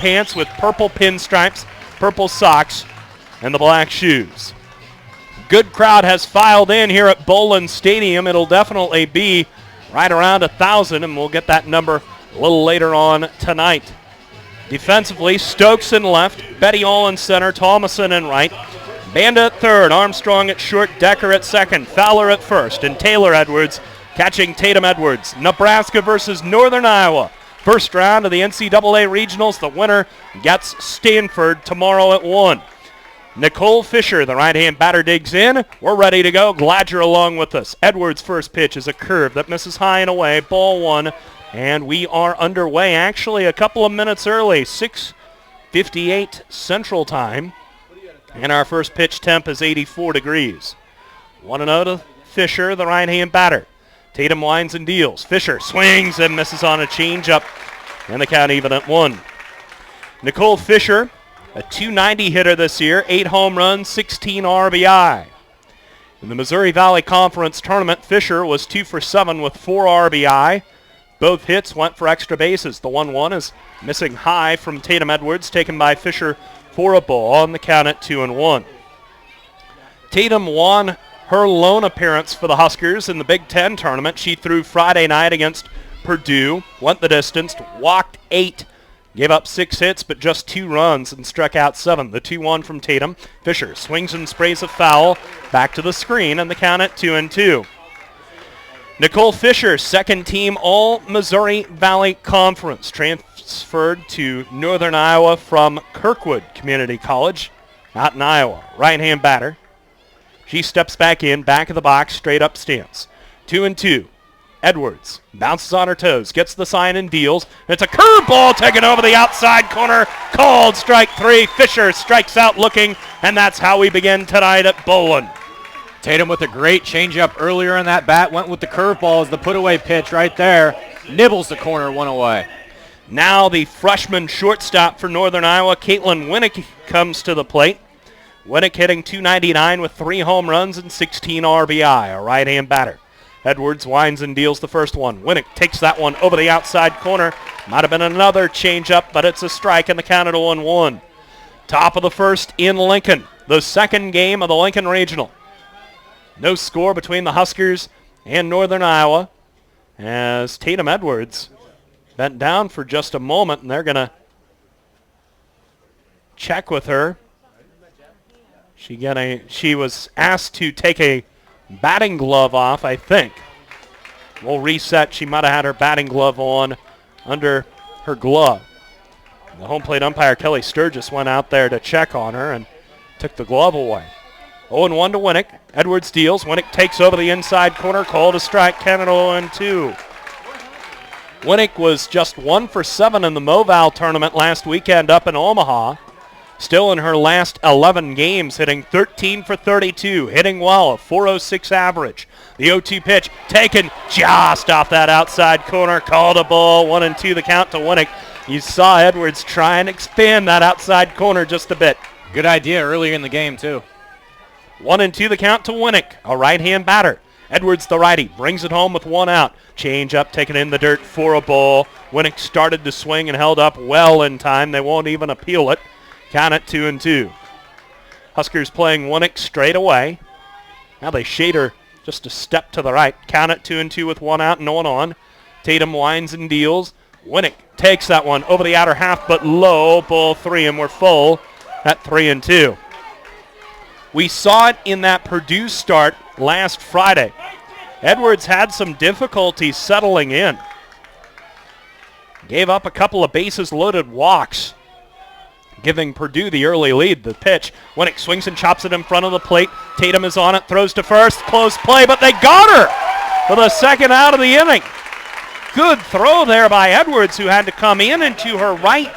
pants with purple pinstripes, purple socks, and the black shoes. Good crowd has filed in here at Bowlin Stadium. It'll definitely be right around 1,000, and we'll get that number a little later on tonight. Defensively, Stokes in left, Betty All in center, Thomason in right. Banda at third, Armstrong at short, Decker at second, Fowler at first, and Taylor Edwards catching Tatum Edwards. Nebraska versus Northern Iowa. First round of the NCAA Regionals. The winner gets Stanford tomorrow at 1. Nicole Fisher, the right-hand batter, digs in. We're ready to go. Glad you're along with us. Edwards' first pitch is a curve that misses high and away. Ball 1, and we are underway actually a couple of minutes early, 6:58 Central Time. And our first pitch temp is 84 degrees. 1-0 to Fisher, the right-hand batter. Tatum winds and deals. Fisher swings and misses on a changeup, and the count even at 1. Nicole Fisher, a .290 hitter this year, 8 home runs, 16 RBI. In the Missouri Valley Conference Tournament, Fisher was 2 for 7 with 4 RBI. Both hits went for extra bases. The 1-1 is missing high from Tatum Edwards, taken by Fisher for a ball on the count at 2-1. Tatum won her lone appearance for the Huskers in the Big Ten tournament. She threw Friday night against Purdue, went the distance, walked 8, gave up 6 hits but just 2 runs and struck out 7. The 2-1 from Tatum. Fisher swings and sprays a foul back to the screen, and the count at 2-2. Nicole Fisher, second team All-Missouri Valley Conference, transferred to Northern Iowa from Kirkwood Community College out in Iowa. Right-hand batter. She steps back in, back of the box, straight up stance. 2-2. Edwards bounces on her toes, gets the sign and deals. It's a curveball taken over the outside corner. Called strike 3. Fisher strikes out looking, and that's how we begin tonight at Bowlin. Tatum with a great changeup earlier in that bat. Went with the curveball as the put-away pitch right there. Nibbles the corner, 1 away. Now the freshman shortstop for Northern Iowa, Caitlin Winnick, comes to the plate. Winnick hitting .299 with 3 home runs and 16 RBI, a right-hand batter. Edwards winds and deals the first one. Winnick takes that one over the outside corner. Might have been another changeup, but it's a strike, and the count at 1-1. Top of the first in Lincoln, the second game of the Lincoln Regional. No score between the Huskers and Northern Iowa as Tatum Edwards bent down for just a moment, and they're going to check with her. She was asked to take a batting glove off, I think. We'll reset. She might have had her batting glove on under her glove. The home plate umpire, Kelly Sturgis, went out there to check on her and took the glove away. 0-1 to Winnick. Edwards deals. Winnick takes over the inside corner. Called a strike. Count at 0-2. Winnick was just 1 for 7 in the Moval tournament last weekend up in Omaha. Still in her last 11 games, hitting 13 for 32, hitting well, a .406 average. The 0-2 pitch taken just off that outside corner. Called a ball. 1-2 the count to Winnick. You saw Edwards try and expand that outside corner just a bit. Good idea earlier in the game, too. 1-2 the count to Winnick, a right-hand batter. Edwards, the righty, brings it home with 1 out. Change up, taken in the dirt for a ball. Winnick started to swing and held up well in time. They won't even appeal it. Count at 2-2. Huskers playing Winnick straight away. Now they shade her just a step to the right. Count at 2-2 with 1 out and no one on. Tatum winds and deals. Winnick takes that one over the outer half, but low. Ball 3, and we're full at 3-2. We saw it in that Purdue start last Friday. Edwards had some difficulty settling in. Gave up a couple of bases-loaded walks, giving Purdue the early lead. The pitch, Winnick swings and chops it in front of the plate. Tatum is on it, throws to first. Close play, but they got her for the second out of the inning. Good throw there by Edwards, who had to come in and to her right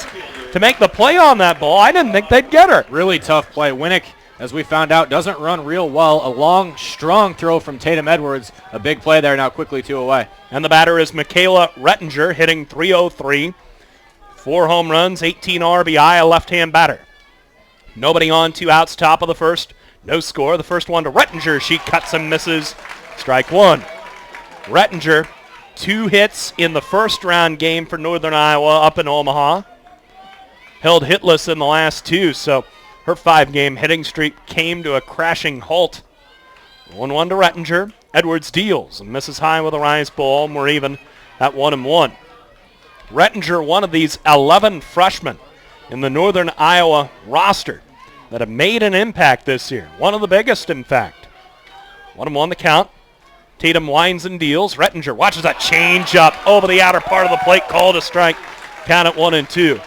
to make the play on that ball. I didn't think they'd get her. Really tough play. Winnick, as we found out, doesn't run real well. A long, strong throw from Tatum Edwards. A big play there, now quickly 2 away. And the batter is Michaela Rettinger, hitting .303. 4 home runs, 18 RBI, a left-hand batter. Nobody on, 2 outs, top of the first. No score. The first one to Rettinger. She cuts and misses. Strike 1. Rettinger, 2 hits in the first round game for Northern Iowa up in Omaha. held hitless in the last 2, so her 5-game hitting streak came to a crashing halt. 1-1 to Rettinger. Edwards deals and misses high with a rise ball, and we're even at 1-1. Rettinger, one of these 11 freshmen in the Northern Iowa roster that have made an impact this year. One of the biggest, in fact. 1-1 the count. Tatum winds and deals. Rettinger watches that change up over the outer part of the plate, called a strike. Count at 1-2.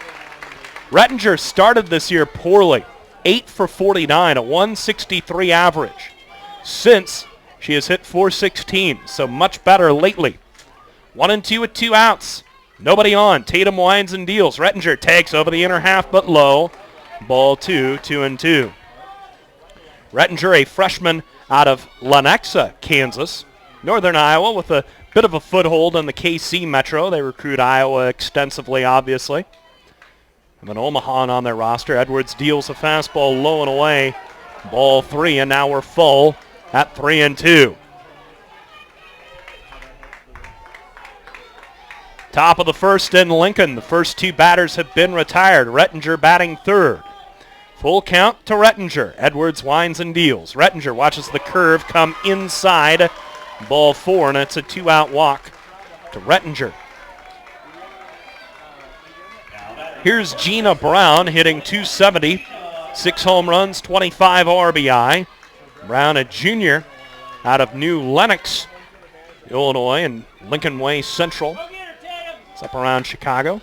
Rettinger started this year poorly. 8 for 49, a 163 average. Since, she has hit 416, so much better lately. 1-2 with 2 outs. Nobody on. Tatum winds and deals. Rettinger takes over the inner half, but low. Ball 2, 2-2. Rettinger, a freshman out of Lenexa, Kansas. Northern Iowa with a bit of a foothold in the KC Metro. They recruit Iowa extensively, obviously. Have an Omaha on their roster. Edwards deals a fastball low and away. Ball 3, and now we're full at 3-2. Top of the first in Lincoln. The first 2 batters have been retired. Rettinger batting third. Full count to Rettinger. Edwards winds and deals. Rettinger watches the curve come inside. Ball 4, and it's a 2-out walk to Rettinger. Here's Gina Brown hitting .270. 6 home runs, 25 RBI. Brown, a junior out of New Lenox, Illinois, and Lincoln Way Central. It's up around Chicago.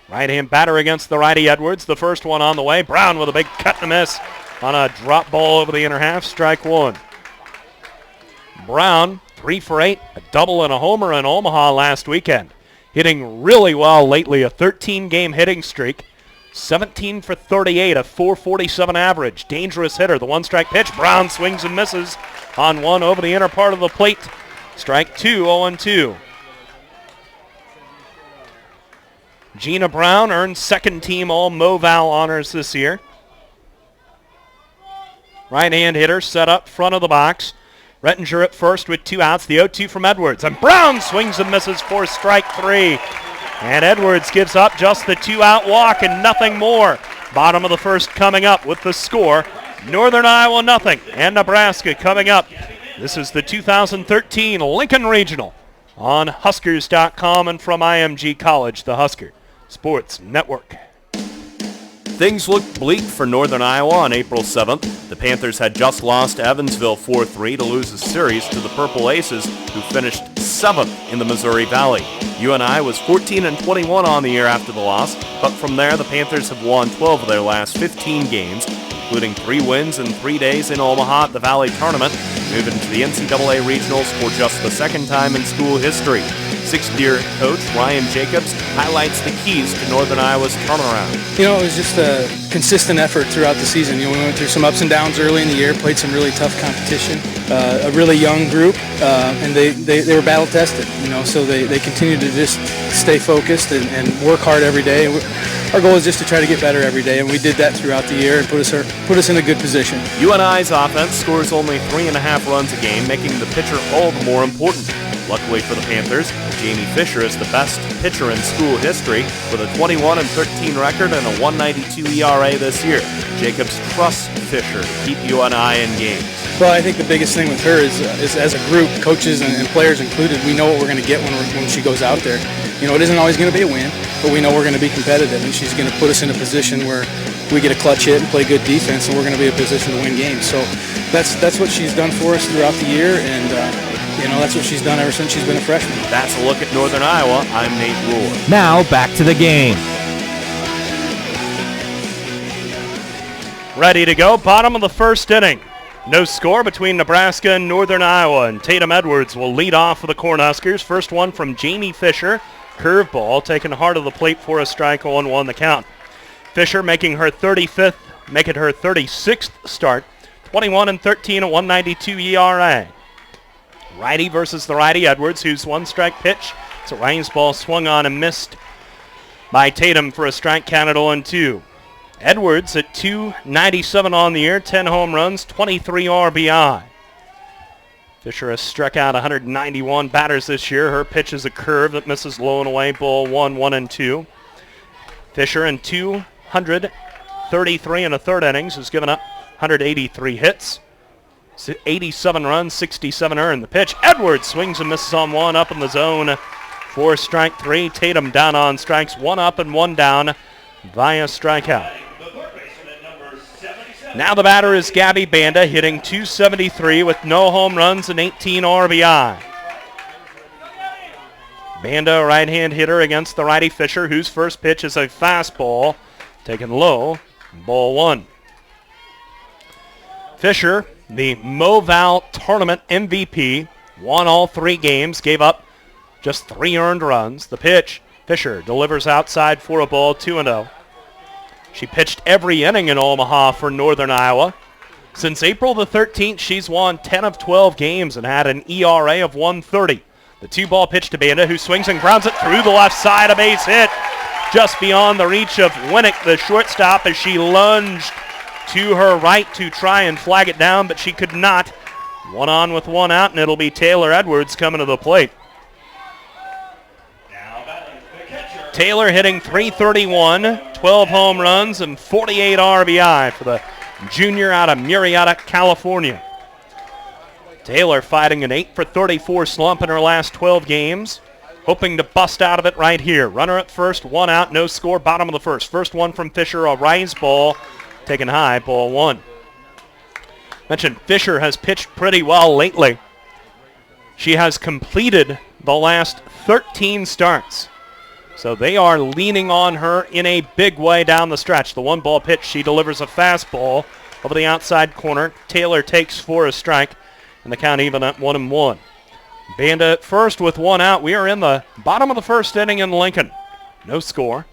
Right-hand batter against the righty Edwards. The first one on the way. Brown with a big cut and a miss on a drop ball over the inner half. Strike 1. Brown, 3 for 8, a double and a homer in Omaha last weekend. Hitting really well lately, a 13-game hitting streak. 17 for 38, a 447 average. Dangerous hitter. The 1-strike pitch. Brown swings and misses on 1 over the inner part of the plate. Strike 2, 0-2. Gina Brown earned second-team All-MoVal honors this year. Right-hand hitter set up front of the box. Rettinger at first with 2 outs. The 0-2 from Edwards. And Brown swings and misses for strike 3. And Edwards gives up just the 2-out walk and nothing more. Bottom of the first coming up with the score. Northern Iowa nothing, and Nebraska coming up. This is the 2013 Lincoln Regional on Huskers.com and from IMG College, the Husker Sports Network. Things looked bleak for Northern Iowa on April 7th. The Panthers had just lost to Evansville 4-3 to lose the series to the Purple Aces, who finished 7th in the Missouri Valley. UNI was 14-21 on the year after the loss, but from there the Panthers have won 12 of their last 15 games, including 3 wins in 3 days in Omaha at the Valley Tournament, moving to the NCAA Regionals for just the second time in school history. Sixth-year coach Ryan Jacobs highlights the keys to Northern Iowa's turnaround. You know, it was just a consistent effort throughout the season. You know, we went through some ups and downs early in the year, played some really tough competition, a really young group, and they were battle-tested, you know, so they continued to just stay focused and work hard every day. Our goal is just to try to get better every day, and we did that throughout the year and put us in a good position. UNI's offense scores only 3.5 runs a game, making the pitcher all the more important. Luckily for the Panthers, Jamie Fisher is the best pitcher in school history with a 21-13 record and a 1.92 ERA this year. Jacobs trusts Fisher to keep UNI in games. Well, I think the biggest thing with her is as a group, coaches and players included, we know what we're going to get when she goes out there. You know, it isn't always going to be a win, but we know we're going to be competitive, and she's going to put us in a position where we get a clutch hit and play good defense, and we're going to be in a position to win games. So that's what she's done for us throughout the year, and you know, that's what she's done ever since she's been a freshman. That's a look at Northern Iowa. I'm Nate Rule. Now back to the game. Ready to go. Bottom of the first inning. No score between Nebraska and Northern Iowa, and Tatum Edwards will lead off for the Cornhuskers. First one from Jamie Fisher. Curveball taken hard of the plate for a strike, 0-1 the count. Fisher making her 35th, make it her 36th start. 21-13, a 1.92 ERA. Righty versus the righty Edwards, whose 1-strike pitch. It's a Ryan's ball swung on and missed by Tatum for a strike, counted 0-2. Edwards at .297 on the year, 10 home runs, 23 RBI. Fisher has struck out 191 batters this year. Her pitch is a curve that misses low and away. Ball 1-1-2. Fisher in 233 and a third innings has given up 183 hits, 87 runs, 67 earned. The pitch, Edwards swings and misses on one, up in the zone for strike three. Tatum down on strikes, one up and one down via strikeout. Now the batter is Gabby Banda, hitting 273 with no home runs and 18 RBI. Banda, a right-hand hitter against the righty Fisher, whose first pitch is a fastball, taken low, ball one. Fisher, the Moval Tournament MVP, won all three games, gave up just 3 earned runs. The pitch, Fisher delivers outside for a ball, 2-0. She pitched every inning in Omaha for Northern Iowa. Since April the 13th, she's won 10 of 12 games and had an ERA of 1.30. The 2-ball pitch to Banda, who swings and grounds it through the left side, a base hit just beyond the reach of Winnick, the shortstop, as she lunged to her right to try and flag it down, but she could not. One on with one out, and it'll be Taylor Edwards coming to the plate. Taylor hitting .331, 12 home runs, and 48 RBI for the junior out of Murrieta, California. Taylor fighting an 8 for 34 slump in her last 12 games, hoping to bust out of it right here. Runner at first, one out, no score, bottom of the first. First one from Fisher, a rise ball, taken high, ball one. Mentioned Fisher has pitched pretty well lately. She has completed the last 13 starts. So they are leaning on her in a big way down the stretch. The 1-ball pitch, she delivers a fastball over the outside corner. Taylor takes for a strike, and the count even at 1-1. Banda at first with one out. We are in the bottom of the first inning in Lincoln. No score.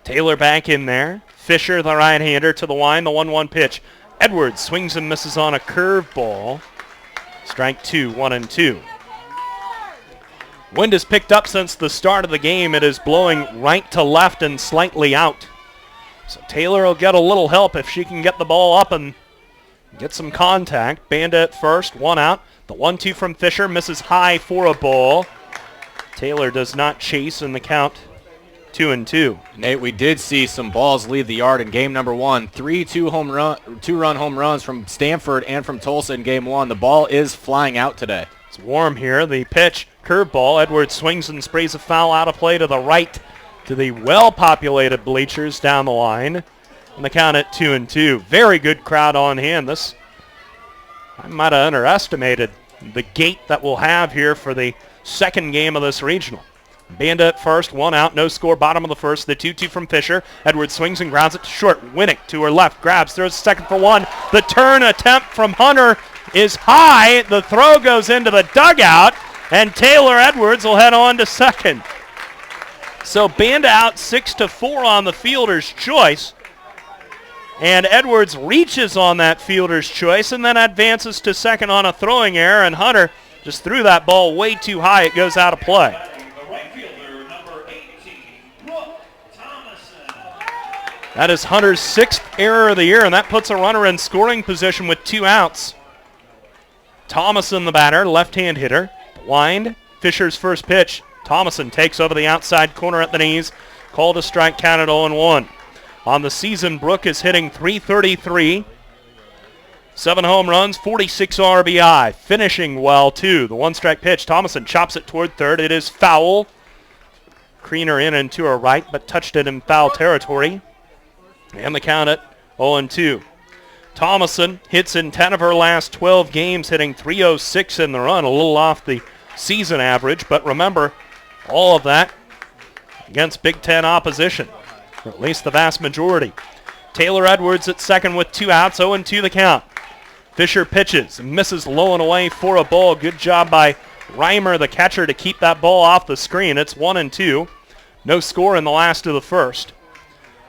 Taylor back in there. Fisher, the right-hander, to the line. The 1-1 pitch. Edwards swings and misses on a curveball. Strike two, 1-2. Wind has picked up since the start of the game. It is blowing right to left and slightly out. So Taylor will get a little help if she can get the ball up and get some contact. Banda at first, one out. The 1-2 from Fisher misses high for a ball. Taylor does not chase in the count, 2-2. Nate, we did see some balls leave the yard in game number one. 3 two-run home runs from Stanford and from Tulsa in game one. The ball is flying out today. It's warm here. The pitch, curveball. Edwards swings and sprays a foul out of play to the right to the well-populated bleachers down the line. And the count at 2-2. Very good crowd on hand. I might have underestimated the gate that we'll have here for the second game of this regional. Banda at first, one out, no score, bottom of the first. The 2-2 from Fisher. Edwards swings and grounds it to short. Winnick to her left, grabs, throws second for one. The turn attempt from Hunter is high. The throw goes into the dugout, and Taylor Edwards will head on to second. So Banda out 6-4 on the fielder's choice. And Edwards reaches on that fielder's choice and then advances to second on a throwing error, and Hunter just threw that ball way too high. It goes out of play. That is Hunter's 6th error of the year, and that puts a runner in scoring position with 2 outs. Thomason, the batter, left-hand hitter. Wind, Fisher's first pitch. Thomason takes over the outside corner at the knees. Called a strike, counted 0-1. On the season, Brooke is hitting .333. 7 home runs, 46 RBI. Finishing well, too. The one-strike pitch. Thomason chops it toward third. It is foul. Kriener in and to her right, but touched it in foul territory. And the count at 0-2. Thomason hits in 10 of her last 12 games, hitting .306 in the run, a little off the season average. But remember, all of that against Big Ten opposition, or at least the vast majority. Taylor Edwards at second with 2 outs, 0-2 the count. Fisher pitches, misses low and away for a ball. Good job by Reimer, the catcher, to keep that ball off the screen. It's 1-2. No score in the last of the first.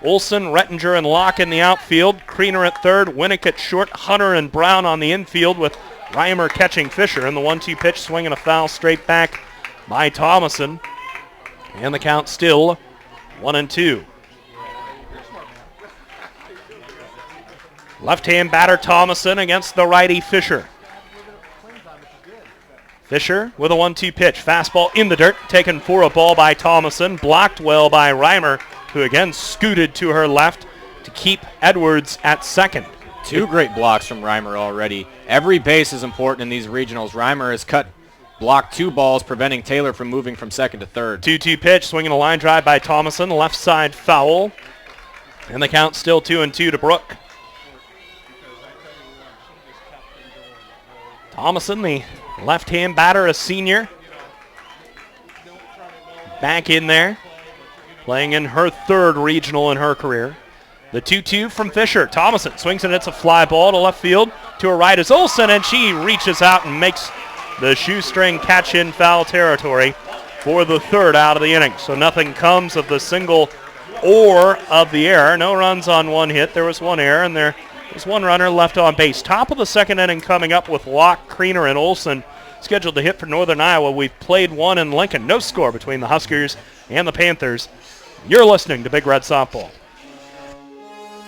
Olson, Rettinger, and Locke in the outfield. Kriener at third, Winnick at short, Hunter and Brown on the infield with Reimer catching Fisher. And the 1-2 pitch, swinging a foul straight back by Thomason. And the count still 1-2. Left-hand batter Thomason against the righty Fisher. Fisher with a 1-2 pitch. Fastball in the dirt, taken for a ball by Thomason. Blocked well by Reimer, who again scooted to her left to keep Edwards at second. 2 great blocks from Reimer already. Every base is important in these regionals. Reimer has blocked 2 balls, preventing Taylor from moving from second to third. 2-2 pitch, swinging a line drive by Thomason. Left side foul. And the count still 2-2 to Brooke. Thomason, the left-hand batter, a senior. Back in there, playing in her 3rd regional in her career. The 2-2 from Fisher. Thomason swings and it's a fly ball to left field. To her right is Olsen, and she reaches out and makes the shoestring catch in foul territory for the 3rd out of the inning. So nothing comes of the single or of the error. No runs on 1 hit. There was 1 error, and there was 1 runner left on base. Top of the 2nd inning coming up with Locke, Kriener, and Olsen scheduled to hit for Northern Iowa. We've played 1 in Lincoln. No score between the Huskers and the Panthers. You're listening to Big Red Softball.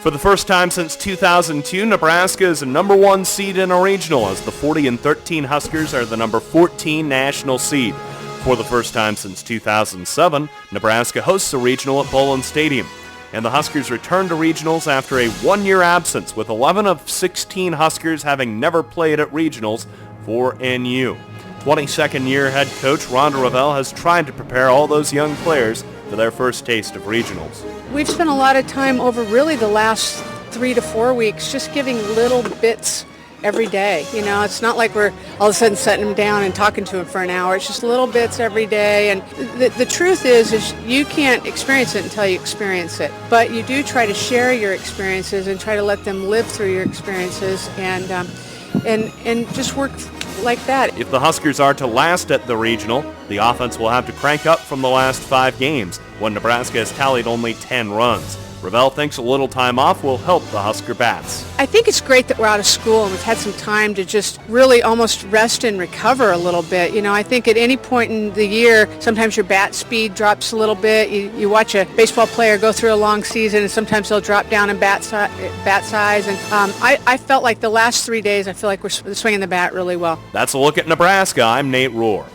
For the first time since 2002, Nebraska is the number 1 seed in a regional, as the 40-13 Huskers are the number 14 national seed. For the first time since 2007, Nebraska hosts a regional at Bowlin Stadium, and the Huskers return to regionals after a 1-year absence, with 11 of 16 Huskers having never played at regionals for NU. 22nd-year head coach Rhonda Ravel has tried to prepare all those young players for their first taste of regionals. We've spent a lot of time over really the last 3 to 4 weeks just giving little bits every day. You know, it's not like we're all of a sudden setting them down and talking to them for an hour. It's just little bits every day. And the truth is you can't experience it until you experience it. But you do try to share your experiences and try to let them live through your experiences and just work like that. If the Huskers are to last at the regional, the offense will have to crank up from the last 5 games, when Nebraska has tallied only 10 runs. Ravel thinks a little time off will help the Husker bats. I think it's great that we're out of school and we've had some time to just really almost rest and recover a little bit. You know, I think at any point in the year, sometimes your bat speed drops a little bit. You watch a baseball player go through a long season and sometimes they'll drop down in bat size. And I felt like the last 3 days, I feel like we're swinging the bat really well. That's a look at Nebraska. I'm Nate Rohr.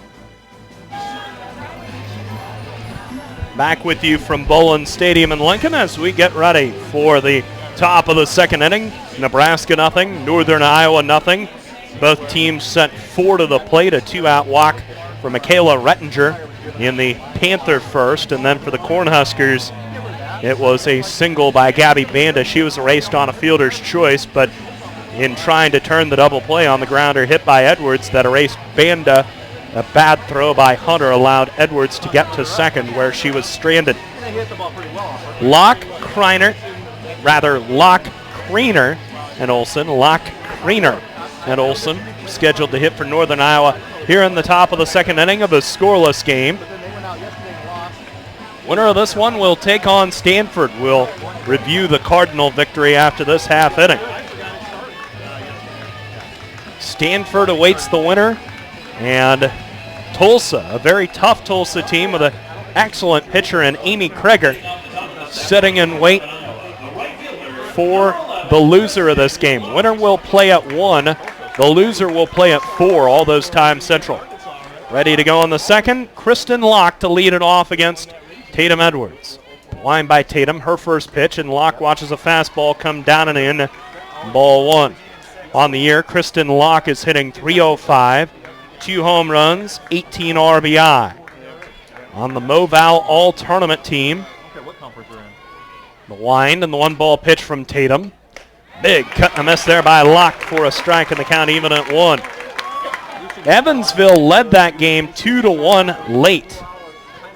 Back with you from Bowlin Stadium in Lincoln as we get ready for the top of the 2nd inning. Nebraska nothing, Northern Iowa nothing. Both teams sent 4 to the plate, a 2-out walk for Michaela Rettinger in the Panther first, and then for the Cornhuskers, it was a single by Gabby Banda. She was erased on a fielder's choice, but in trying to turn the double play on the grounder hit by Edwards that erased Banda, a bad throw by Hunter allowed Edwards to get to second where she was stranded. Locke, Kriener, and Olsen. Locke, Kriener, and Olsen scheduled to hit for Northern Iowa here in the top of the 2nd inning of a scoreless game. Winner of this one will take on Stanford. We'll review the Cardinal victory after this half inning. Stanford awaits the winner. And Tulsa, a very tough Tulsa team with an excellent pitcher in Amy Kreger, sitting in wait for the loser of this game. Winner will play at 1. The loser will play at 4, all those times Central. Ready to go on the 2nd, Kristen Locke to lead it off against Tatum Edwards. Line by Tatum, her first pitch, and Locke watches a fastball come down and in, ball 1. On the year, Kristen Locke is hitting .305. 2 home runs, 18 RBI. On the Moval All-Tournament team, the wind and the 1-ball pitch from Tatum. Big cut and a miss there by Locke for a strike, and the count even at 1. Evansville led that game 2-1 late.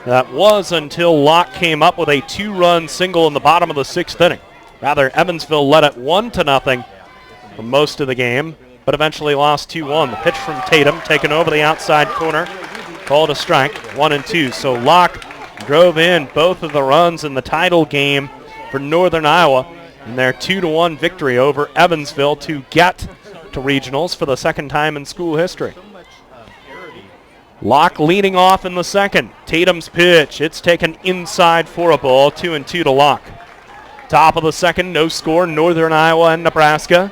That was until Locke came up with a 2-run single in the bottom of the 6th inning. Rather, Evansville led it 1-0 for most of the game, but eventually lost 2-1. The pitch from Tatum taken over the outside corner, called a strike, 1-2. So Locke drove in both of the runs in the title game for Northern Iowa in their 2-1 victory over Evansville to get to regionals for the 2nd time in school history. Locke leading off in the 2nd. Tatum's pitch, it's taken inside for a ball, 2-2 to Locke. Top of the 2nd, no score, Northern Iowa and Nebraska.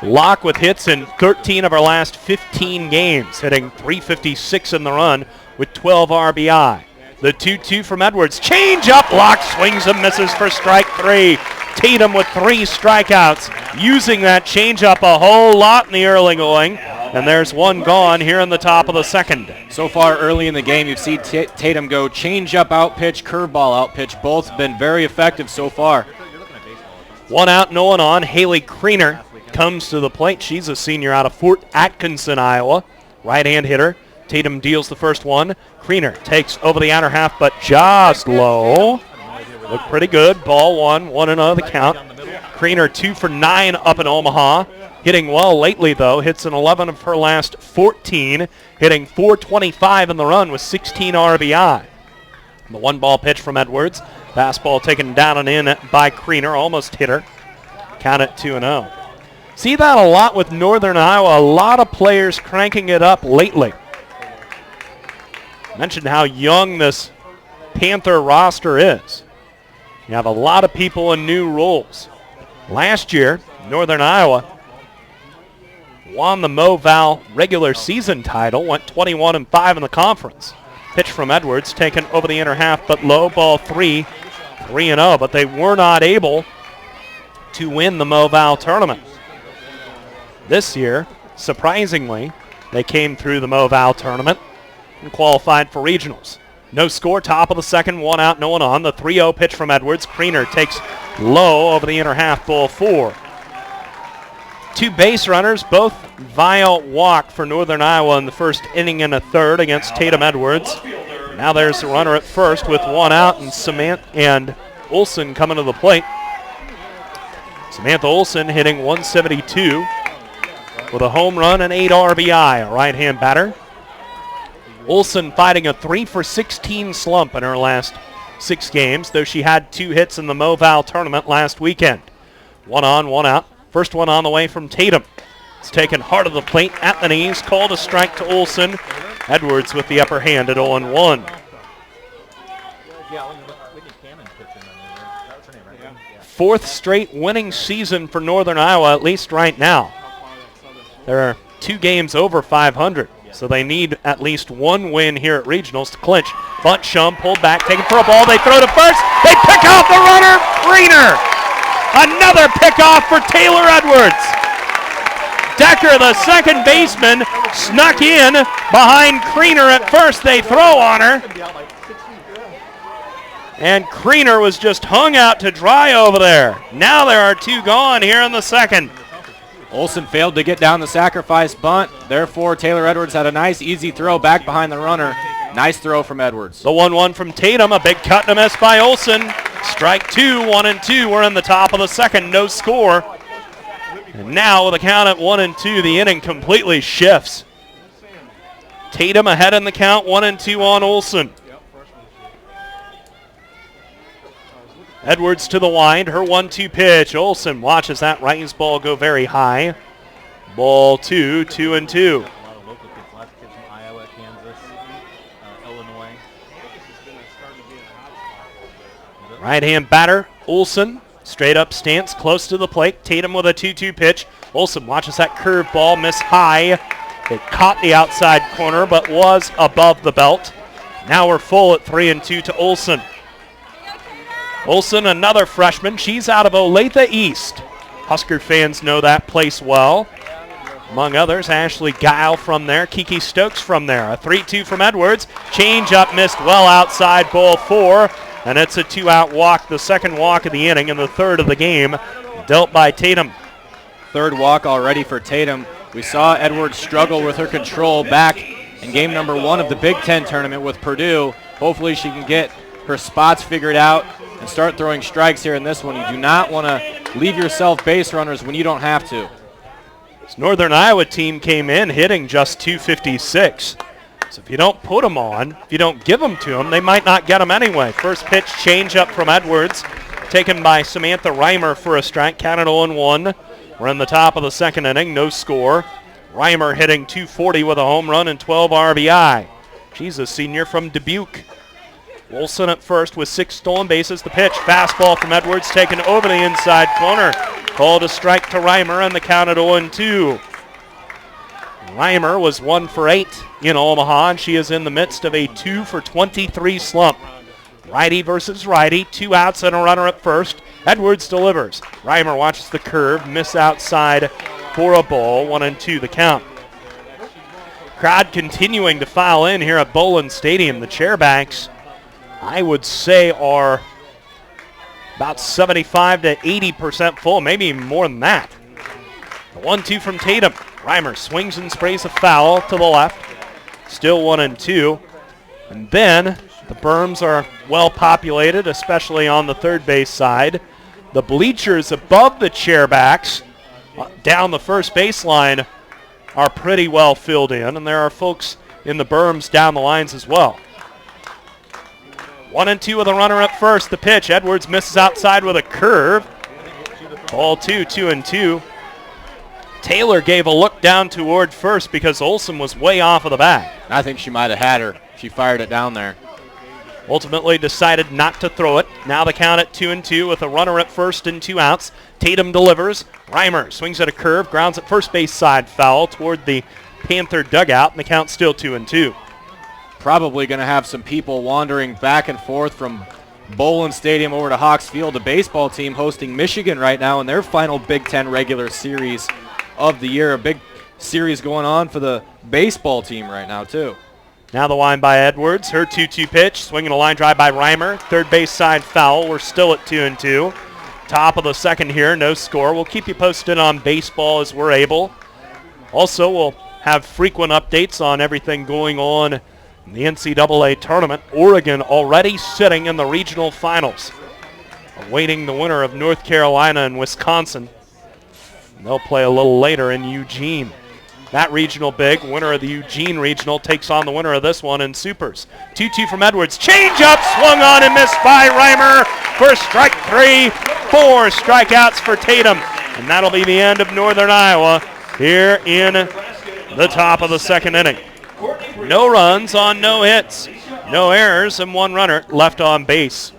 Locke with hits in 13 of her last 15 games, hitting .356 in the run with 12 RBI. The 2-2 from Edwards. Change up. Locke swings and misses for strike 3. Tatum with 3 strikeouts, using that change up a whole lot in the early going. And there's one gone here in the top of the second. So far early in the game, you've seen Tatum go change up out pitch, curveball out pitch. Both been very effective so far. 1 out, no one on. Haley Kriener comes to the plate. She's a senior out of Fort Atkinson, Iowa. Right-hand hitter. Tatum deals the first one. Kriener takes over the outer half, but just low. Looked pretty good. Ball 1-0 the count. Kriener 2 for 9 up in Omaha. Hitting well lately, though. Hits in 11 of her last 14. Hitting .425 in the run with 16 RBI. The 1-ball pitch from Edwards. Fastball taken down and in by Kriener. Almost hit her. Count it 2-0. See that a lot with Northern Iowa. A lot of players cranking it up lately. Mentioned how young this Panther roster is. You have a lot of people in new roles. Last year, Northern Iowa won the MoVal regular season title, went 21-5 in the conference. Pitch from Edwards, taken over the inner half, but low, ball 3-0, but they were not able to win the MoVal tournament. This year, surprisingly, they came through the MoVal tournament and qualified for regionals. No score, top of the second, 1 out, no one on. The 3-0 pitch from Edwards. Kriener takes low over the inner half, ball 4. 2 base runners, both via walk for Northern Iowa in the first inning and a third against Tatum Edwards. Now there's the runner at first with 1 out, and Samantha and Olson coming to the plate. Samantha Olson hitting .172 with a home run and 8 RBI, a right-hand batter. Olson fighting a 3 for 16 slump in her last 6 games, though she had 2 hits in the MoVal tournament last weekend. 1 on, 1 out. First one on the way from Tatum. It's taken hard of the plate at the knees, called a strike to Olson. Edwards with the upper hand at 0-1. Fourth straight winning season for Northern Iowa, at least right now. There are 2 games over 500. So they need at least 1 win here at regionals to clinch. Bunt Shum pulled back, taken for a ball. They throw to first. They pick off the runner. Kriener. Another pickoff for Taylor Edwards. Decker, the second baseman, snuck in behind Kriener at first. They throw on her. And Kriener was just hung out to dry over there. Now there are 2 gone here in the second. Olson failed to get down the sacrifice bunt. Therefore, Taylor Edwards had a nice, easy throw back behind the runner. Nice throw from Edwards. The 1-1 from Tatum. A big cut and a miss by Olson. Strike 2, 1-2. We're in the top of the second. No score. And now with a count at 1-2, the inning completely shifts. Tatum ahead in the count, 1-2 on Olson. Edwards to the wind, her 1-2 pitch. Olson watches that raised ball go very high. Ball 2, 2-2. Right-hand batter, Olson. Straight up stance, close to the plate. Tatum with a 2-2 pitch. Olson watches that curve ball miss high. It caught the outside corner, but was above the belt. Now we're full at 3-2 to Olson. Olson, another freshman. She's out of Olathe East. Husker fans know that place well. Among others, Ashley Guile from there. Kiki Stokes from there. A 3-2 from Edwards. Change up missed well outside, ball 4. And it's a 2-out walk, the second walk of the inning and the third of the game, dealt by Tatum. Third walk already for Tatum. We saw Edwards struggle with her control back in game number 1 of the Big Ten tournament with Purdue. Hopefully she can get her spots figured out and start throwing strikes here in this one. You do not want to leave yourself base runners when you don't have to. This Northern Iowa team came in hitting just .256. So if you don't put them on, if you don't give them to them, they might not get them anyway. First pitch change up from Edwards, taken by Samantha Reimer for a strike, counted 0-1. We're in the top of the second inning, no score. Reimer hitting .240 with a home run and 12 RBI. She's a senior from Dubuque. Olson at first with 6 stolen bases. The pitch, fastball from Edwards, taken over the inside corner. Called a strike to Reimer, and the count at 0-2. Reimer was 1 for 8 in Omaha, and she is in the midst of a 2 for 23 slump. Righty versus righty, 2 outs and a runner at first. Edwards delivers. Reimer watches the curve, miss outside for a ball, 1-2 the count. Crowd continuing to file in here at Bowlin Stadium. The chairbacks, I would say, are about 75 to 80% full, maybe even more than that. The 1-2 from Tatum. Reimer swings and sprays a foul to the left. Still 1-2. And then the berms are well populated, especially on the third base side. The bleachers above the chairbacks down the first baseline are pretty well filled in, and there are folks in the berms down the lines as well. 1-2 with a runner at first. The pitch. Edwards misses outside with a curve. Ball 2, 2-2. Taylor gave a look down toward first because Olsen was way off of the bag. I think she might have had her. She fired it down there. Ultimately decided not to throw it. Now the count at 2-2 with a runner at first and 2 outs. Tatum delivers. Reimer swings at a curve, grounds at first base side, foul toward the Panther dugout, and the count still 2-2. Probably going to have some people wandering back and forth from Bowlin Stadium over to Hawks Field. The baseball team hosting Michigan right now in their final Big Ten regular series of the year. A big series going on for the baseball team right now, too. Now the line by Edwards. Her 2-2 pitch. Swinging a line drive by Reimer. Third base side foul. We're still at 2-2. Top of the second here. No score. We'll keep you posted on baseball as we're able. Also, we'll have frequent updates on everything going on in the NCAA tournament. Oregon already sitting in the regional finals, awaiting the winner of North Carolina and Wisconsin. They'll play a little later in Eugene. That regional big, winner of the Eugene regional, takes on the winner of this one in Supers. 2-2 from Edwards. Change up, swung on and missed by Reimer for strike 3. 4 strikeouts for Tatum. And that'll be the end of Northern Iowa here in the top of the second inning. No runs on no hits, no errors, and 1 runner left on base.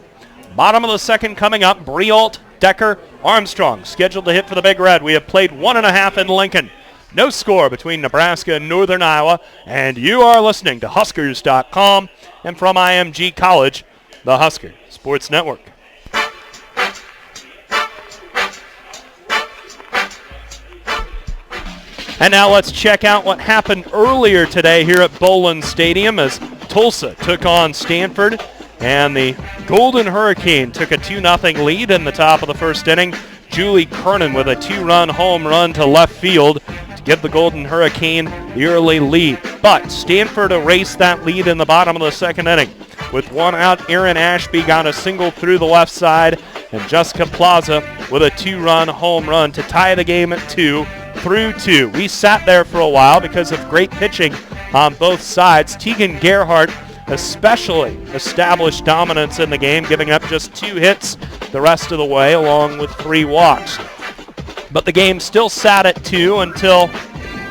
Bottom of the second coming up, Briault, Decker, Armstrong scheduled to hit for the Big Red. We have played 1.5 in Lincoln. No score between Nebraska and Northern Iowa, and you are listening to Huskers.com and from IMG College, the Husker Sports Network. And now let's check out what happened earlier today here at Bowlin Stadium as Tulsa took on Stanford, and the Golden Hurricane took a 2-0 lead in the top of the first inning. Julie Kernan with a 2-run home run to left field to give the Golden Hurricane the early lead. But Stanford erased that lead in the bottom of the second inning. With 1 out, Aaron Ashby got a single through the left side, and Jessica Plaza with a 2-run home run to tie the game at 2 through 2. We sat there for a while because of great pitching on both sides. Tegan Gerhardt especially established dominance in the game, giving up just 2 hits the rest of the way, along with 3 walks. But the game still sat at 2 until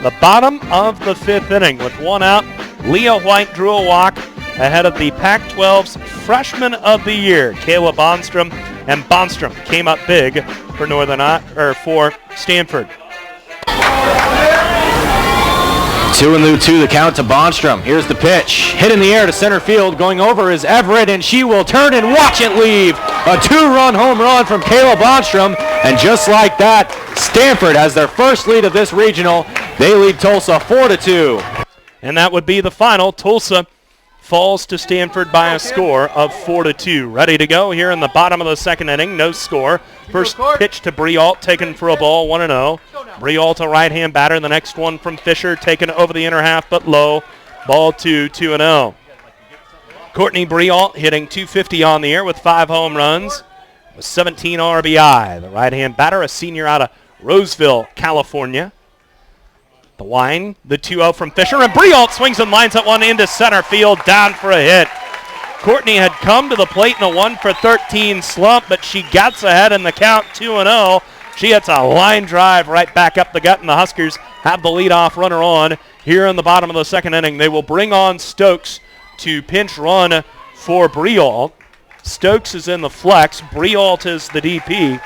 the bottom of the 5th inning. With 1 out, Leah White drew a walk ahead of the Pac-12's Freshman of the Year, Kayla Bonstrom, and Bonstrom came up big for for Stanford. 2-2 the count to Bonstrom. Here's the pitch. Hit in the air to center field. Going over is Everett, and she will turn and watch it leave. A 2-run home run from Kayla Bonstrom. And just like that, Stanford has their first lead of this regional. They lead Tulsa 4-2. And that would be the final. Tulsa falls to Stanford by a score of 4-2. Ready to go here in the bottom of the second inning. No score. First pitch to Briault, taken for a ball, 1-0. Briault, a right-hand batter. The next one from Fisher, taken over the inner half, but low. Ball 2, 2-0. Courtney Briault hitting .250 on the year with 5 home runs, with 17 RBI. The right-hand batter, a senior out of Roseville, California. The line, the 2-0 from Fisher, and Briault swings and lines that one into center field, down for a hit. Courtney had come to the plate in a 1-for-13 slump, but she gets ahead in the count, 2-0. She hits a line drive right back up the gut, and the Huskers have the leadoff runner on here in the bottom of the second inning. They will bring on Stokes to pinch run for Briault. Stokes is in the flex. Briault is the DP.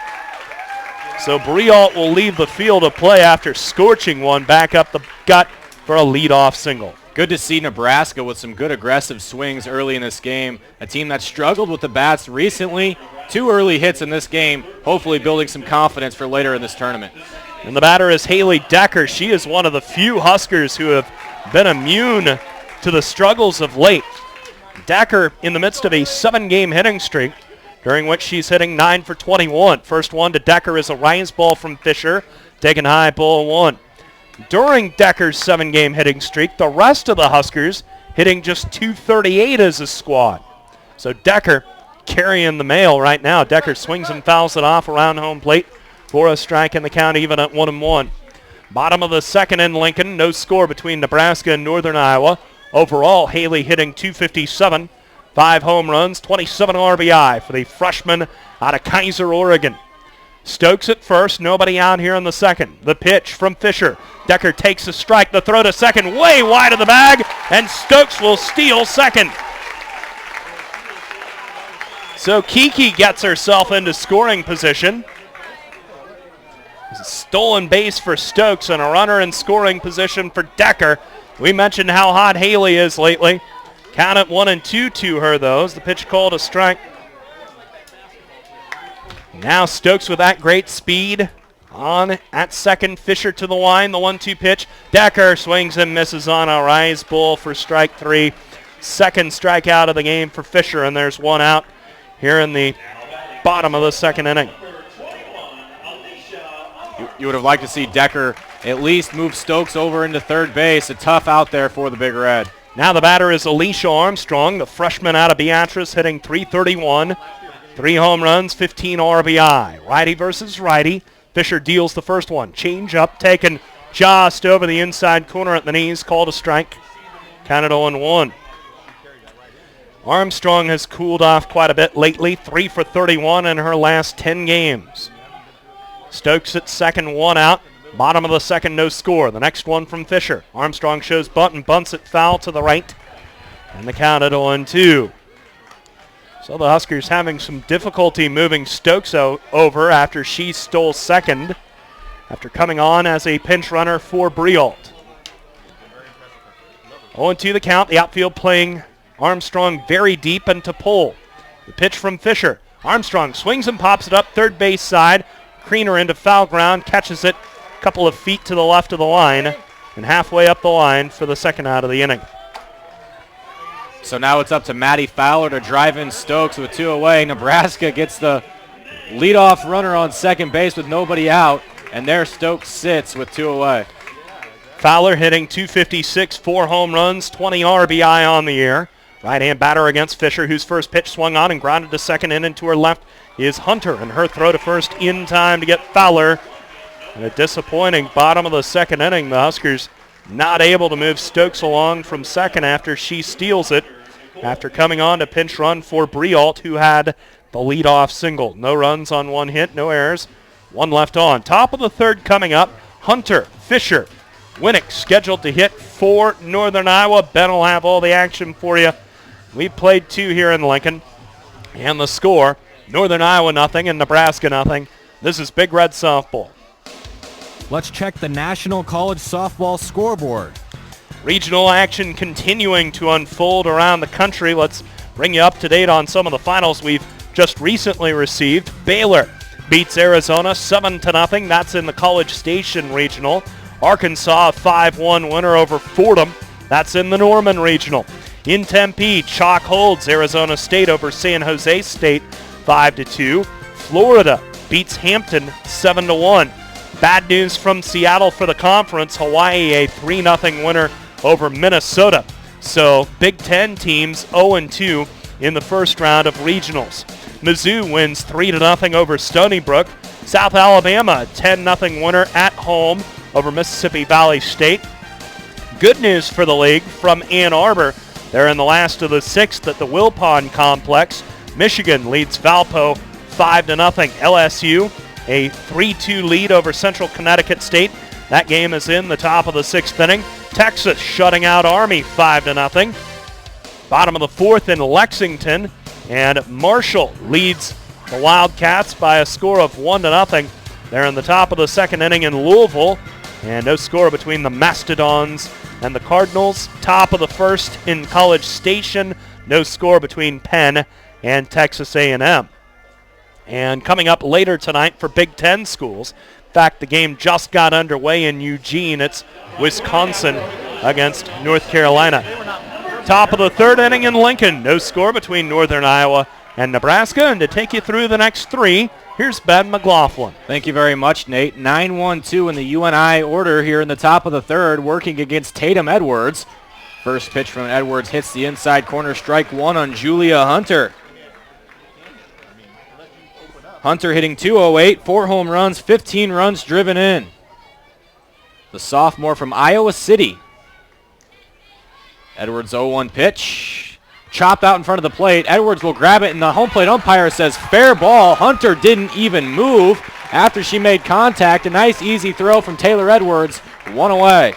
So Brialt will leave the field of play after scorching one back up the gut for a leadoff single. Good to see Nebraska with some good aggressive swings early in this game. A team that struggled with the bats recently. 2 early hits in this game, hopefully building some confidence for later in this tournament. And the batter is Haley Decker. She is one of the few Huskers who have been immune to the struggles of late. Decker in the midst of a 7-game hitting streak, during which she's hitting 9 for 21. First one to Decker is a rise ball from Fisher, taken high, ball 1. During Decker's 7-game hitting streak, the rest of the Huskers hitting just 238 as a squad. So Decker carrying the mail right now. Decker swings and fouls it off around home plate for a strike in the count, even at 1-1. Bottom of the second in Lincoln, no score between Nebraska and Northern Iowa. Overall, Haley hitting 257, 5 home runs, 27 RBI for the freshman out of Kaiser, Oregon. Stokes at first, nobody out here in the second. The pitch from Fisher. Decker takes a strike, the throw to second, way wide of the bag, and Stokes will steal second. So Kiki gets herself into scoring position. Stolen base for Stokes and a runner in scoring position for Decker. We mentioned how hot Haley is lately. Count it 1-2 to her, though, as the pitch called a strike. Now Stokes with that great speed. On at second, Fisher to the line, the 1-2 pitch. Decker swings and misses on a rise ball for strike 3. Second strikeout of the game for Fisher, and there's one out here in the bottom of the second inning. You would have liked to see Decker at least move Stokes over into third base. A tough out there for the Big Red. Now the batter is Alicia Armstrong, the freshman out of Beatrice, hitting 331. 3 home runs, 15 RBI. Righty versus righty. Fisher deals the first one. Change up, taken just over the inside corner at the knees. Called a strike. Counted 0-1. Armstrong has cooled off quite a bit lately. 3 for 31 in her last 10 games. Stokes at second, 1 out. Bottom of the second, no score. The next one from Fisher. Armstrong shows bunt and bunts it foul to the right. And the count at 0-2. So the Huskers having some difficulty moving Stokes over after she stole second after coming on as a pinch runner for Brialt. 0-2 the count. The outfield playing Armstrong very deep into pull. The pitch from Fisher. Armstrong swings and pops it up third base side. Creener into foul ground, catches it a couple of feet to the left of the line and halfway up the line for the second out of the inning. So now it's up to Maddie Fowler to drive in Stokes with 2 away. Nebraska gets the leadoff runner on second base with nobody out, and there Stokes sits with 2 away. Fowler hitting 256, 4 home runs, 20 RBI on the year. Right-hand batter against Fisher, whose first pitch swung on and grounded to second in and to her left is Hunter, and her throw to first in time to get Fowler. And a disappointing bottom of the second inning. The Huskers not able to move Stokes along from second after she steals it after coming on to pinch run for Brialt, who had the leadoff single. No runs on 1 hit, no errors, 1 left on. Top of the third coming up, Hunter, Fisher, Winnick scheduled to hit for Northern Iowa. Ben will have all the action for you. We played 2 here in Lincoln, and the score, Northern Iowa nothing and Nebraska nothing. This is Big Red Softball. Let's check the National College Softball scoreboard. Regional action continuing to unfold around the country. Let's bring you up to date on some of the finals we've just recently received. Baylor beats Arizona 7-0. That's in the College Station Regional. Arkansas a 5-1 winner over Fordham. That's in the Norman Regional. In Tempe, Chalk holds Arizona State over San Jose State 5-2. Florida beats Hampton 7-1. Bad news from Seattle for the conference. Hawaii a 3-0 winner over Minnesota. So Big Ten teams 0-2 in the first round of regionals. Mizzou wins 3-0 over Stony Brook. South Alabama 10-0 winner at home over Mississippi Valley State. Good news for the league from Ann Arbor. They're in the last of the 6th at the Wilpon Complex. Michigan leads Valpo 5-0. LSU a 3-2 lead over Central Connecticut State. That game is in the top of the 6th inning. Texas shutting out Army 5-0. Bottom of the 4th in Lexington, and Marshall leads the Wildcats by a score of 1-0. They're in the top of the second inning in Louisville, and no score between the Mastodons and the Cardinals. Top of the first in College Station, no score between Penn and Texas A&M. And coming up later tonight for Big Ten schools, in fact, the game just got underway in Eugene. It's Wisconsin against North Carolina. Top of the third inning in Lincoln, no score between Northern Iowa and Nebraska. And to take you through the next three, here's Ben McLaughlin. Thank you very much, Nate. 9-1-2 in the UNI order here in the top of the third, working against Tatum Edwards. First pitch from Edwards hits the inside corner, strike one on Julia Hunter. Hunter hitting .208, 4 home runs, 15 runs driven in. The sophomore from Iowa City. Edwards 0-1 pitch. Chopped out in front of the plate. Edwards will grab it, and the home plate umpire says fair ball. Hunter didn't even move after she made contact. A nice easy throw from Taylor Edwards. One away.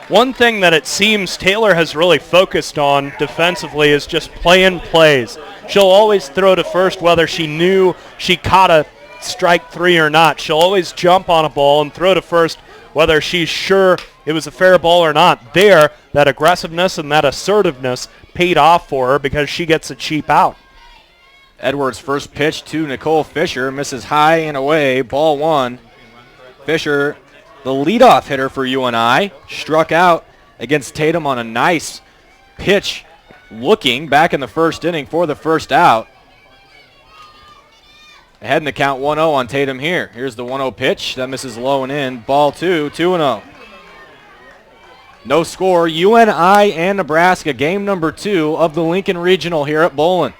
One thing that it seems Taylor has really focused on defensively is just playing plays. She'll always throw to first whether she knew she caught a strike three or not. She'll always jump on a ball and throw to first whether she's sure it was a fair ball or not. There, that aggressiveness and that assertiveness paid off for her because she gets a cheap out. Edwards' first pitch to Nicole Fisher misses high and away, ball one. Fisher, the leadoff hitter for UNI, struck out against Tatum on a nice pitch looking back in the first inning for the first out. Ahead in the count 1-0 on Tatum here. Here's the 1-0 pitch. That misses low and in. Ball two, 2-0. No score. UNI and Nebraska, game number 2 of the Lincoln Regional here at Bowlin.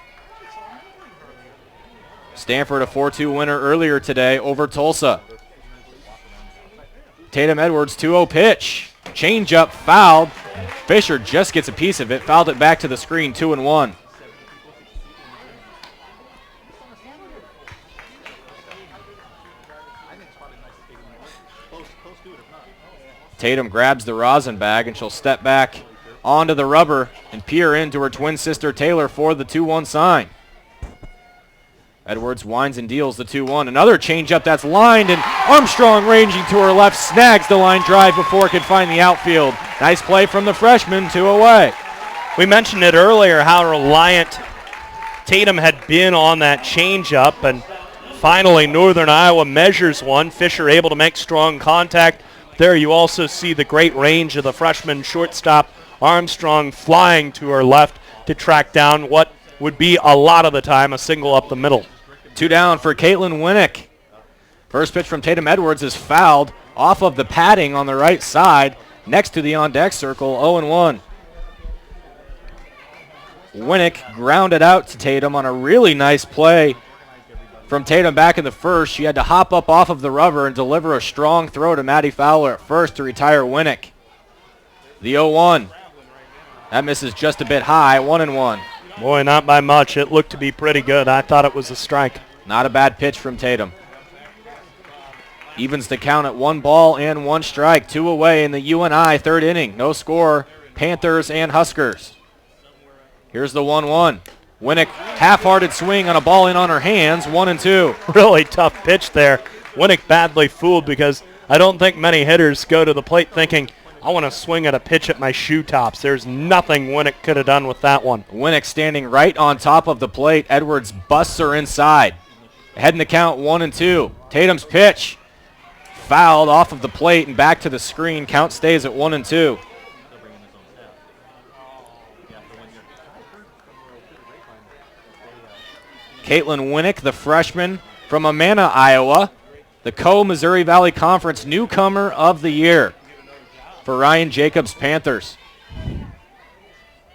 Stanford a 4-2 winner earlier today over Tulsa. Tatum Edwards 2-0 pitch. Changeup fouled. Fisher just gets a piece of it. Fouled it back to the screen, 2-1. Tatum grabs the rosin bag, and she'll step back onto the rubber and peer into her twin sister Taylor for the 2-1 sign. Edwards winds and deals the 2-1. Another changeup that's lined, and Armstrong ranging to her left snags the line drive before it could find the outfield. Nice play from the freshman, 2 away. We mentioned it earlier how reliant Tatum had been on that changeup, and finally Northern Iowa measures one. Fisher able to make strong contact. There you also see the great range of the freshman shortstop Armstrong flying to her left to track down what would be a lot of the time a single up the middle. 2 down for Caitlin Winnick. First pitch from Tatum Edwards is fouled off of the padding on the right side next to the on-deck circle, 0-1. Winnick grounded out to Tatum on a really nice play from Tatum back in the first. She had to hop up off of the rubber and deliver a strong throw to Maddie Fowler at first to retire Winnick. The 0-1. That misses just a bit high, 1-1. Boy, not by much. It looked to be pretty good. I thought it was a strike. Not a bad pitch from Tatum. Evens the count at 1 ball and 1 strike. 2 away in the UNI third inning. No score, Panthers and Huskers. Here's the 1-1. Winnick, half-hearted swing on a ball in on her hands, 1-2. Really tough pitch there. Winnick badly fooled because I don't think many hitters go to the plate thinking, I want to swing at a pitch at my shoe tops. There's nothing Winnick could have done with that one. Winnick standing right on top of the plate. Edwards busts her inside. Ahead in the count, 1-2. Tatum's pitch fouled off of the plate and back to the screen. Count stays at 1-2. Caitlin Winnick, the freshman from Amana, Iowa, the Co-Missouri Valley Conference Newcomer of the Year for Ryan Jacobs Panthers.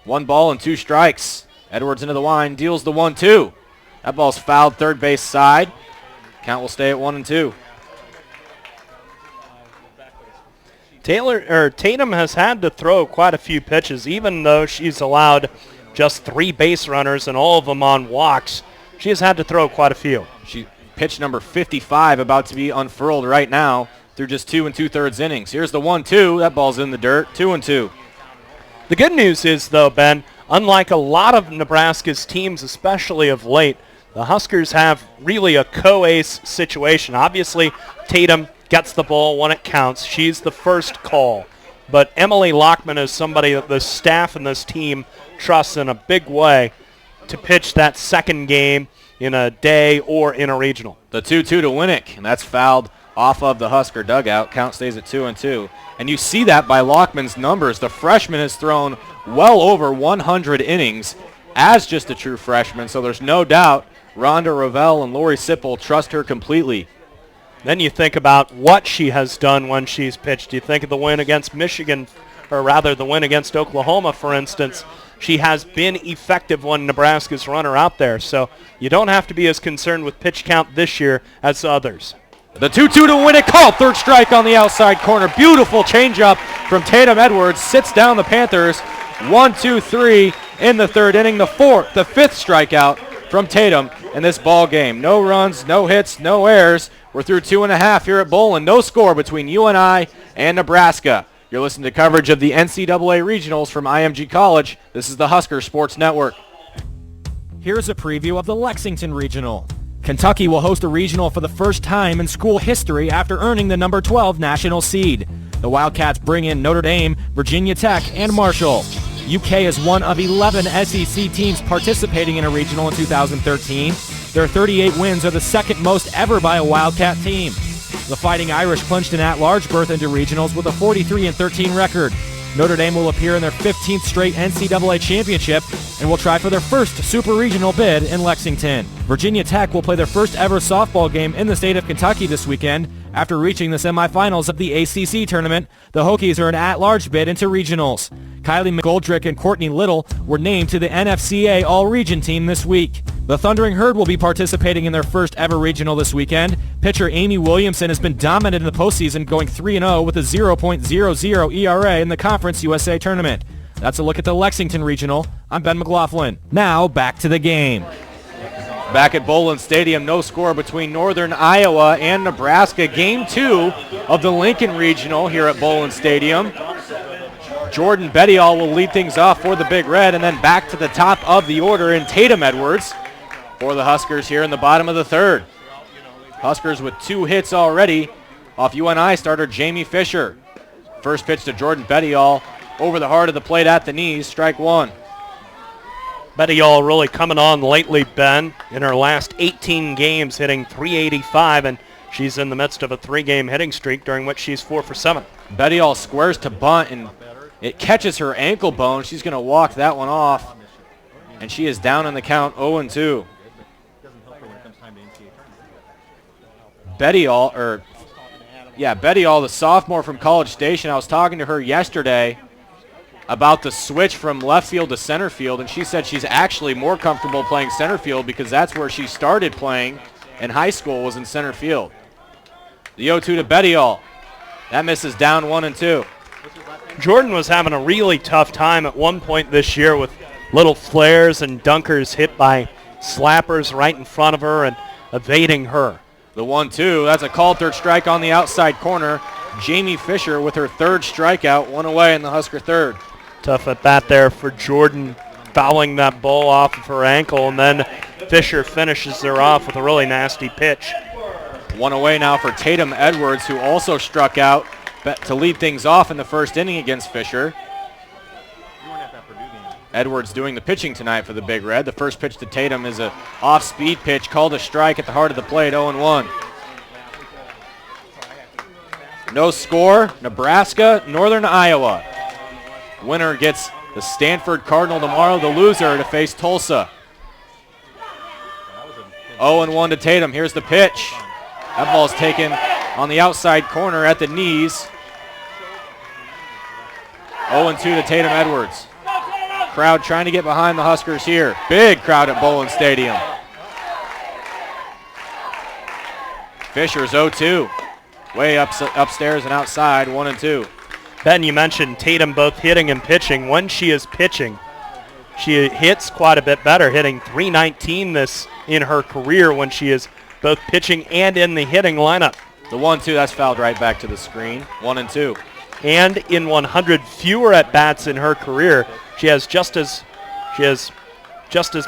1 ball and 2 strikes. Edwards into the line, deals the 1-2. That ball's fouled third base side. Count will stay at 1-2. Tatum has had to throw quite a few pitches, even though she's allowed just 3 base runners and all of them on walks. She has had to throw quite a few. She pitch number 55 about to be unfurled right now through just 2 2/3 innings. Here's the 1-2. That ball's in the dirt. 2-2. The good news is, though, Ben, unlike a lot of Nebraska's teams, especially of late, the Huskers have really a co-ace situation. Obviously, Tatum gets the ball when it counts. She's the first call. But Emily Lockman is somebody that the staff and this team trusts in a big way to pitch that second game in a day or in a regional. The 2-2 to Winnick, and that's fouled off of the Husker dugout. Count stays at 2-2. And you see that by Lockman's numbers. The freshman has thrown well over 100 innings as just a true freshman, so there's no doubt Rhonda Ravel and Lori Sipple trust her completely. Then you think about what she has done when she's pitched. You think of the win against Michigan, or rather the win against Oklahoma, for instance. She has been effective when Nebraska's runner out there, so you don't have to be as concerned with pitch count this year as others. The 2-2 to Winnick, called. Third strike on the outside corner. Beautiful changeup from Tatum Edwards. Sits down the Panthers. 1-2-3 in the third inning. The fifth strikeout from Tatum in this ball game. No runs, no hits, no errors. We're through 2.5 here at Bowling. No score between UNI and Nebraska. You're listening to coverage of the NCAA Regionals from IMG College. This is the Husker Sports Network. Here's a preview of the Lexington Regional. Kentucky will host a regional for the first time in school history after earning the number 12 national seed. The Wildcats bring in Notre Dame, Virginia Tech, and Marshall. UK is one of 11 SEC teams participating in a regional in 2013. Their 38 wins are the second most ever by a Wildcat team. The Fighting Irish clinched an at-large berth into regionals with a 43-13 record. Notre Dame will appear in their 15th straight NCAA championship and will try for their first super regional bid in Lexington. Virginia Tech will play their first ever softball game in the state of Kentucky this weekend. After reaching the semifinals of the ACC tournament, the Hokies are an at-large bid into regionals. Kylie McGoldrick and Courtney Little were named to the NFCA All-Region team this week. The Thundering Herd will be participating in their first ever regional this weekend. Pitcher Amy Williamson has been dominant in the postseason, going 3-0 with a 0.00 ERA in the Conference USA tournament. That's a look at the Lexington Regional. I'm Ben McLaughlin. Now back to the game. Back at Bowling Stadium, no score between Northern Iowa and Nebraska. Game 2 of the Lincoln Regional here at Bowling Stadium. Jordan Bettiall will lead things off for the Big Red, and then back to the top of the order in Tatum Edwards for the Huskers here in the bottom of the third. Huskers with 2 hits already off UNI starter Jamie Fisher. First pitch to Jordan Bettiall over the heart of the plate at the knees, strike one. Bettiall really coming on lately, Ben. In her last 18 games, hitting .385, and she's in the midst of a 3-game hitting streak during which she's 4 for 7. Bettiall squares to bunt, and it catches her ankle bone. She's going to walk that one off, and she is down in the count 0-2. Bettiall, the sophomore from College Station. I was talking to her yesterday about the switch from left field to center field, and she said she's actually more comfortable playing center field because that's where she started playing in high school, was in center field. The 0-2 to Bettiall. That misses down 1-2. Jordan was having a really tough time at one point this year with little flares and dunkers hit by slappers right in front of her and evading her. The 1-2, that's a called third strike on the outside corner. Jamie Fisher with her third strikeout, 1 away in the Husker third. Tough at bat there for Jordan, fouling that ball off of her ankle, and then Fisher finishes her off with a really nasty pitch. 1 away now for Tatum Edwards, who also struck out to lead things off in the first inning against Fisher. Edwards doing the pitching tonight for the Big Red. The first pitch to Tatum is a off-speed pitch, called a strike at the heart of the plate, 0-1. No score, Nebraska, Northern Iowa. Winner gets the Stanford Cardinal tomorrow, the loser to face Tulsa. 0-1 to Tatum. Here's the pitch. That ball's taken on the outside corner at the knees. 0-2 to Tatum Edwards. Crowd trying to get behind the Huskers here. Big crowd at Bowling Stadium. Fisher's 0-2. Way upstairs and outside, 1-2. Ben, you mentioned Tatum both hitting and pitching. When she is pitching, she hits quite a bit better, hitting .319 this in her career when she is both pitching and in the hitting lineup. The 1-2, that's fouled right back to the screen, 1-2. And in 100 fewer at-bats in her career, she has just as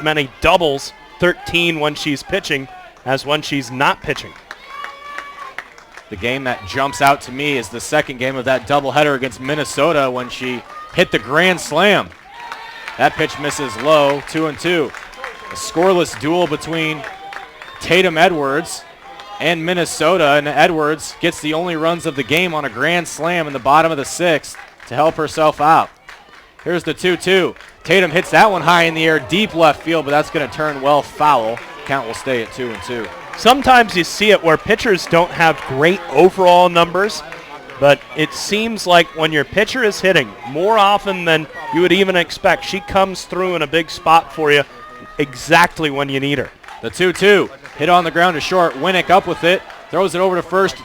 many doubles 13 when she's pitching as when she's not pitching. The game that jumps out to me is the second game of that doubleheader against Minnesota when she hit the grand slam. That pitch misses low, 2-2. A scoreless duel between Tatum Edwards and Minnesota, and Edwards gets the only runs of the game on a grand slam in the bottom of the 6th to help herself out. Here's the 2-2. Tatum hits that one high in the air, deep left field, but that's going to turn well foul. Count will stay at 2-2. Sometimes you see it where pitchers don't have great overall numbers, but it seems like when your pitcher is hitting more often than you would even expect, she comes through in a big spot for you exactly when you need her. The 2-2. Hit on the ground to short. Winnick up with it. Throws it over to first.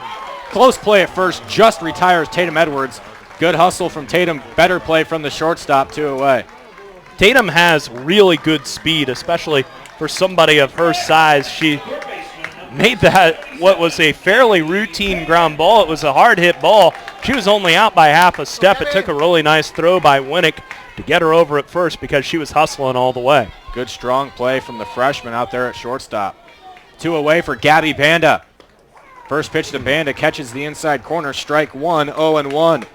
Close play at first. Just retires Tatum Edwards. Good hustle from Tatum. Better play from the shortstop. 2 away. Tatum has really good speed, especially for somebody of her size. She made that what was a fairly routine ground ball. It was a hard hit ball. She was only out by half a step. It took a really nice throw by Winnick to get her over at first because she was hustling all the way. Good strong play from the freshman out there at shortstop. 2 away for Gabby Banda. First pitch to Banda, catches the inside corner, strike 1, 0-1.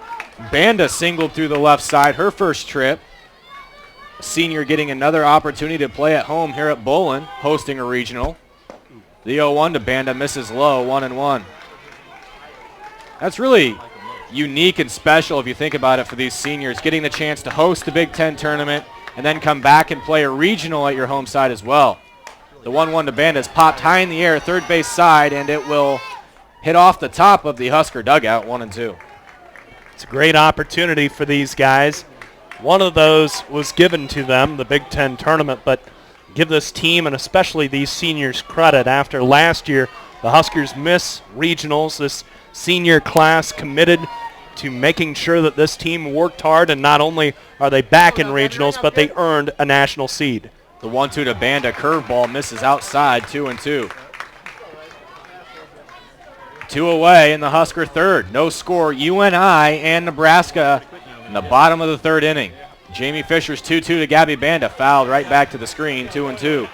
Banda singled through the left side, her first trip. Senior getting another opportunity to play at home here at Bolin, hosting a regional. The 0-1 to Banda misses low, 1-1. That's really unique and special if you think about it for these seniors, getting the chance to host the Big Ten tournament and then come back and play a regional at your home side as well. The 1-1 to Banda is popped high in the air, third base side, and it will hit off the top of the Husker dugout, 1-2. It's a great opportunity for these guys. One of those was given to them, the Big Ten tournament, but give this team and especially these seniors credit. After last year, the Huskers miss regionals. This senior class committed to making sure that this team worked hard, and not only are they back in regionals, but they earned a national seed. The 1-2 to Banda, curveball misses outside, 2-2. 2 away in the Husker third. No score, UNI and Nebraska in the bottom of the third inning. Jamie Fisher's 2-2 to Gabby Banda, fouled right back to the screen, 2-2.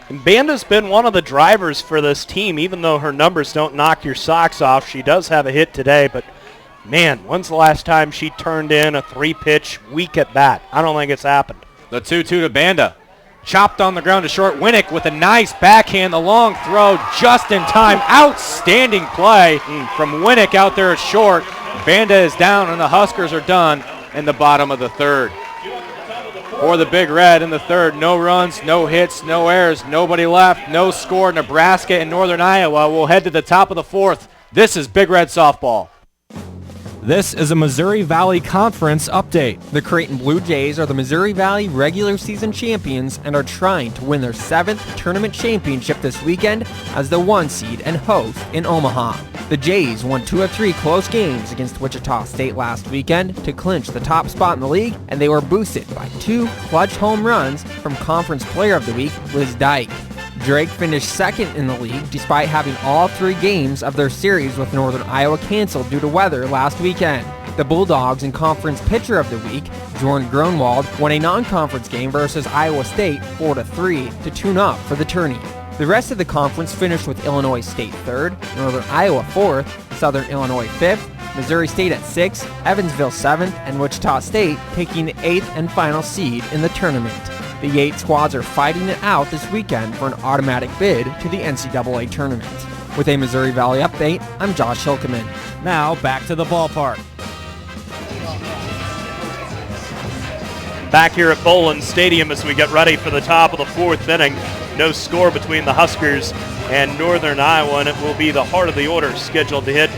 And Banda's been one of the drivers for this team, even though her numbers don't knock your socks off. She does have a hit today, but man, when's the last time she turned in a 3-pitch weak at bat? I don't think it's happened. The 2-2 to Banda. Chopped on the ground to short. Winnick with a nice backhand. The long throw just in time. Outstanding play from Winnick out there at short. Banda is down and the Huskers are done in the bottom of the third. For the Big Red in the third, no runs, no hits, no errors, nobody left, no score. Nebraska and Northern Iowa will head to the top of the fourth. This is Big Red softball. This is a Missouri Valley Conference update. The Creighton Blue Jays are the Missouri Valley regular season champions and are trying to win their 7th tournament championship this weekend as the 1 seed and host in Omaha. The Jays won 2 of 3 close games against Wichita State last weekend to clinch the top spot in the league, and they were boosted by 2 clutch home runs from Conference Player of the Week, Liz Dyke. Drake finished second in the league despite having all 3 games of their series with Northern Iowa canceled due to weather last weekend. The Bulldogs and Conference Pitcher of the Week, Jordan Grunwald, won a non-conference game versus Iowa State 4-3 to tune up for the tourney. The rest of the conference finished with Illinois State 3rd, Northern Iowa 4th, Southern Illinois 5th, Missouri State at 6th, Evansville 7th, and Wichita State taking the 8th and final seed in the tournament. The 8 squads are fighting it out this weekend for an automatic bid to the NCAA tournament. With a Missouri Valley update, I'm Josh Hilkeman. Now back to the ballpark. Back here at Bolin Stadium as we get ready for the top of the 4th inning. No score between the Huskers and Northern Iowa, and it will be the heart of the order scheduled to hit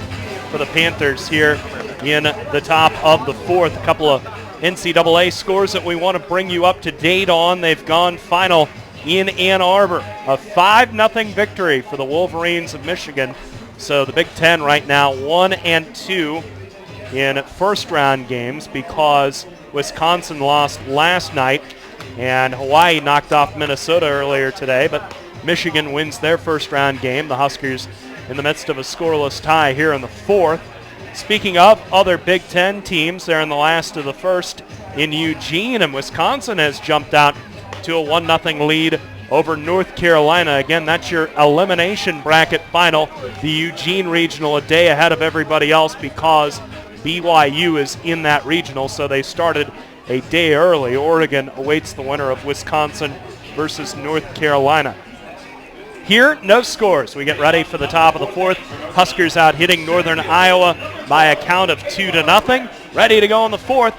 for the Panthers here in the top of the 4th. A couple of NCAA scores that we want to bring you up to date on. They've gone final in Ann Arbor. A 5-0 victory for the Wolverines of Michigan. So the Big Ten right now 1-2 in first round games because Wisconsin lost last night and Hawaii knocked off Minnesota earlier today, but Michigan wins their first round game. The Huskers in the midst of a scoreless tie here in the 4th. Speaking of other Big Ten teams, they're in the last of the first in Eugene, and Wisconsin has jumped out to a 1-0 lead over North Carolina. Again, that's your elimination bracket final. The Eugene Regional a day ahead of everybody else because BYU is in that regional, so they started a day early. Oregon awaits the winner of Wisconsin versus North Carolina. Here, no scores. We get ready for the top of the fourth. Huskers out hitting Northern Iowa by a count of 2-0. Ready to go in the fourth.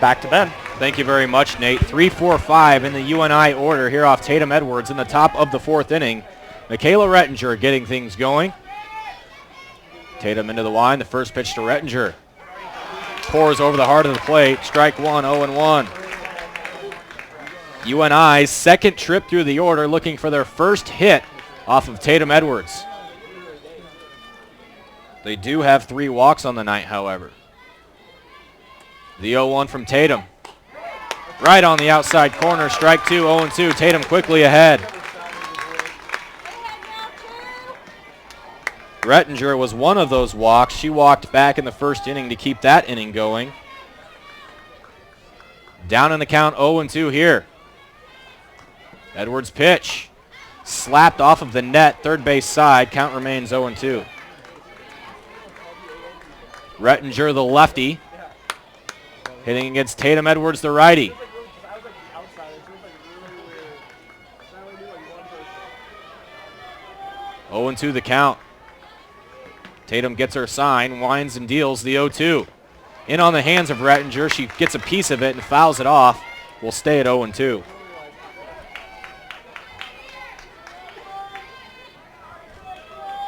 Back to Ben. Thank you very much, Nate. 3-4-5 in the UNI order here off Tatum Edwards in the top of the fourth inning. Michaela Rettinger getting things going. Tatum into the line. The first pitch to Rettinger. Pours over the heart of the plate. Strike one, 0-1. UNI's second trip through the order, looking for their first hit off of Tatum Edwards. They do have 3 walks on the night, however. The 0-1 from Tatum. Right on the outside corner, strike two, 0-2. Tatum quickly ahead. Rettinger was one of those walks. She walked back in the first inning to keep that inning going. Down in the count, 0-2 here. Edwards' pitch. Slapped off of the net, third base side. Count remains 0-2. Rettinger, the lefty, hitting against Tatum Edwards, the righty. Oh, 0-2 the count. Tatum gets her sign, winds and deals the 0-2. In on the hands of Rettinger. She gets a piece of it and fouls it off. Will stay at 0-2.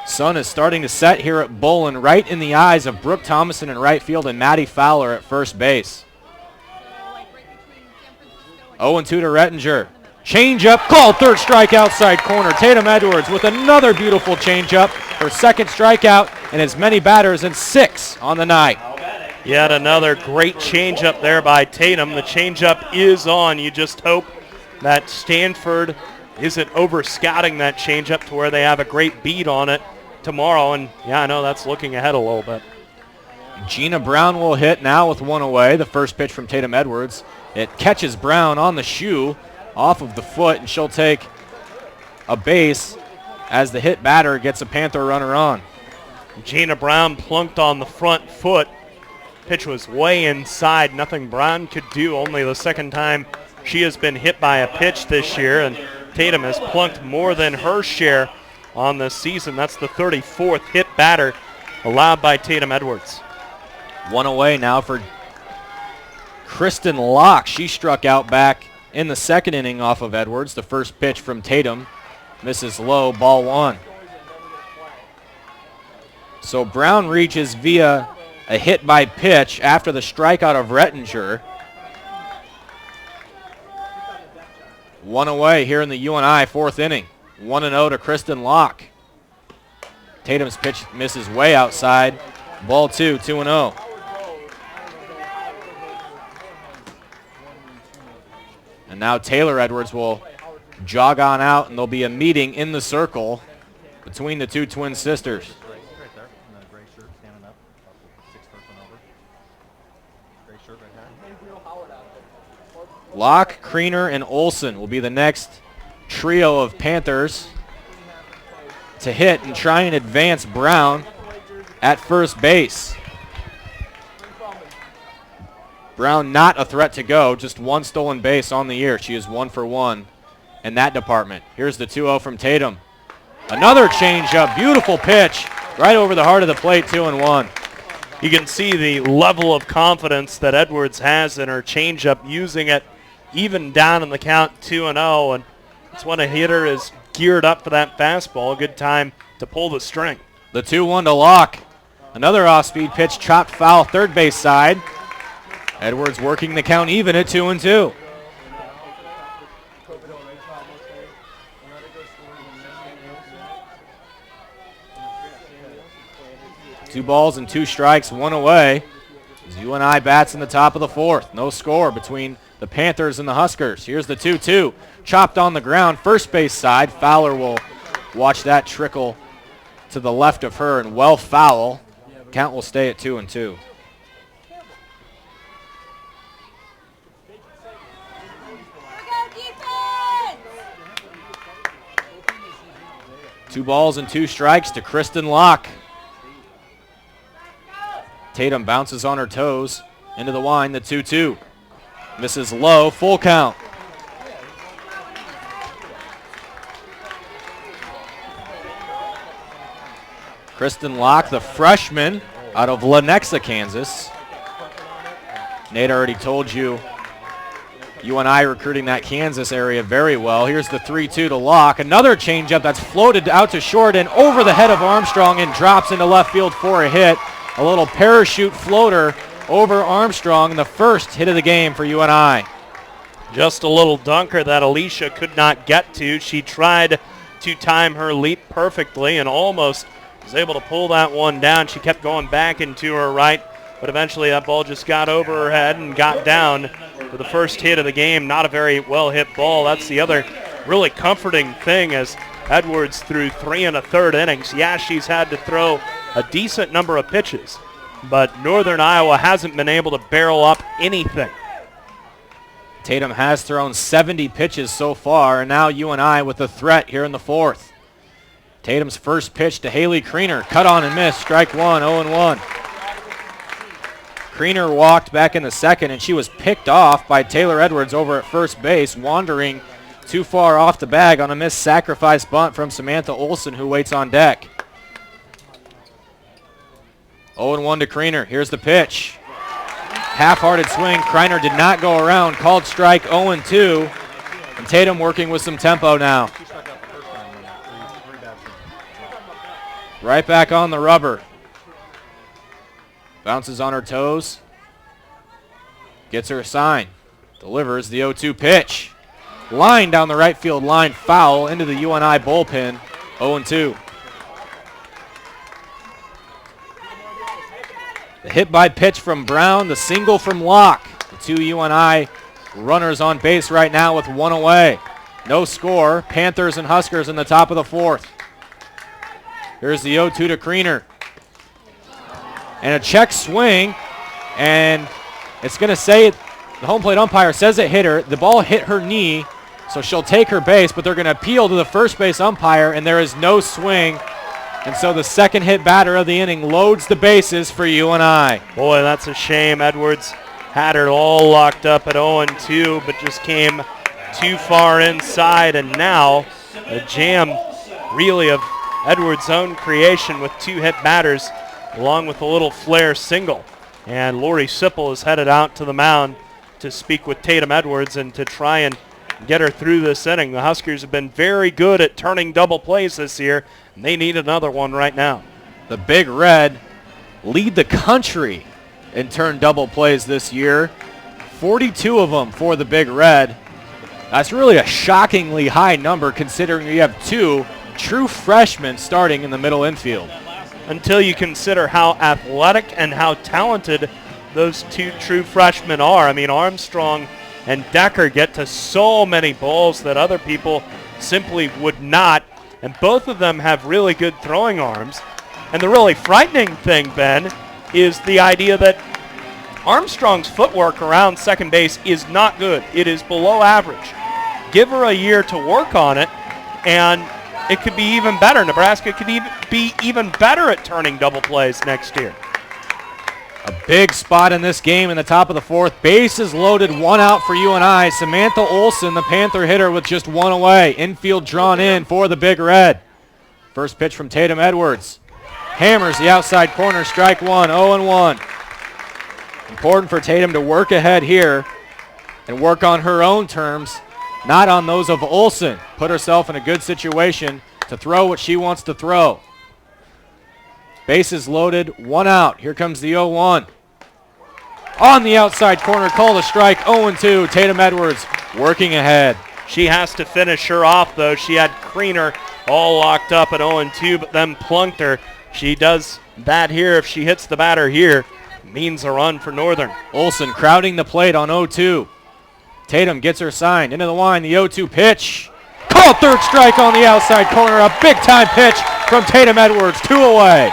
Sun is starting to set here at Bolin, right in the eyes of Brooke Thomason in right field and Maddie Fowler at first base. 0-2 to Rettinger. Changeup called, third strike outside corner. Tatum Edwards with another beautiful changeup, her second strikeout and as many batters as 6 on the night. Yet another great changeup there by Tatum. The changeup is on. You just hope that Stanford isn't over-scouting that changeup to where they have a great beat on it tomorrow. And, yeah, I know that's looking ahead a little bit. Gina Brown will hit now with one away. The first pitch from Tatum Edwards. It catches Brown on the shoe off of the foot, and she'll take a base as the hit batter gets a Panther runner on. Gina Brown plunked on the front foot. Pitch was way inside. Nothing Brown could do. Only the second time she has been hit by a pitch this year, and Tatum has plunked more than her share on this season. That's the 34th hit batter allowed by Tatum Edwards. One away now for Kristen Locke. She struck out back in the second inning off of Edwards. The first pitch from Tatum misses low, ball one. So Brown reaches via a hit by pitch after the strikeout of Rettinger. One away here in the UNI fourth inning. 1-0 to Kristen Locke. Tatum's pitch misses way outside. Ball two, 2-0. And now Taylor Edwards will jog on out, and there'll be a meeting in the circle between the two twin sisters. Locke, Kriener, and Olsen will be the next trio of Panthers to hit and try and advance Brown at first base. Brown not a threat to go, just one stolen base on the year. She is 1 for 1 in that department. Here's the 2-0 from Tatum. Another changeup, beautiful pitch, right over the heart of the plate, 2-1. You can see the level of confidence that Edwards has in her changeup, using it even down in the count, 2-0, and it's when a hitter is geared up for that fastball. A good time to pull the string. The 2-1 to Locke. Another off-speed pitch, chopped foul, third base side. Edwards working the count even at 2-2. Two balls and 2 strikes, 1 away. As UNI bats in the top of the fourth. No score between the Panthers and the Huskers. Here's the 2-2. Chopped on the ground, first base side. Fowler will watch that trickle to the left of her and well foul. Count will stay at 2-2. 2 balls and 2 strikes to Kristen Locke. Tatum bounces on her toes into the line, the 2-2. Misses low, full count. Kristen Locke, the freshman out of Lenexa, Kansas. Nate already told you UNI recruiting that Kansas area very well. Here's the 3-2 to Locke. Another changeup that's floated out to short and over the head of Armstrong and drops into left field for a hit. A little parachute floater over Armstrong, the first hit of the game for UNI. Just a little dunker that Alicia could not get to. She tried to time her leap perfectly and almost was able to pull that one down. She kept going back into her right, but eventually that ball just got over her head and got down for the first hit of the game. Not a very well hit ball. That's the other really comforting thing as Edwards threw 3 1/3 innings. Yeah, she's had to throw a decent number of pitches, but Northern Iowa hasn't been able to barrel up anything. Tatum has thrown 70 pitches so far, and now UNI with the threat here in the 4th. Tatum's first pitch to Haley Kriener, cut on and missed, strike 1, 0-1. Kriener walked back in the second, and she was picked off by Taylor Edwards over at first base, wandering too far off the bag on a missed sacrifice bunt from Samantha Olson, who waits on deck. 0-1 to Kriener. Here's the pitch. Half-hearted swing. Kriener did not go around. Called strike 0-2. And Tatum working with some tempo now. Right back on the rubber. Bounces on her toes. Gets her a sign. Delivers the 0-2 pitch. Line down the right field line. Foul into the UNI bullpen. 0-2. The hit by pitch from Brown, the single from Locke. The 2 UNI runners on base right now with 1 away. No score. Panthers and Huskers in the top of the 4th. Here's the 0-2 to Kriener. And a check swing, and it's going to say the home plate umpire says it hit her. The ball hit her knee, so she'll take her base, but they're going to appeal to the first base umpire, and there is no swing. And so the second hit batter of the inning loads the bases for UNI. Boy, that's a shame. Edwards had her all locked up at 0-2, but just came too far inside. And now a jam really of Edwards' own creation with 2 hit batters along with a little flare single. And Lori Sipple is headed out to the mound to speak with Tatum Edwards and to try and get her through this inning. The Huskers have been very good at turning double plays this year, and they need another one right now. The Big Red lead the country in turn double plays this year. 42 of them for the Big Red. That's really a shockingly high number considering you have 2 true freshmen starting in the middle infield. Until you consider how athletic and how talented those 2 true freshmen are. I mean, Armstrong and Decker get to so many balls that other people simply would not. And both of them have really good throwing arms. And the really frightening thing, Ben, is the idea that Armstrong's footwork around second base is not good. It is below average. Give her a year to work on it, and it could be even better. Nebraska could be even better at turning double plays next year. A big spot in this game in the top of the 4th. Bases loaded, 1 out for UNI. Samantha Olson, the Panther hitter, with just 1 away. Infield drawn in for the Big Red. First pitch from Tatum Edwards. Hammers the outside corner, strike 1, 0-1. Important for Tatum to work ahead here and work on her own terms, not on those of Olson. Put herself in a good situation to throw what she wants to throw. Bases loaded, 1 out. Here comes the 0-1. On the outside corner, called a strike, 0-2. Tatum Edwards working ahead. She has to finish her off, though. She had Kriener all locked up at 0-2, but then plunked her. She does that here. If she hits the batter here, means a run for Northern. Olson crowding the plate on 0-2. Tatum gets her signed. Into the line, the 0-2 pitch. Called third strike on the outside corner. A big-time pitch from Tatum Edwards, 2 away.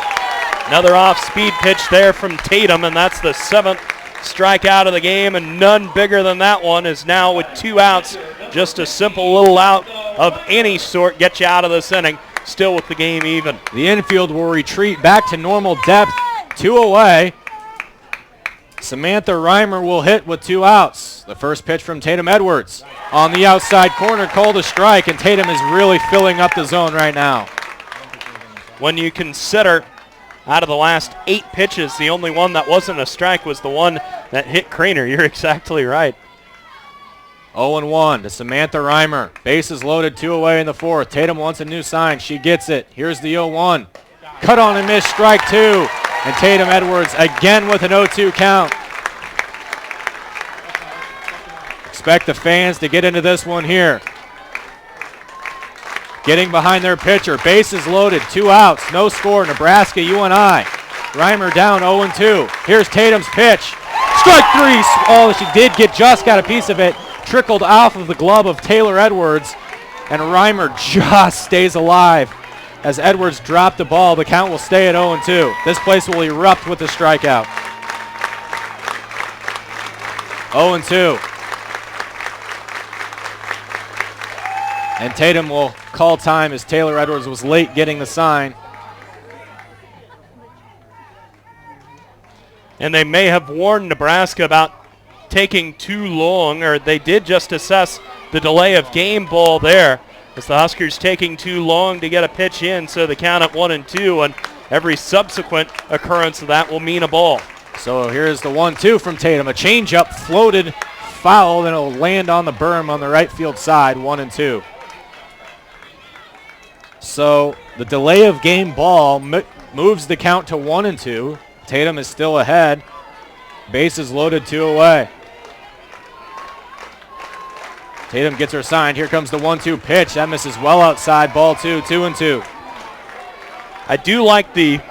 Another off-speed pitch there from Tatum, and that's the 7th strikeout of the game, and none bigger than that one is now with 2 outs. Just a simple little out of any sort gets you out of this inning. still with the game even. The infield will retreat back to normal depth. 2 away. Samantha Reimer will hit with 2 outs. The first pitch from Tatum Edwards. On the outside corner, called a strike, and Tatum is really filling up the zone right now. When you consider out of the last 8 pitches, the only one that wasn't a strike was the one that hit Craner. You're exactly right. 0-1 to Samantha Reimer. Bases loaded, 2 away in the 4th. Tatum wants a new sign. She gets it. Here's the 0-1. Cut on and miss, strike 2. And Tatum Edwards again with an 0-2 count. Expect the fans to get into this one here. Getting behind their pitcher. Bases loaded, 2 outs. No score, Nebraska UNI. Reimer down 0-2. Here's Tatum's pitch. Strike 3. Oh, she just got a piece of it. Trickled off of the glove of Taylor Edwards. And Reimer just stays alive. As Edwards dropped the ball, the count will stay at 0-2. This place will erupt with the strikeout. 0-2. And Tatum will call time as Taylor Edwards was late getting the sign. And they may have warned Nebraska about taking too long, or they did just assess the delay of game ball there, as the Huskers taking too long to get a pitch in, so the count at 1-2, and every subsequent occurrence of that will mean a ball. So here's the 1-2 from Tatum. A changeup floated foul, then it'll land on the berm on the right field side, 1-2. So the delay of game ball moves the count to 1-2. Tatum is still ahead. Bases loaded, 2 away. Tatum gets her signed. Here comes the 1-2 pitch. That misses well outside. Ball 2, 2-2. I do like the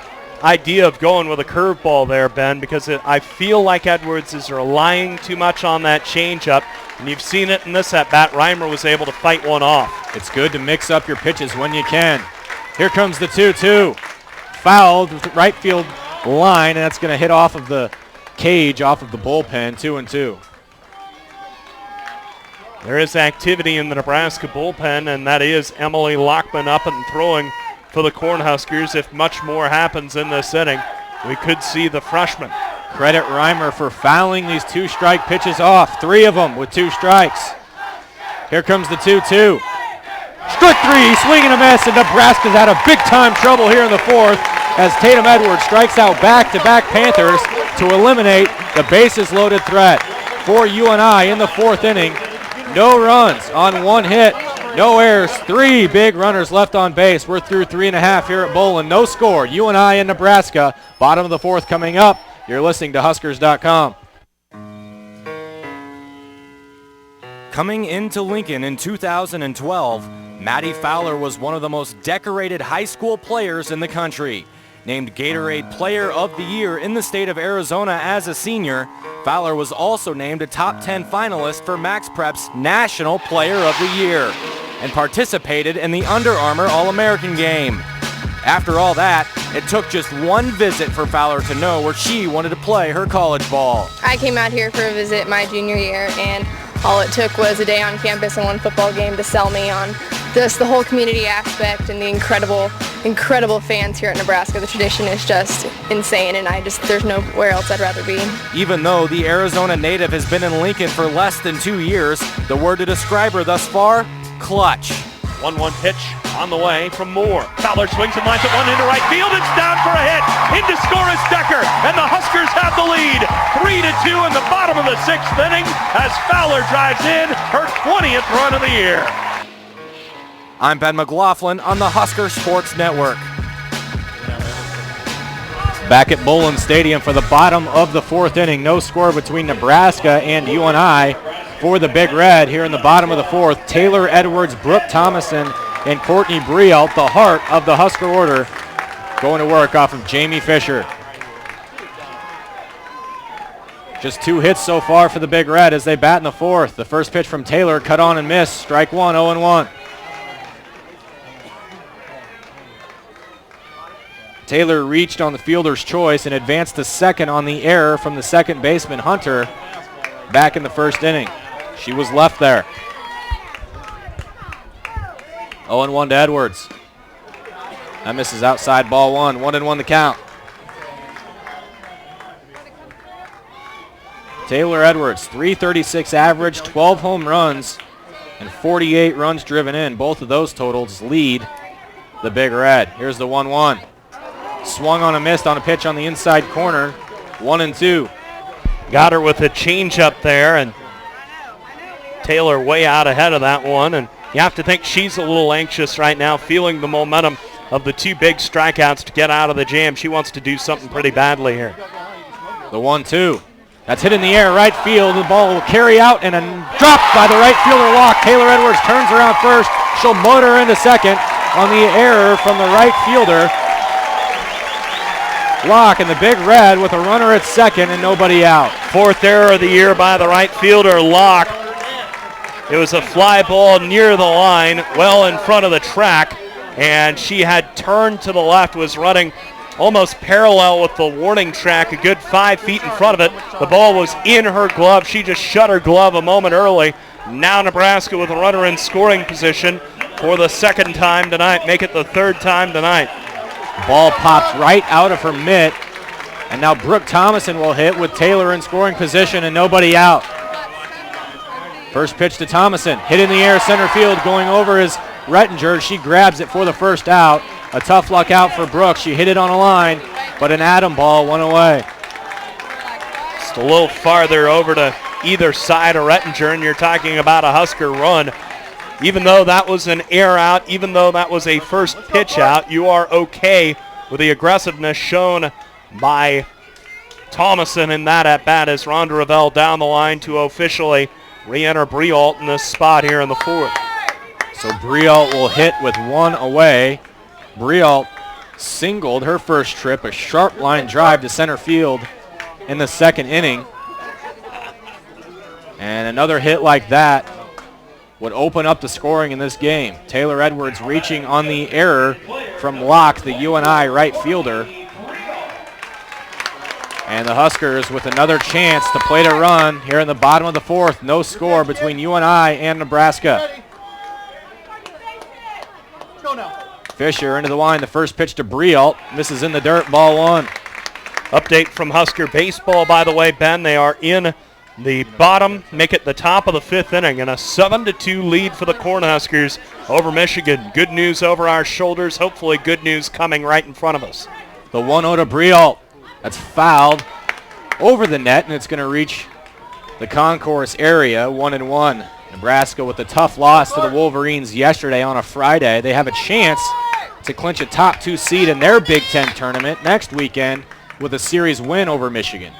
idea of going with a curveball there, Ben, because I feel like Edwards is relying too much on that changeup, and you've seen it in this at-bat. Reimer was able to fight one off. It's good to mix up your pitches when you can. Here comes the 2-2. Fouled with the right field line, and that's going to hit off of the cage, off of the bullpen, 2-2. There is activity in the Nebraska bullpen, and that is Emily Lockman up and throwing for the Cornhuskers. If much more happens in this inning, we could see the freshman. Credit Reimer for fouling these 2 strike pitches off. 3 of them with 2 strikes. Here comes the 2-2. Strike 3, swing and a miss, and Nebraska's out of big-time trouble here in the 4th as Tatum Edwards strikes out back-to-back Panthers to eliminate the bases-loaded threat. For UNI in the 4th inning, no runs on 1 hit, no errors, 3 big runners left on base. We're through 3.5 here at Bowling. No score, UNI and Nebraska. Bottom of the 4th coming up. You're listening to Huskers.com. Coming into Lincoln in 2012, Maddie Fowler was one of the most decorated high school players in the country. Named Gatorade Player of the Year in the state of Arizona as a senior, Fowler was also named a top 10 finalist for Max Prep's National Player of the Year and participated in the Under Armour All-American game. After all that, it took just one visit for Fowler to know where she wanted to play her college ball. I came out here for a visit my junior year, and all it took was a day on campus and 1 football game to sell me on just the whole community aspect and the incredible fans here at Nebraska. The tradition is just insane, and there's nowhere else I'd rather be. Even though the Arizona native has been in Lincoln for less than 2 years, the word to describe her thus far, clutch. 1-1 pitch on the way from Moore. Fowler swings and lines it 1 into right field. It's down for a hit. In to score is Decker, and the Huskers have the lead. 3-2 in the bottom of the 6th inning as Fowler drives in her 20th run of the year. I'm Ben McLaughlin on the Husker Sports Network. Back at Bowling Stadium for the bottom of the 4th inning. No score between Nebraska and UNI. For the Big Red here in the bottom of the 4th, Taylor Edwards, Brooke Thomason, and Courtney Brielt, the heart of the Husker order, going to work off of Jamie Fisher. Just 2 hits so far for the Big Red as they bat in the 4th. The first pitch from Taylor, cut on and miss. Strike 1, 0-1. Taylor reached on the fielder's choice and advanced to second on the error from the second baseman, Hunter, back in the 1st inning. She was left there. 0-1 to Edwards. That misses outside, ball 1. 1-1 the count. Taylor Edwards, .336 average, 12 home runs, and 48 runs driven in. Both of those totals lead the Big Red. Here's the 1-1. Swung on a miss on a pitch on the inside corner. 1-2. Got her with a changeup there, and Taylor way out ahead of that one. And you have to think she's a little anxious right now, feeling the momentum of the 2 big strikeouts to get out of the jam. She wants to do something pretty badly here. The 1-2. That's hit in the air, right field. The ball will carry out and dropped by the right fielder, Locke. Taylor Edwards turns around first. She'll motor into second on the error from the right fielder. Locke and the Big Red with a runner at second and nobody out. 4th error of the year by the right fielder, Locke. It was a fly ball near the line, well in front of the track, and she had turned to the left, was running almost parallel with the warning track, a good 5 feet in front of it. The ball was in her glove. She just shut her glove a moment early. Now Nebraska with a runner in scoring position for the 2nd time tonight. Make it the 3rd time tonight. Ball pops right out of her mitt, and now Brooke Thomason will hit with Taylor in scoring position and nobody out. First pitch to Thomason, hit in the air, center field, going over is Rettinger. She grabs it for the first out. A tough luck out for Brooks. She hit it on a line, but an atom ball went away. Just a little farther over to either side of Rettinger, and you're talking about a Husker run. Even though that was an air out, even though that was a first pitch out, you are okay with the aggressiveness shown by Thomason in that at-bat as Rhonda Revelle down the line to officially re-enter Briault in this spot here in the 4th. So Briault will hit with 1 away. Briault singled her first trip, a sharp line drive to center field in the 2nd inning. And another hit like that would open up the scoring in this game. Taylor Edwards reaching on the error from Locke, the UNI right fielder. And the Huskers with another chance to plate a run here in the bottom of the 4th. No score between UNI and Nebraska. Fisher into the line. The first pitch to Briault. Misses in the dirt. Ball 1. Update from Husker baseball, by the way, Ben. They are in the bottom, make it the top of the 5th inning, and a 7-2 lead for the Cornhuskers over Michigan. Good news over our shoulders. Hopefully good news coming right in front of us. The 1-0 to Briault. That's fouled over the net, and it's going to reach the concourse area. 1-1. Nebraska with a tough loss to the Wolverines yesterday on a Friday. They have a chance to clinch a top 2 seed in their Big Ten tournament next weekend with a series win over Michigan.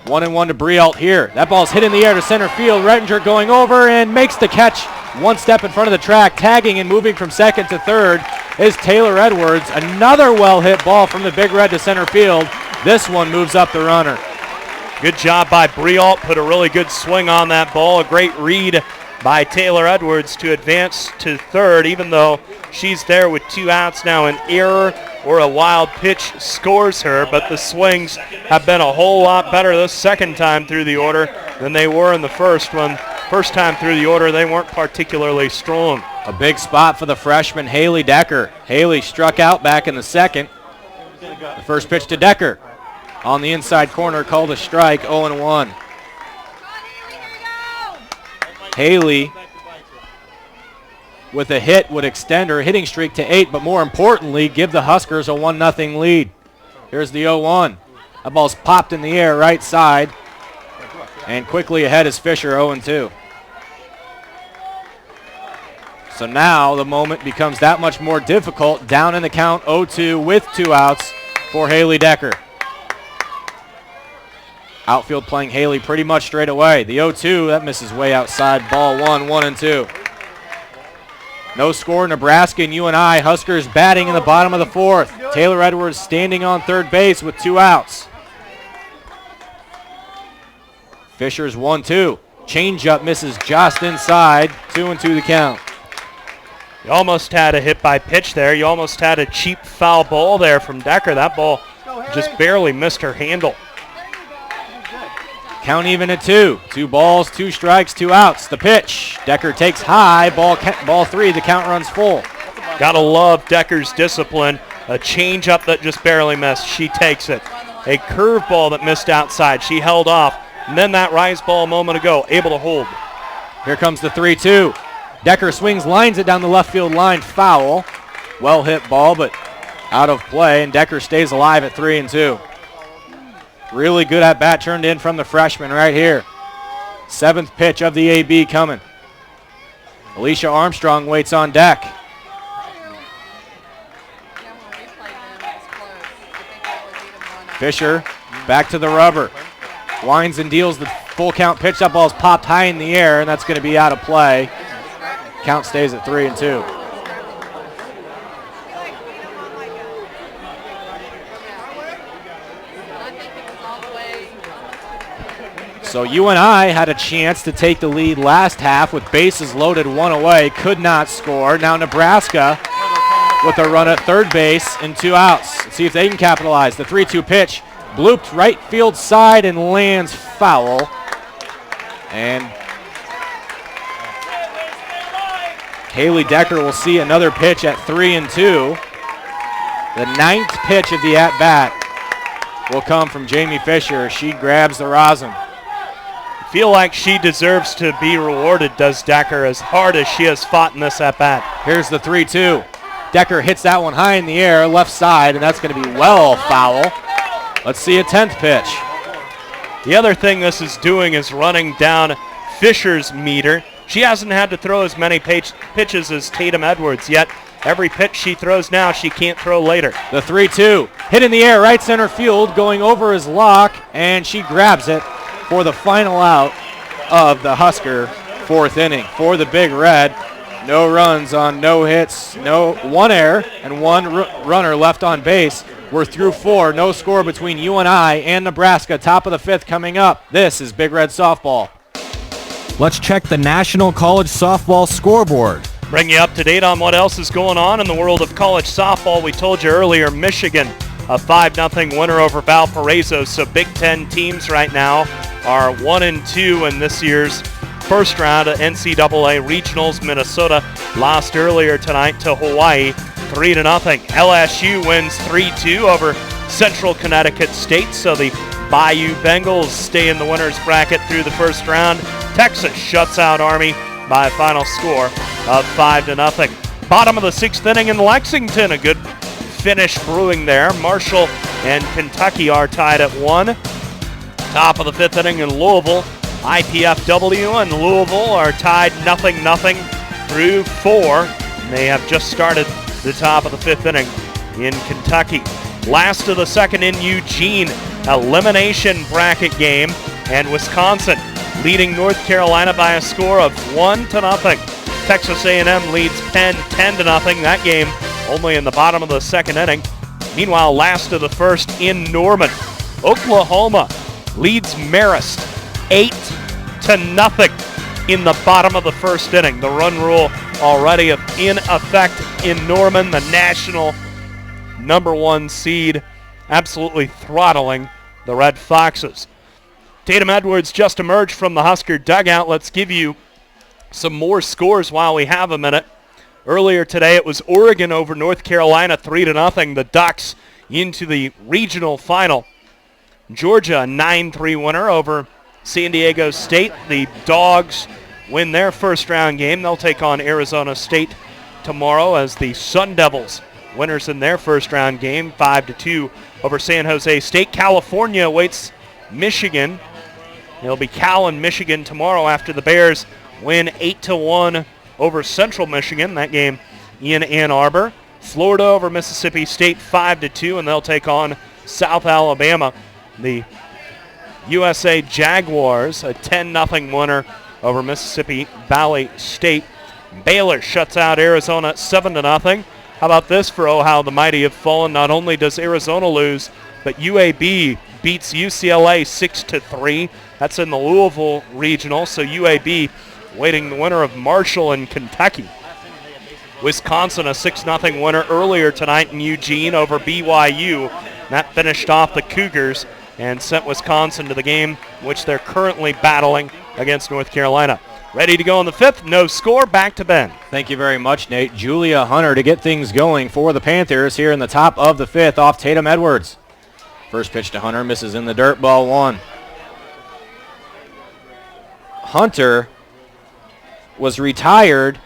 1-1 to Briault here. That ball's hit in the air to center field. Rettinger going over and makes the catch 1 step in front of the track. Tagging and moving from 2nd to 3rd is Taylor Edwards. Another well-hit ball from the Big Red to center field. This one moves up the runner. Good job by Briault. Put a really good swing on that ball. A great read by Taylor Edwards to advance to 3rd, even though she's there with 2 outs now. An error or a wild pitch scores her, but the swings have been a whole lot better this 2nd time through the order than they were in the first one. First time through the order, they weren't particularly strong. A big spot for the freshman Haley Decker. Haley struck out back in the 2nd. The first pitch to Decker. On the inside corner, called a strike, 0-1. Haley with a hit would extend her hitting streak to 8, but more importantly, give the Huskers a 1-0 lead. Here's the 0-1. That ball's popped in the air right side, and quickly ahead is Fisher, 0-2. So now the moment becomes that much more difficult. Down in the count, 0-2 with 2 outs for Haley Decker. Outfield playing Haley pretty much straight away. The 0-2, that misses way outside. Ball 1, 1-2. No score, Nebraska and UNI. Huskers batting in the bottom of the 4th. Taylor Edwards standing on 3rd base with 2 outs. Fisher's 1-2. Changeup misses just inside. 2-2 the count. You almost had a hit by pitch there. You almost had a cheap foul ball there from Decker. That ball just barely missed her handle. Count even at 2. 2 balls, 2 strikes, 2 outs. The pitch. Decker takes high. Ball 3. The count runs full. Gotta love Decker's discipline. A changeup that just barely missed. She takes it. A curveball that missed outside. She held off. And then that rise ball a moment ago, able to hold. Here comes the 3-2. Decker swings, lines it down the left field line, foul. Well hit ball, but out of play, and Decker stays alive at 3-2. Really good at bat turned in from the freshman right here. 7th pitch of the AB coming. Alicia Armstrong waits on deck. Fisher back to the rubber. Winds and deals the full count pitch. That ball's popped high in the air, and that's going to be out of play. Count stays at 3-2. So UNI had a chance to take the lead last half with bases loaded, one away, could not score. Now Nebraska with a run at third base and 2 outs. Let's see if they can capitalize. The 3-2 pitch blooped right field side and lands foul. And Haley Decker will see another pitch at 3-2. The 9th pitch of the at-bat will come from Jamie Fisher. She grabs the rosin. Feel like she deserves to be rewarded, does Decker, as hard as she has fought in this at-bat. Here's the 3-2. Decker hits that one high in the air, left side, and that's going to be well foul. Let's see a 10th pitch. The other thing this is doing is running down Fisher's meter. She hasn't had to throw as many pitches as Tatum Edwards yet. Every pitch she throws now, she can't throw later. The 3-2. Hit in the air, right center field, going over his lock, and she grabs it for the final out of the Husker 4th inning. For the Big Red, no runs on no hits, one error, and one runner left on base. We're through 4, no score between UNI and Nebraska. Top of the 5th coming up. This is Big Red Softball. Let's check the National College Softball scoreboard. Bring you up to date on what else is going on in the world of college softball. We told you earlier, Michigan, a 5-0 winner over Valparaiso. So Big Ten teams right now are 1-2 in this year's first round of NCAA regionals. Minnesota lost earlier tonight to Hawaii 3-0. LSU wins 3-2 over Central Connecticut State. So the Bayou Bengals stay in the winner's bracket through the first round. Texas shuts out Army by a final score of 5-0. Bottom of the 6th inning in Lexington. A good finish brewing there. Marshall and Kentucky are tied at 1. Top of the 5th inning in Louisville. IPFW and Louisville are tied 0-0 through 4. And they have just started the top of the 5th inning in Kentucky. Last of the 2nd in Eugene. Elimination bracket game. And Wisconsin leading North Carolina by a score of 1-0. Texas A&M leads Penn 10-0. That game only in the bottom of the 2nd inning. Meanwhile, last of the 1st in Norman. Oklahoma leads Marist 8-0 in the bottom of the 1st inning. The run rule already in effect in Norman, the national #1 seed, absolutely throttling the Red Foxes. Tatum Edwards just emerged from the Husker dugout. Let's give you some more scores while we have a minute. Earlier today, it was Oregon over North Carolina 3-0. The Ducks into the regional final. Georgia, a 9-3 winner over San Diego State. The Dogs win their first round game. They'll take on Arizona State tomorrow as the Sun Devils, winners in their first round game, 5-2 over San Jose State. California awaits Michigan. It'll be Cal and Michigan tomorrow after the Bears win 8-1 over Central Michigan. That game in Ann Arbor. Florida over Mississippi State 5-2, and they'll take on South Alabama. The USA Jaguars, a 10-0 winner over Mississippi Valley State. Baylor shuts out Arizona 7-0. How about this for how the mighty have fallen? Not only does Arizona lose, but UAB beats UCLA 6-3. That's in the Louisville regional, so UAB waiting the winner of Marshall and Kentucky. Wisconsin, a 6-0 winner earlier tonight in Eugene over BYU. That finished off the Cougars and sent Wisconsin to the game, which they're currently battling against North Carolina. Ready to go in the 5th. No score. Back to Ben. Thank you very much, Nate. Julia Hunter to get things going for the Panthers here in the top of the 5th off Tatum Edwards. First pitch to Hunter, misses in the dirt, ball 1. Hunter was retired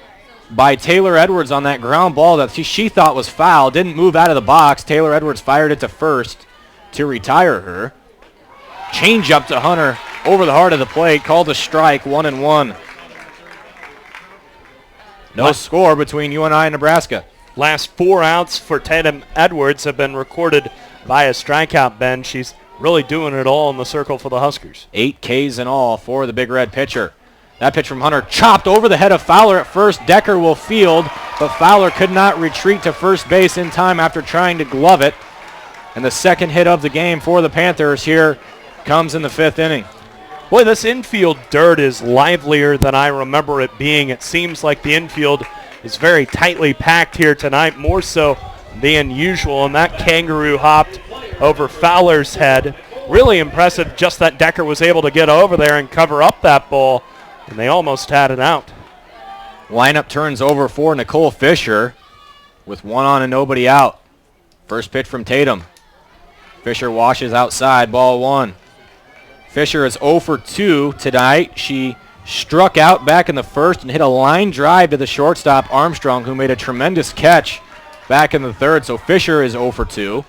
by Taylor Edwards on that ground ball that she thought was foul. Didn't move out of the box. Taylor Edwards fired it to first to retire her. Change up to Hunter over the heart of the plate. Called a strike, 1-1. No score between UNI and Nebraska. Last 4 outs for Tatum Edwards have been recorded by a strikeout, Ben. She's really doing it all in the circle for the Huskers. 8 Ks in all for the Big Red pitcher. That pitch from Hunter chopped over the head of Fowler at first. Decker will field, but Fowler could not retreat to first base in time after trying to glove it. And the second hit of the game for the Panthers here comes in the 5th inning. Boy, this infield dirt is livelier than I remember it being. It seems like the infield is very tightly packed here tonight, more so than usual. And that kangaroo hopped over Fowler's head. Really impressive just that Decker was able to get over there and cover up that ball. And they almost had it out. Lineup turns over for Nicole Fisher with 1 on and nobody out. First pitch from Tatum. Fisher washes outside, ball 1. Fisher is 0 for 2 tonight. She struck out back in the 1st and hit a line drive to the shortstop, Armstrong, who made a tremendous catch back in the 3rd. So Fisher is 0 for 2.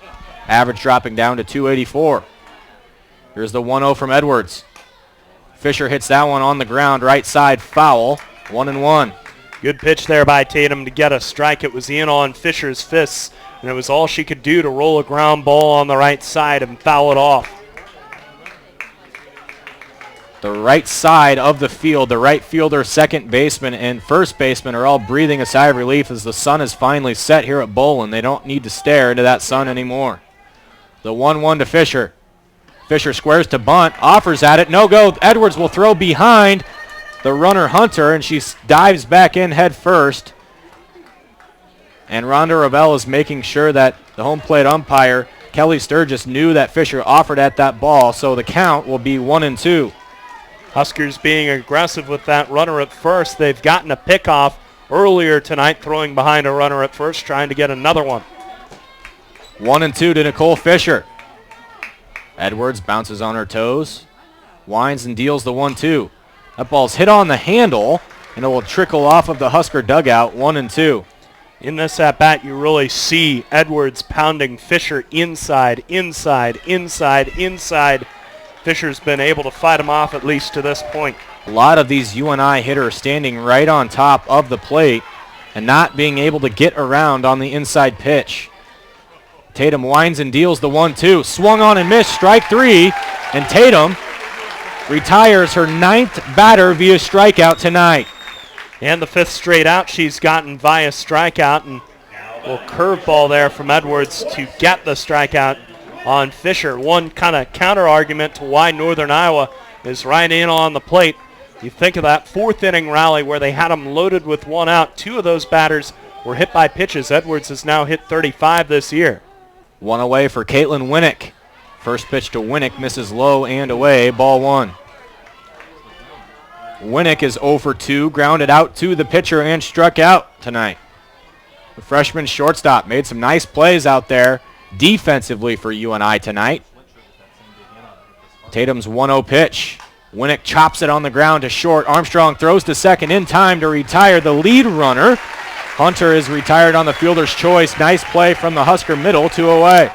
Average dropping down to 284. Here's the 1-0 from Edwards. Fisher hits that one on the ground, right side foul, 1-1. Good pitch there by Tatum to get a strike. It was in on Fisher's fists, and it was all she could do to roll a ground ball on the right side and foul it off. The right side of the field, the right fielder, second baseman, and first baseman are all breathing a sigh of relief as the sun is finally set here at Bowlin. They don't need to stare into that sun anymore. The 1-1 to Fisher. Fisher squares to bunt, offers at it, no go. Edwards will throw behind the runner Hunter, and she dives back in head first. And Rhonda Ravel is making sure that the home plate umpire, Kelly Sturgis, knew that Fisher offered at that ball, so the count will be 1-2. Huskers being aggressive with that runner at first. They've gotten a pickoff earlier tonight, throwing behind a runner at first, trying to get another one. 1-2 to Nicole Fisher. Edwards bounces on her toes, winds and deals the 1-2. That ball's hit on the handle, and it will trickle off of the Husker dugout, 1-2. In this at-bat, you really see Edwards pounding Fisher inside, inside, inside, inside. Fisher's been able to fight him off at least to this point. A lot of these UNI hitters standing right on top of the plate and not being able to get around on the inside pitch. Tatum winds and deals the 1-2. Swung on and missed, strike 3. And Tatum retires her 9th batter via strikeout tonight. And the 5th straight out she's gotten via strikeout. And a little curveball there from Edwards to get the strikeout on Fisher. One kind of counter argument to why Northern Iowa is right in on the plate. You think of that 4th inning rally where they had them loaded with 1 out. 2 of those batters were hit by pitches. Edwards has now hit 35 this year. 1 away for Caitlin Winnick. First pitch to Winnick misses low and away, ball 1. Winnick is 0 for 2, grounded out to the pitcher and struck out tonight. The freshman shortstop made some nice plays out there defensively for UNI tonight. Tatum's 1-0 pitch. Winnick chops it on the ground to short. Armstrong throws to second in time to retire the lead runner. Hunter is retired on the fielder's choice. Nice play from the Husker middle, 2 away.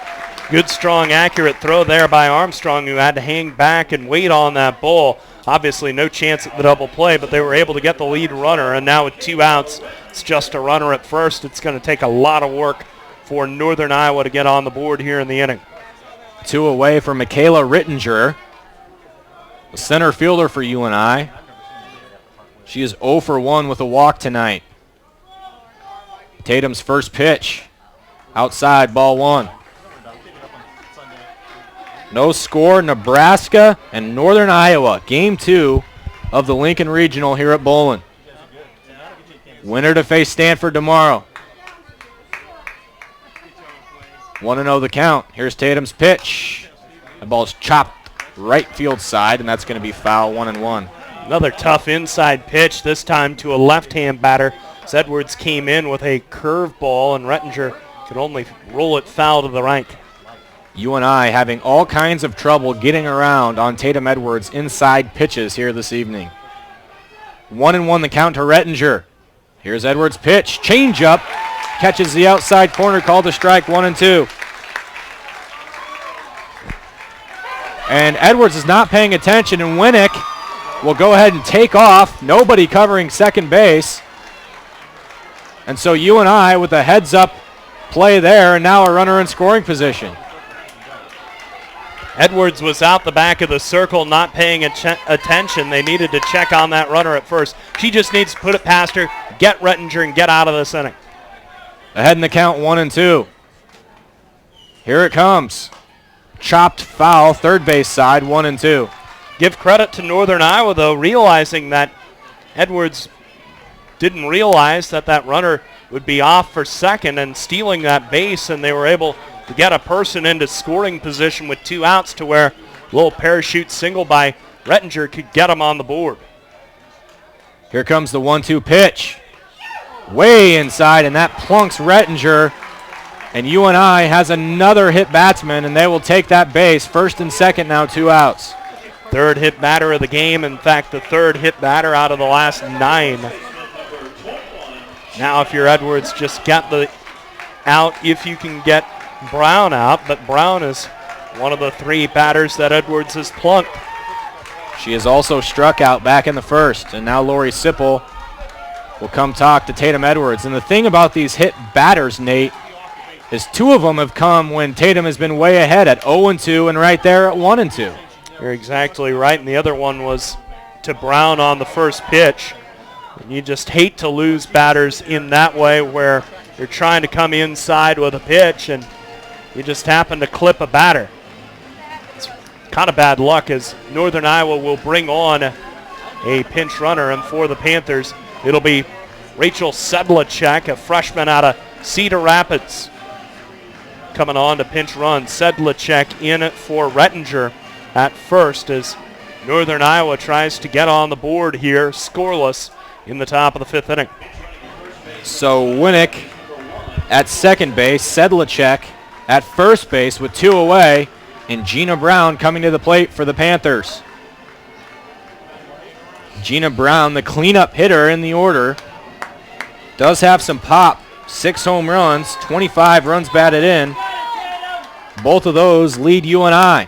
Good, strong, accurate throw there by Armstrong, who had to hang back and wait on that ball. Obviously no chance at the double play, but they were able to get the lead runner, and now with 2 outs, it's just a runner at first. It's going to take a lot of work for Northern Iowa to get on the board here in the inning. 2 away for Michaela Rittinger, the center fielder for UNI. She is 0 for 1 with a walk tonight. Tatum's first pitch, outside, ball 1. No score, Nebraska and Northern Iowa. Game 2 of the Lincoln Regional here at Bowlin. Winner to face Stanford tomorrow. 1-0 the count. Here's Tatum's pitch. The ball's chopped right field side, and that's going to be foul, 1-1. Another tough inside pitch, this time to a left-hand batter. As Edwards came in with a curveball, and Rettinger could only roll it foul to the right. UNI having all kinds of trouble getting around on Tatum Edwards' inside pitches here this evening. 1-1 the count to Rettinger. Here's Edwards' pitch. Changeup. Catches the outside corner, called a strike, 1-2. And Edwards is not paying attention, and Winnick will go ahead and take off. Nobody covering second base. And so UNI with a heads-up play there, and now a runner in scoring position. Edwards was out the back of the circle, not paying attention. They needed to check on that runner at first. She just needs to put it past her, get Rettinger, and get out of this inning. Ahead in the count, 1-2. Here it comes. Chopped foul, third base side, 1-2. Give credit to Northern Iowa, though, realizing that Edwards didn't realize that that runner would be off for second and stealing that base, and they were able to get a person into scoring position with 2 outs to where a little parachute single by Rettinger could get him on the board. Here comes the 1-2 pitch. Way inside, and that plunks Rettinger. And UNI has another hit batsman, and they will take that base. First and second now, 2 outs. Third hit batter of the game. In fact, the third hit batter out of the last 9. Now if you're Edwards, just get the out if you can get Brown out, but Brown is one of the 3 batters that Edwards has plunked. She has also struck out back in the first, and now Lori Sipple will come talk to Tatum Edwards. And the thing about these hit batters, Nate, is 2 of them have come when Tatum has been way ahead at 0-2 and right there at 1-2. You're exactly right, and the other one was to Brown on the first pitch. And you just hate to lose batters in that way where you're trying to come inside with a pitch and you just happen to clip a batter. It's kind of bad luck, as Northern Iowa will bring on a pinch runner, and for the Panthers, it'll be Rachel Sedlacek, a freshman out of Cedar Rapids, coming on to pinch run. Sedlacek in for Rettinger at first as Northern Iowa tries to get on the board here, scoreless in the top of the 5th inning. So Winnick at second base, Sedlacek at first base with 2 away, and Gina Brown coming to the plate for the Panthers. Gina Brown, the cleanup hitter in the order, does have some pop. 6 home runs, 25 runs batted in. Both of those lead UNI.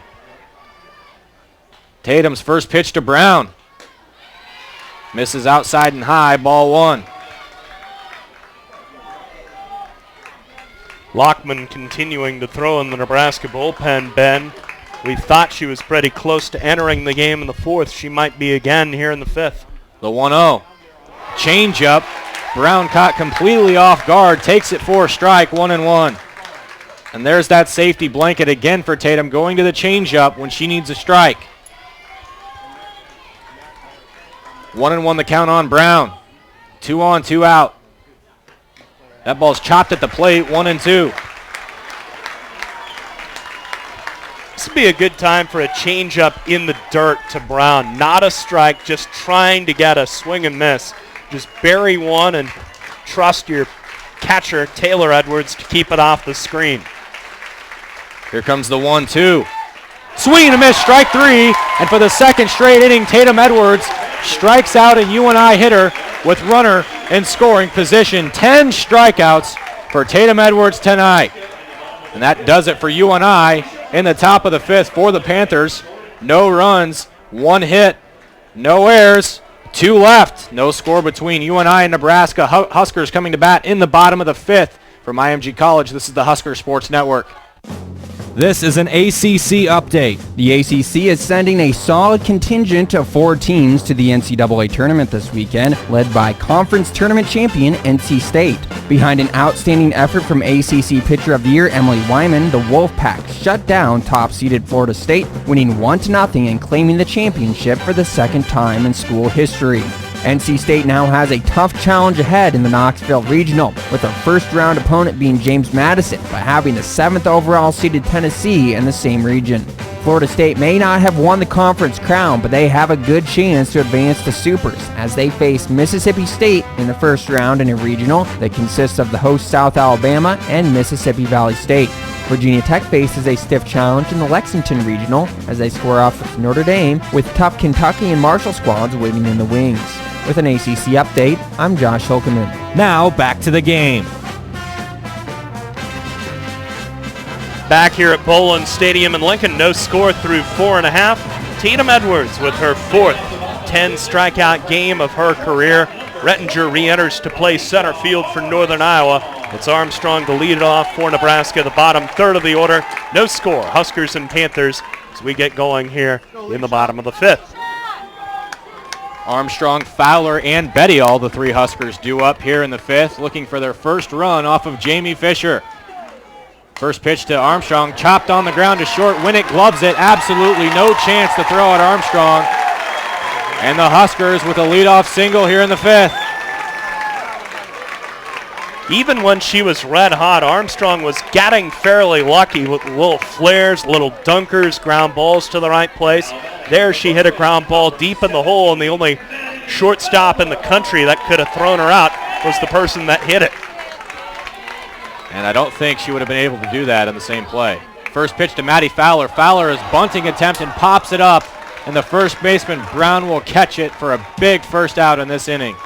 Tatum's first pitch to Brown. Misses outside and high, ball 1. Lockman continuing to throw in the Nebraska bullpen, Ben. We thought she was pretty close to entering the game in the 4th. She might be again here in the 5th. The 1-0. Changeup. Brown caught completely off guard. Takes it for a strike, 1-1. And there's that safety blanket again for Tatum, going to the changeup when she needs a strike. 1-1 the count on Brown. 2 on, 2 out. That ball's chopped at the plate, 1-2. This would be a good time for a changeup in the dirt to Brown. Not a strike, just trying to get a swing and miss. Just bury one and trust your catcher, Taylor Edwards, to keep it off the screen. Here comes the 1-2. Swing and a miss, strike 3. And for the second straight inning, Tatum Edwards strikes out a UNI hitter with runner in scoring position. 10 strikeouts for Tatum Edwards tonight. And that does it for UNI in the top of the 5th for the Panthers. No runs, 1 hit, no errors, 2 left. No score between UNI and Nebraska. Huskers coming to bat in the bottom of the 5th. From IMG College, this is the Husker Sports Network. This is an ACC update. The ACC is sending a solid contingent of 4 teams to the NCAA tournament this weekend, led by conference tournament champion NC State. Behind an outstanding effort from ACC Pitcher of the Year Emily Wyman, the Wolfpack shut down top-seeded Florida State, winning 1-0 and claiming the championship for the 2nd time in school history. NC State now has a tough challenge ahead in the Knoxville Regional, with their first-round opponent being James Madison, but having the 7th overall seeded Tennessee in the same region. Florida State may not have won the conference crown, but they have a good chance to advance to Supers as they face Mississippi State in the first round in a regional that consists of the host South Alabama and Mississippi Valley State. Virginia Tech faces a stiff challenge in the Lexington Regional as they square off with Notre Dame, with tough Kentucky and Marshall squads waiting in the wings. With an ACC update, I'm Josh Hilkeman. Now back to the game. Back here at Bolin Stadium in Lincoln, no score through 4.5. Tatum Edwards with her fourth 10-strikeout game of her career. Rettinger re-enters to play center field for Northern Iowa. It's Armstrong to lead it off for Nebraska, the bottom third of the order. No score, Huskers and Panthers, as we get going here in the bottom of the fifth. Armstrong, Fowler, and Bettiall, the three Huskers, due up here in the fifth, looking for their first run off of Jamie Fisher. First pitch to Armstrong, chopped on the ground to short. Winnick gloves it. Absolutely no chance to throw at Armstrong. And the Huskers with a leadoff single here in the fifth. Even when she was red hot, Armstrong was getting fairly lucky with little flares, little dunkers, ground balls to the right place. There she hit a ground ball deep in the hole, and the only shortstop in the country that could have thrown her out was the person that hit it. And I don't think she would have been able to do that in the same play. First pitch to Maddie Fowler. Fowler is bunting attempt and pops it up. And the first baseman, Brown, will catch it for a big first out in this inning.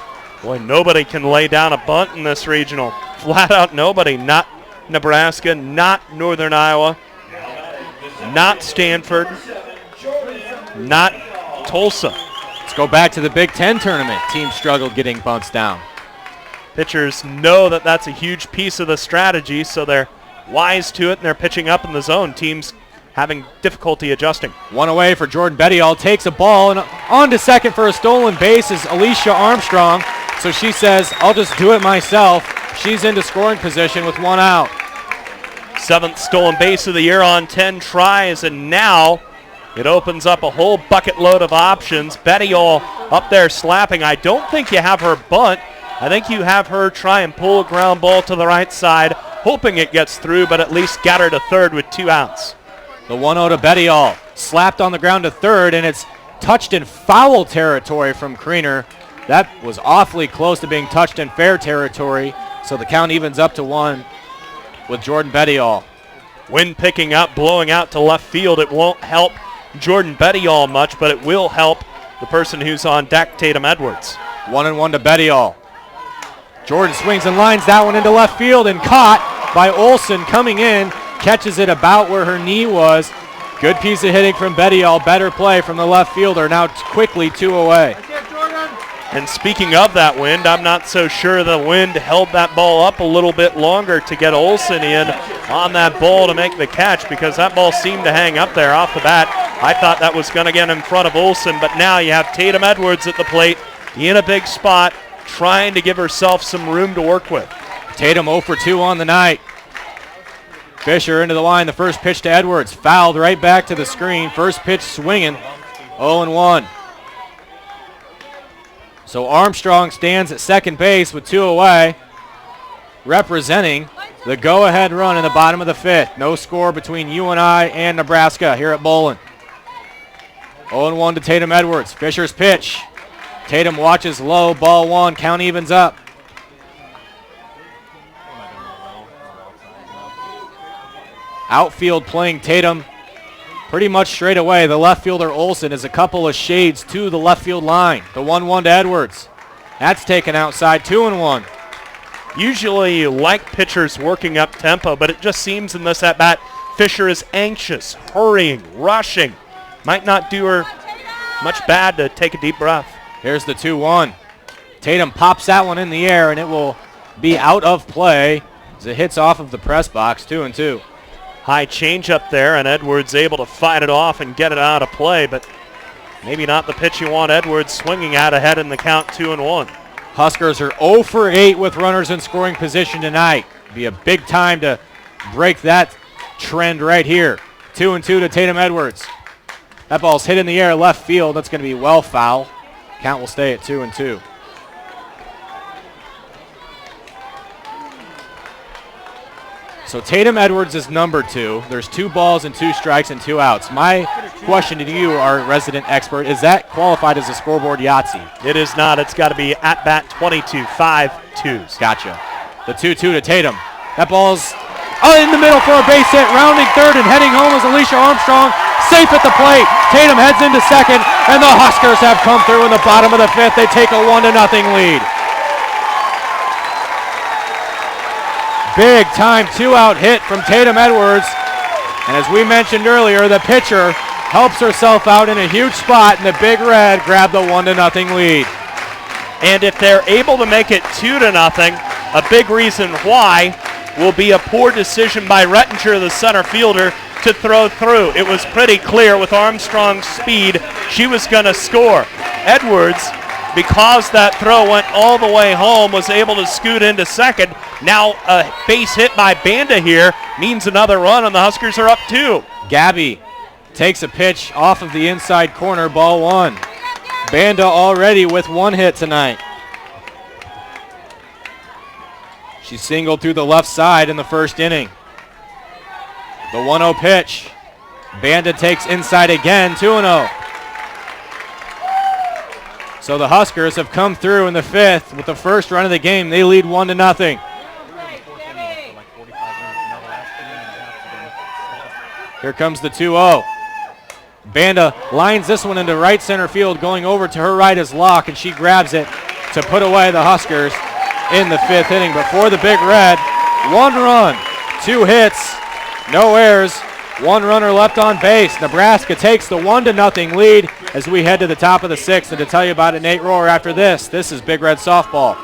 Boy, nobody can lay down a bunt in this regional. Flat out nobody. Not Nebraska, not Northern Iowa, not Stanford, not Tulsa. Let's go back to the Big Ten tournament. Teams struggled getting bunts down. Pitchers know that that's a huge piece of the strategy, so they're wise to it, and they're pitching up in the zone. Teams having difficulty adjusting. One away for Jordan Bettiall. Takes a ball, and on to second for a stolen base is Alicia Armstrong. So she says, I'll just do it myself. She's into scoring position with one out. Seventh stolen base of the year on 10 tries, and now it opens up a whole bucket load of options. Bettiall up there slapping. I don't think you have her bunt. I think you have her try and pull a ground ball to the right side, hoping it gets through, but at least get her to third with 2 outs. The 1-0 to Bettiall. Slapped on the ground to third, and it's touched in foul territory from Kriener. That was awfully close to being touched in fair territory, so the count evens up to 1 with Jordan Bettiall. Wind picking up, blowing out to left field. It won't help Jordan Bettiall much, but it will help the person who's on deck, Tatum Edwards. 1-1 to Bettiall. Jordan swings and lines that one into left field and caught by Olsen coming in. Catches it about where her knee was. Good piece of hitting from Bettiall. Better play from the left fielder. Now quickly 2 away. And speaking of that wind, I'm not so sure the wind held that ball up a little bit longer to get Olsen in on that ball to make the catch, because that ball seemed to hang up there off the bat. I thought that was going to get in front of Olsen, but now you have Tatum Edwards at the plate in a big spot, trying to give herself some room to work with. Tatum 0 for 2 on the night. Fisher into the line. The first pitch to Edwards. Fouled right back to the screen. First pitch swinging. 0-1. So Armstrong stands at second base with 2 away, representing the go-ahead run in the bottom of the fifth. No score between UNI and Nebraska here at Bolin. 0-1 to Tatum Edwards. Fisher's pitch. Tatum watches low, ball 1, count evens up. Outfield playing Tatum pretty much straight away. The left fielder Olsen is a couple of shades to the left field line. The 1-1 to Edwards. That's taken outside, 2-1. Usually you like pitchers working up tempo, but it just seems in this at-bat, Fisher is anxious, hurrying, rushing. Might not do her much bad to take a deep breath. Here's the 2-1. Tatum pops that one in the air, and it will be out of play as it hits off of the press box, 2-2. High change up there, and Edwards able to fight it off and get it out of play, but maybe not the pitch you want Edwards swinging at ahead in the count, 2-1. Huskers are 0 for 8 with runners in scoring position tonight. Be a big time to break that trend right here. 2-2 to Tatum Edwards. That ball's hit in the air left field. That's going to be well foul. Count will stay at 2-2. So Tatum Edwards is number 2. There's 2 balls and 2 strikes and 2 outs. My question to you, our resident expert, is that qualified as a scoreboard Yahtzee? It is not. It's got to be at bat 22, 5 twos. Gotcha. The 2-2 to Tatum. That ball's in the middle for a base hit. Rounding third and heading home is Alicia Armstrong. Safe at the plate. Tatum heads into second, and the Huskers have come through in the bottom of the 5th. They take a 1-0 lead. Big time 2-out hit from Tatum Edwards. And as we mentioned earlier, the pitcher helps herself out in a huge spot, and the Big Red grabbed the 1-0 lead. And if they're able to make it 2-0, a big reason why will be a poor decision by Rettinger, the center fielder, to throw through. It was pretty clear with Armstrong's speed she was going to score. Edwards, because that throw went all the way home, was able to scoot into second. Now a base hit by Banda here means another run, and the Huskers are up 2. Gabby takes a pitch off of the inside corner, ball 1. Banda already with 1 hit tonight. She singled through the left side in the first inning. The 1-0 pitch. Banda takes inside again, 2-0. So the Huskers have come through in the 5th with the first run of the game. They lead 1-0. Here comes the 2-0. Banda lines this one into right center field. Going over to her right is Locke, and she grabs it to put away the Huskers in the 5th inning. But for the Big Red, 1 run, 2 hits, no errors, 1 runner left on base. Nebraska takes the 1-0 lead as we head to the top of the 6th. And to tell you about it, Nate Rohr, after this is Big Red Softball.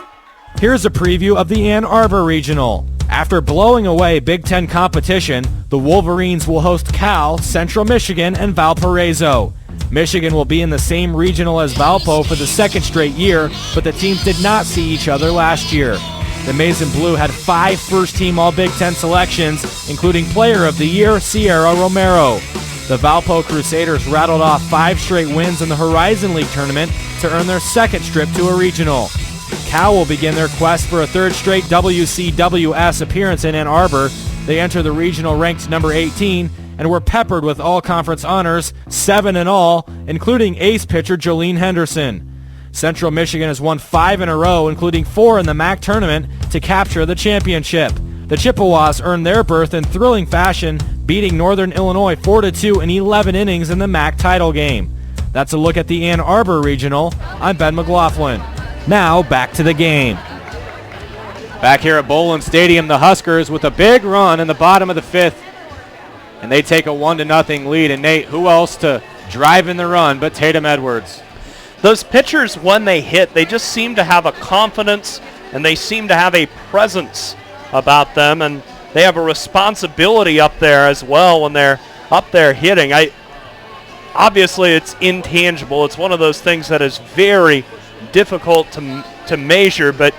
Here's a preview of the Ann Arbor Regional. After blowing away Big Ten competition, the Wolverines will host Cal, Central Michigan, and Valparaiso. Michigan will be in the same regional as Valpo for the 2nd straight year, but the teams did not see each other last year. The Maize and Blue had 5 first-team All-Big Ten selections, including Player of the Year, Sierra Romero. The Valpo Crusaders rattled off 5 straight wins in the Horizon League tournament to earn their 2nd trip to a regional. Cal will begin their quest for a 3rd straight WCWS appearance in Ann Arbor. They enter the regional ranked number 18 and were peppered with all-conference honors, 7 in all, including ace pitcher Jolene Henderson. Central Michigan has won 5 in a row, including 4 in the MAC tournament, to capture the championship. The Chippewas earned their berth in thrilling fashion, beating Northern Illinois 4-2 in 11 innings in the MAC title game. That's a look at the Ann Arbor Regional. I'm Ben McLaughlin. Now, back to the game. Back here at Bowlin Stadium, the Huskers with a big run in the bottom of the 5th. And they take a 1-0 lead. And Nate, who else to drive in the run but Tatum Edwards? Those pitchers, when they hit, they just seem to have a confidence and they seem to have a presence about them. And they have a responsibility up there as well when they're up there hitting. Obviously, it's intangible. It's one of those things that is very difficult to measure, but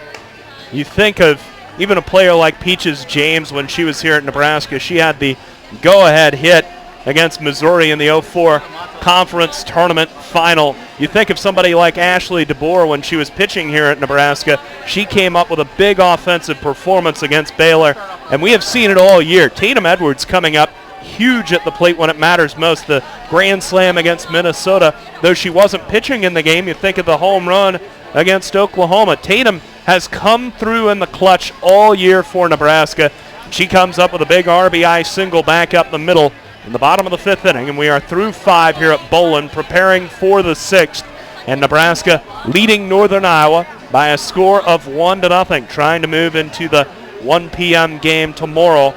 you think of even a player like Peaches James when she was here at Nebraska. She had the go-ahead hit against Missouri in the 2004 conference tournament final. You think of somebody like Ashley DeBoer when she was pitching here at Nebraska. She came up with a big offensive performance against Baylor, and we have seen it all year. Tatum Edwards coming up huge at the plate when it matters most. The grand slam against Minnesota, though she wasn't pitching in the game, you think of the home run against Oklahoma. Tatum has come through in the clutch all year for Nebraska. She comes up with a big RBI single back up the middle in the bottom of the 5th inning, and we are through 5 here at Bowlin, preparing for the 6th, and Nebraska leading Northern Iowa by a score of 1-0, trying to move into the 1 p.m. game tomorrow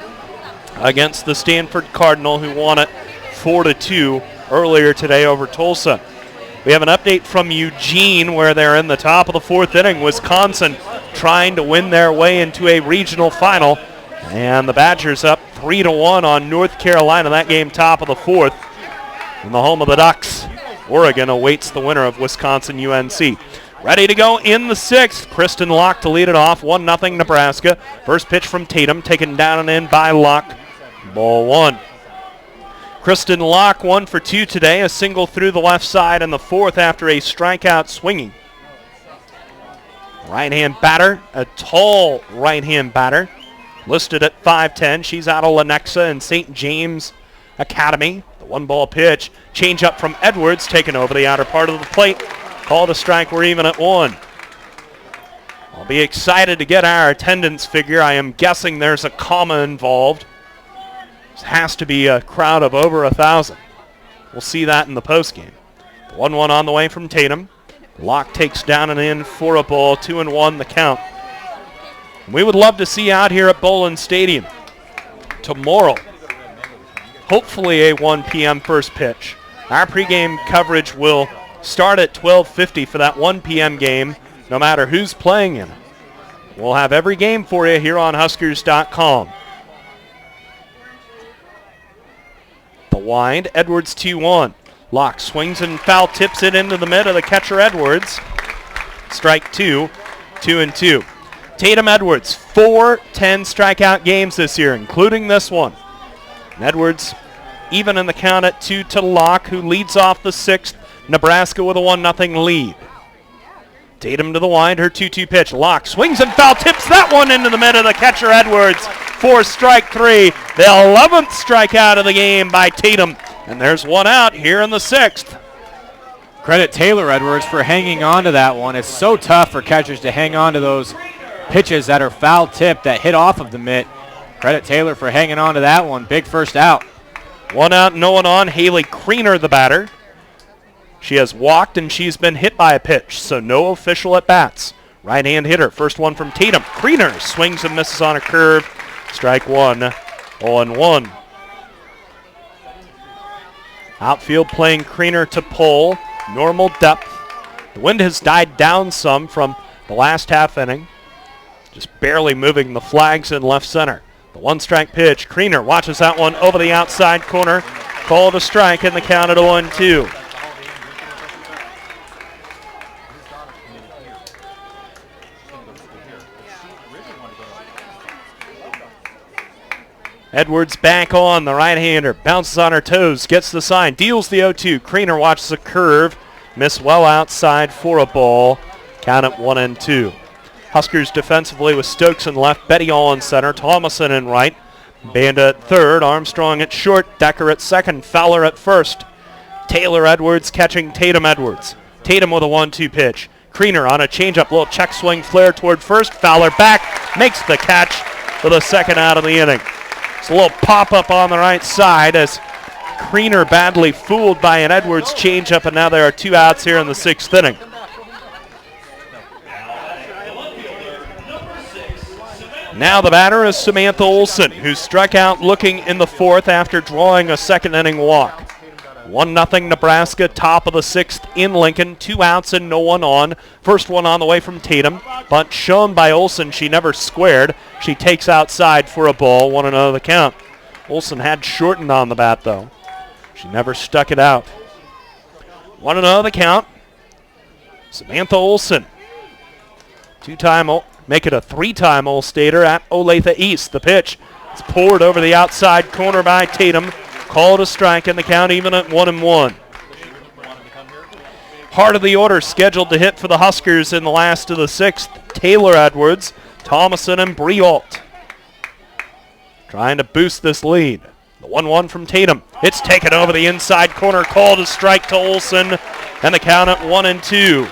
against the Stanford Cardinal, who won it 4-2 earlier today over Tulsa. We have an update from Eugene, where they're in the top of the 4th inning. Wisconsin trying to win their way into a regional final, and the Badgers up 3-1 on North Carolina. That game top of the 4th. In the home of the Ducks, Oregon awaits the winner of Wisconsin-UNC. Ready to go in the 6th. Kristen Locke to lead it off. 1-0 Nebraska. First pitch from Tatum, taken down and in by Locke. Ball 1. Kristen Locke 1 for 2 today. A single through the left side in the 4th after a strikeout swinging. Right-hand batter, a tall right-hand batter. listed at 5'10". She's out of Lenexa and St. James Academy. The 1-ball pitch. Change up from Edwards, taken over the outer part of the plate. Called a strike. We're even at 1. I'll be excited to get our attendance figure. I am guessing there's a comma involved. This has to be a crowd of over 1,000. We'll see that in the postgame. 1-1 on the way from Tatum. Locke takes down and in for a ball. 2-1 the count. We would love to see out here at Bolin Stadium tomorrow. Hopefully a 1 p.m. first pitch. Our pregame coverage will start at 12:50 for that 1 p.m. game, no matter who's playing in it. We'll have every game for you here on Huskers.com. The wind, Edwards 2-1. Locke swings and foul tips it into the mid of the catcher Edwards. Strike 2, 2-2. Tatum Edwards, 4 10 strikeout games this year, including this one. And Edwards even in the count at 2 to Locke, who leads off the 6th. Nebraska with a 1-0 lead. Tatum to the wind, her 2-2 pitch. Locke swings and foul tips that one into the mid of the catcher Edwards for strike 3. The 11th strikeout of the game by Tatum. And there's one out here in the 6th. Credit Taylor Edwards for hanging on to that one. It's so tough for catchers to hang on to those pitches that are foul tipped that hit off of the mitt. Credit Taylor for hanging on to that one. Big first out. 1 out, no one on. Haley Kriener, the batter. She has walked and she's been hit by a pitch, so no official at bats. Right-hand hitter, first one from Tatum. Kriener swings and misses on a curve. Strike 1, 0-1. Outfield playing Kriener to pole. Normal depth. The wind has died down some from the last half inning. Just barely moving the flags in left center. The 1-strike pitch. Kriener watches that one over the outside corner. Called a strike in the count at 0-2. Edwards back on, the right-hander. Bounces on her toes, gets the sign, deals the 0-2. Kriener watches the curve. Missed well outside for a ball. Count at 1-2. Huskers defensively with Stokes in left, Betty All in center, Thomason in right. Banda at third, Armstrong at short, Decker at second, Fowler at first. Taylor Edwards catching Tatum Edwards. Tatum with a 1-2 pitch. Kriener on a changeup, little check swing flare toward first. Fowler back, makes the catch for the second out of the inning. It's a little pop-up on the right side as Kriener badly fooled by an Edwards changeup, and now there are 2 outs here in the 6th inning. Now the batter is Samantha Olson, who struck out looking in the 4th after drawing a second inning walk. 1-0 Nebraska, top of the 6th in Lincoln. 2 outs and no one on. First one on the way from Tatum. Bunt shown by Olson. She never squared. She takes outside for a ball. 1-0 the count. Olson had shortened on the bat, though. She never stuck it out. 1-0 the count. Samantha Olson. Make it a 3-time All-Stater at Olathe East. The pitch is poured over the outside corner by Tatum. Called a strike in the count, even at 1-1. Heart of the order scheduled to hit for the Huskers in the last of the 6th. Taylor Edwards, Thomason, and Briault. Trying to boost this lead. The 1-1 from Tatum. It's taken over the inside corner. Called a strike to Olson. And the count at 1-2.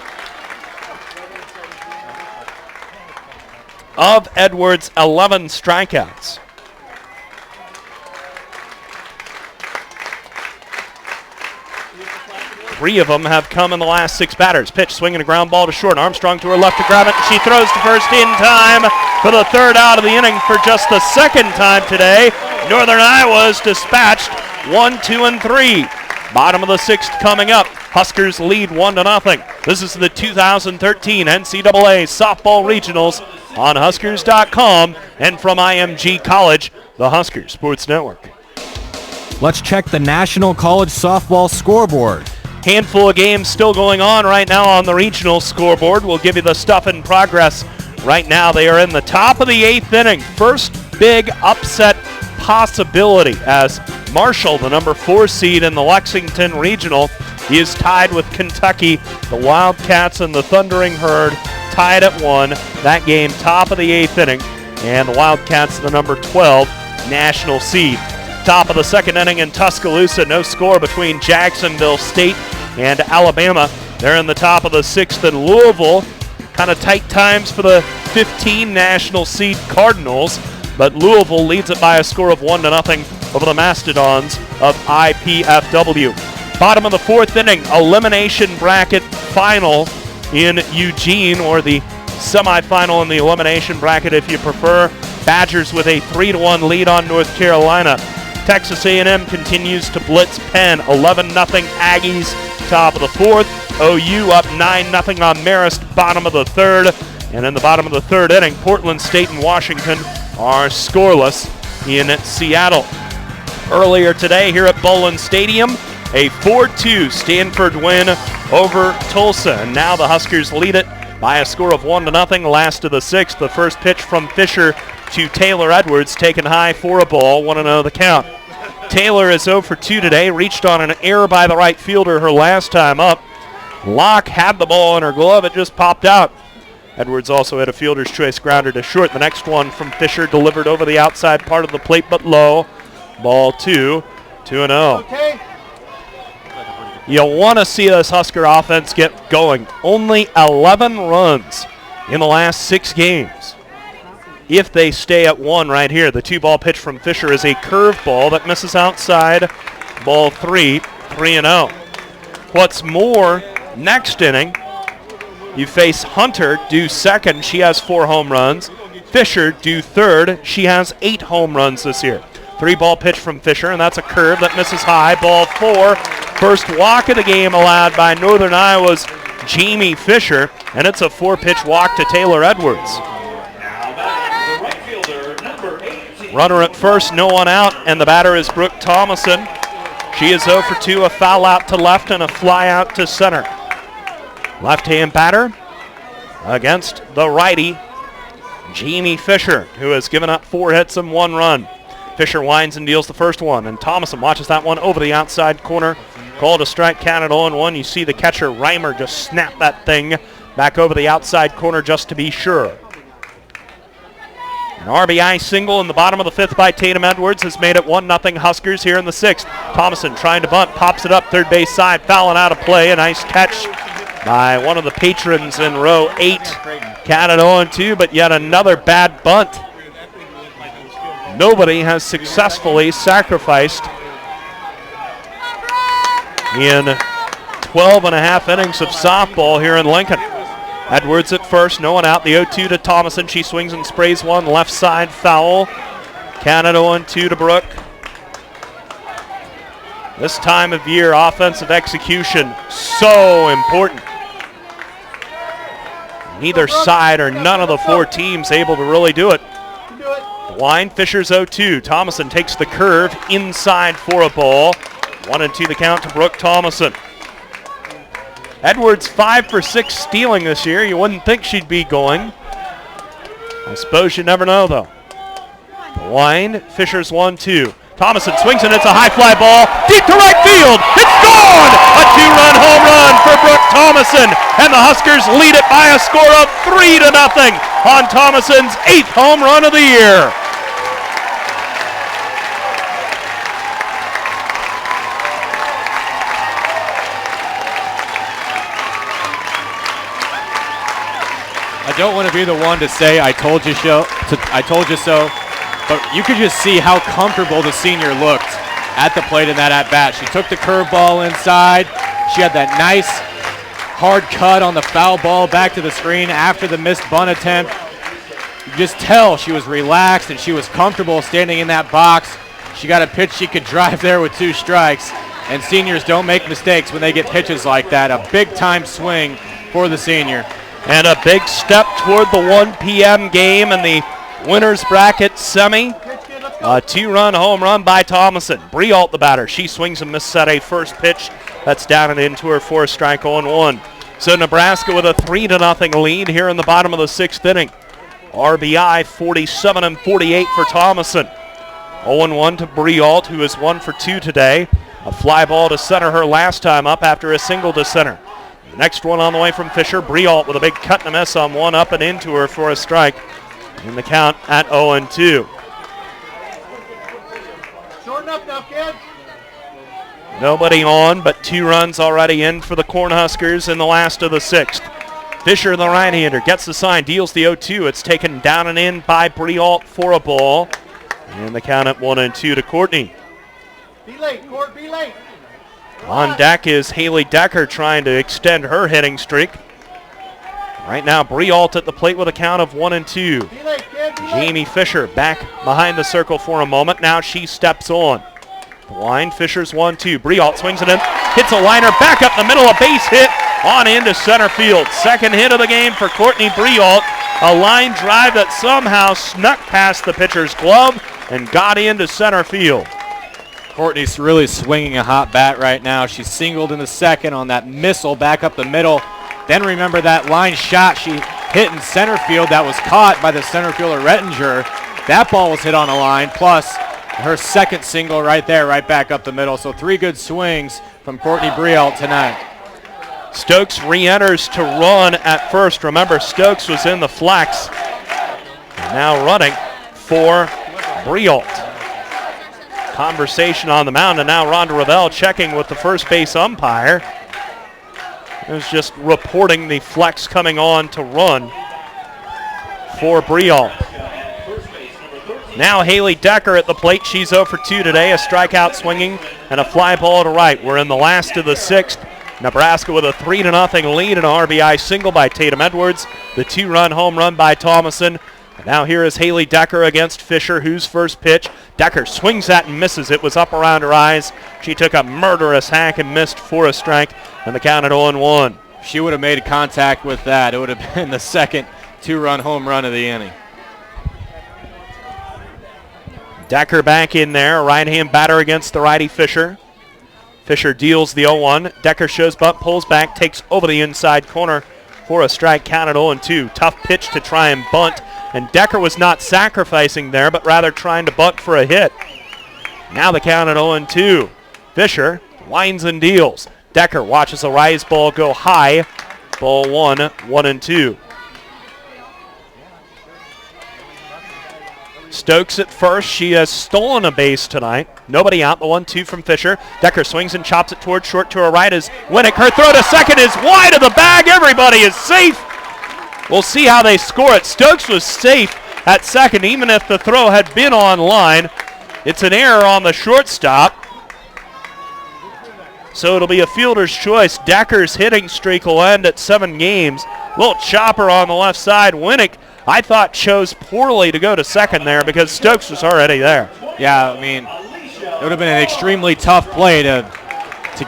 Of Edwards' 11 strikeouts, 3 of them have come in the last 6 batters. Pitch, swinging a ground ball to short. Armstrong to her left to grab it. She throws to first in time for the 3rd out of the inning for just the 2nd time today. Northern Iowa is dispatched 1, 2, and 3. Bottom of the 6th coming up. Huskers lead 1-0. This is the 2013 NCAA Softball Regionals on Huskers.com and from IMG College, the Huskers Sports Network. Let's check the National College Softball scoreboard. Handful of games still going on right now on the regional scoreboard. We'll give you the stuff in progress. Right now they are in the top of the 8th inning. First big upset possibility as Marshall, the number 4 seed in the Lexington Regional, is tied with Kentucky. The Wildcats and the Thundering Herd tied at 1. That game top of the 8th inning. and the Wildcats the number 12 national seed. Top of the second inning in Tuscaloosa, no score between Jacksonville State and Alabama. They're in the top of the sixth in Louisville. Kind of tight times for the 15 national seed Cardinals, but Louisville leads it by a score of 1-0 over the Mastodons of IPFW. Bottom of the fourth inning, elimination bracket final in Eugene, or the semifinal in the elimination bracket if you prefer. Badgers with a 3-1 lead on North Carolina. Texas A&M continues to blitz Penn, 11-0 Aggies, top of the fourth. OU up 9-0 on Marist, bottom of the third. And in the bottom of the third inning, Portland State and Washington are scoreless in Seattle. Earlier today here at Bowlin Stadium, a 4-2 Stanford win over Tulsa. And now the Huskers lead it by a score of 1-0, last of the sixth. The first pitch from Fisher to Taylor Edwards, taken high for a ball, 1-0 the count. Taylor is 0 for 2 today, reached on an error by the right fielder her last time up. Locke had the ball in her glove, it just popped out. Edwards also had a fielder's choice grounder to short. The next one from Fisher delivered over the outside part of the plate but low. Ball 2, 2-0. Okay. You want to see this Husker offense get going. Only 11 runs in the last 6 games. If they stay at 1 right here, the 2-ball pitch from Fisher is a curveball that misses outside. Ball 3, 3-0. What's more, next inning, you face Hunter, due second. She has 4 home runs. Fisher, due third. She has 8 home runs this year. 3-ball pitch from Fisher, and that's a curve that misses high. Ball 4. First walk of the game allowed by Northern Iowa's Jamie Fisher, and it's a 4-pitch walk to Taylor Edwards. Runner at first, no one out, and the batter is Brooke Thomason. She is 0 for 2, a foul out to left and a fly out to center. Left-hand batter against the righty, Jamie Fisher, who has given up 4 hits and 1 run. Fisher winds and deals the first one, and Thomason watches that one over the outside corner. Called a strike, counted 0-1. You see the catcher, Reimer, just snap that thing back over the outside corner just to be sure. An RBI single in the bottom of the 5th by Tatum Edwards has made it 1-0 Huskers here in the 6th. Thomason trying to bunt, pops it up third base side, fouling out of play. A nice catch by one of the patrons in row 8. Counted 0-2, but yet another bad bunt. Nobody has successfully sacrificed in 12 and a half innings of softball here in Lincoln. Edwards at first, no one out. The 0-2 to Thomason. She swings and sprays one left side foul. Counted 0-2 to Brooke. This time of year, offensive execution so important. Neither side or none of the 4 teams able to really do it. The line, Fisher's 0-2. Thomason takes the curve inside for a ball. 1-2 the count to Brooke Thomason. Edwards 5 for 6 stealing this year. You wouldn't think she'd be going. I suppose you never know, though. The line, Fisher's 1-2. Thomason swings and it's a high fly ball deep to right field. It's gone! A 2-run home run for Brooke Thomason, and the Huskers lead it by a score of 3-0 on Thomason's 8th home run of the year. I don't want to be the one to say I told you so, but you could just see how comfortable the senior looked at the plate in that at-bat. She took the curveball inside. She had that nice hard cut on the foul ball back to the screen after the missed bunt attempt. You just tell she was relaxed and she was comfortable standing in that box. She got a pitch she could drive there with 2 strikes, and seniors don't make mistakes when they get pitches like that. A big-time swing for the senior. And a big step toward the 1 p.m. game in the winner's bracket semi. A 2-run home run by Thomason. Briault the batter. She swings and misses at a first pitch. That's down and into her 4th strike, 0-1. So Nebraska with a 3-0 lead here in the bottom of the 6th inning. RBI 47 and 48 for Thomason. 0-1 to Briault, who is 1 for 2 today. A fly ball to center her last time up after a single to center. The next one on the way from Fisher. Briault with a big cut and a miss on one up and into her for a strike. in the count at 0-2. Shorten up now, kid. Nobody on, but 2 runs already in for the Cornhuskers in the last of the 6th. Fisher, the right-hander, gets the sign, deals the 0-2. It's taken down and in by Briault for a ball. And the count at 1-2 to Courtney. Be late, Court, be late. On deck is Haley Decker trying to extend her hitting streak. Right now, Briault at the plate with a count of 1-2. Be late, kid, be late. Jamie Fisher back behind the circle for a moment. Now she steps on. The line, Fisher's 1-2. Briault swings it in, hits a liner, back up the middle, a base hit on into center field. Second hit of the game for Courtney Briault. A line drive that somehow snuck past the pitcher's glove and got into center field. Courtney's really swinging a hot bat right now. She's singled in the second on that missile back up the middle. Then remember that line shot she hit in center field that was caught by the center fielder Rettinger. That ball was hit on a line, plus her second single right there, right back up the middle. So 3 good swings from Courtney Briault tonight. Stokes re-enters to run at first. Remember, Stokes was in the flex. Now running for Briault. Conversation on the mound, and now Rhonda Ravel checking with the first base umpire. It was just reporting the flex coming on to run for Briault. Now Haley Decker at the plate. She's 0 for 2 today. A strikeout swinging and a fly ball to right. We're in the last of the 6th. Nebraska with a 3-0 lead, an RBI single by Tatum Edwards. The 2-run home run by Thomason. And now here is Haley Decker against Fisher, whose first pitch. Decker swings at and misses. It was up around her eyes. She took a murderous hack and missed for a strike, and the count at 0-1. She would have made contact with that. It would have been the second 2-run home run of the inning. Decker back in there, right-hand batter against the righty Fisher. Fisher deals the 0-1. Decker shows bunt, pulls back, takes over the inside corner for a strike, count at 0-2. Tough pitch to try and bunt, and Decker was not sacrificing there, but rather trying to bunt for a hit. Now the count at 0-2. Fisher winds and deals. Decker watches a rise ball go high. Ball 1, 1-2. Stokes at first. She has stolen a base tonight. Nobody out. The 1-2 from Fisher. Decker swings and chops it towards short to her right as Winnick. Her throw to second is wide of the bag. Everybody is safe. We'll see how they score it. Stokes was safe at second, even if the throw had been on line. It's an error on the shortstop. So it'll be a fielder's choice. Decker's hitting streak will end at 7 games. Little chopper on the left side. Winnick, I thought, chose poorly to go to second there because Stokes was already there. Yeah, I mean, it would have been an extremely tough play to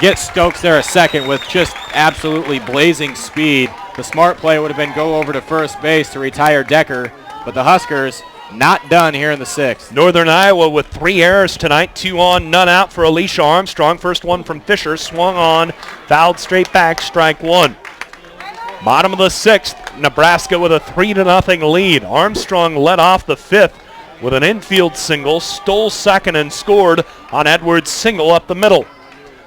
get Stokes there a second with just absolutely blazing speed. The smart play would have been go over to first base to retire Decker, but the Huskers not done here in the 6th. Northern Iowa with 3 errors tonight, 2 on, none out for Alicia Armstrong. First one from Fisher, swung on, fouled straight back, strike 1. Bottom of the 6th, Nebraska with a 3-0 lead. Armstrong led off the 5th with an infield single, stole second and scored on Edwards' single up the middle.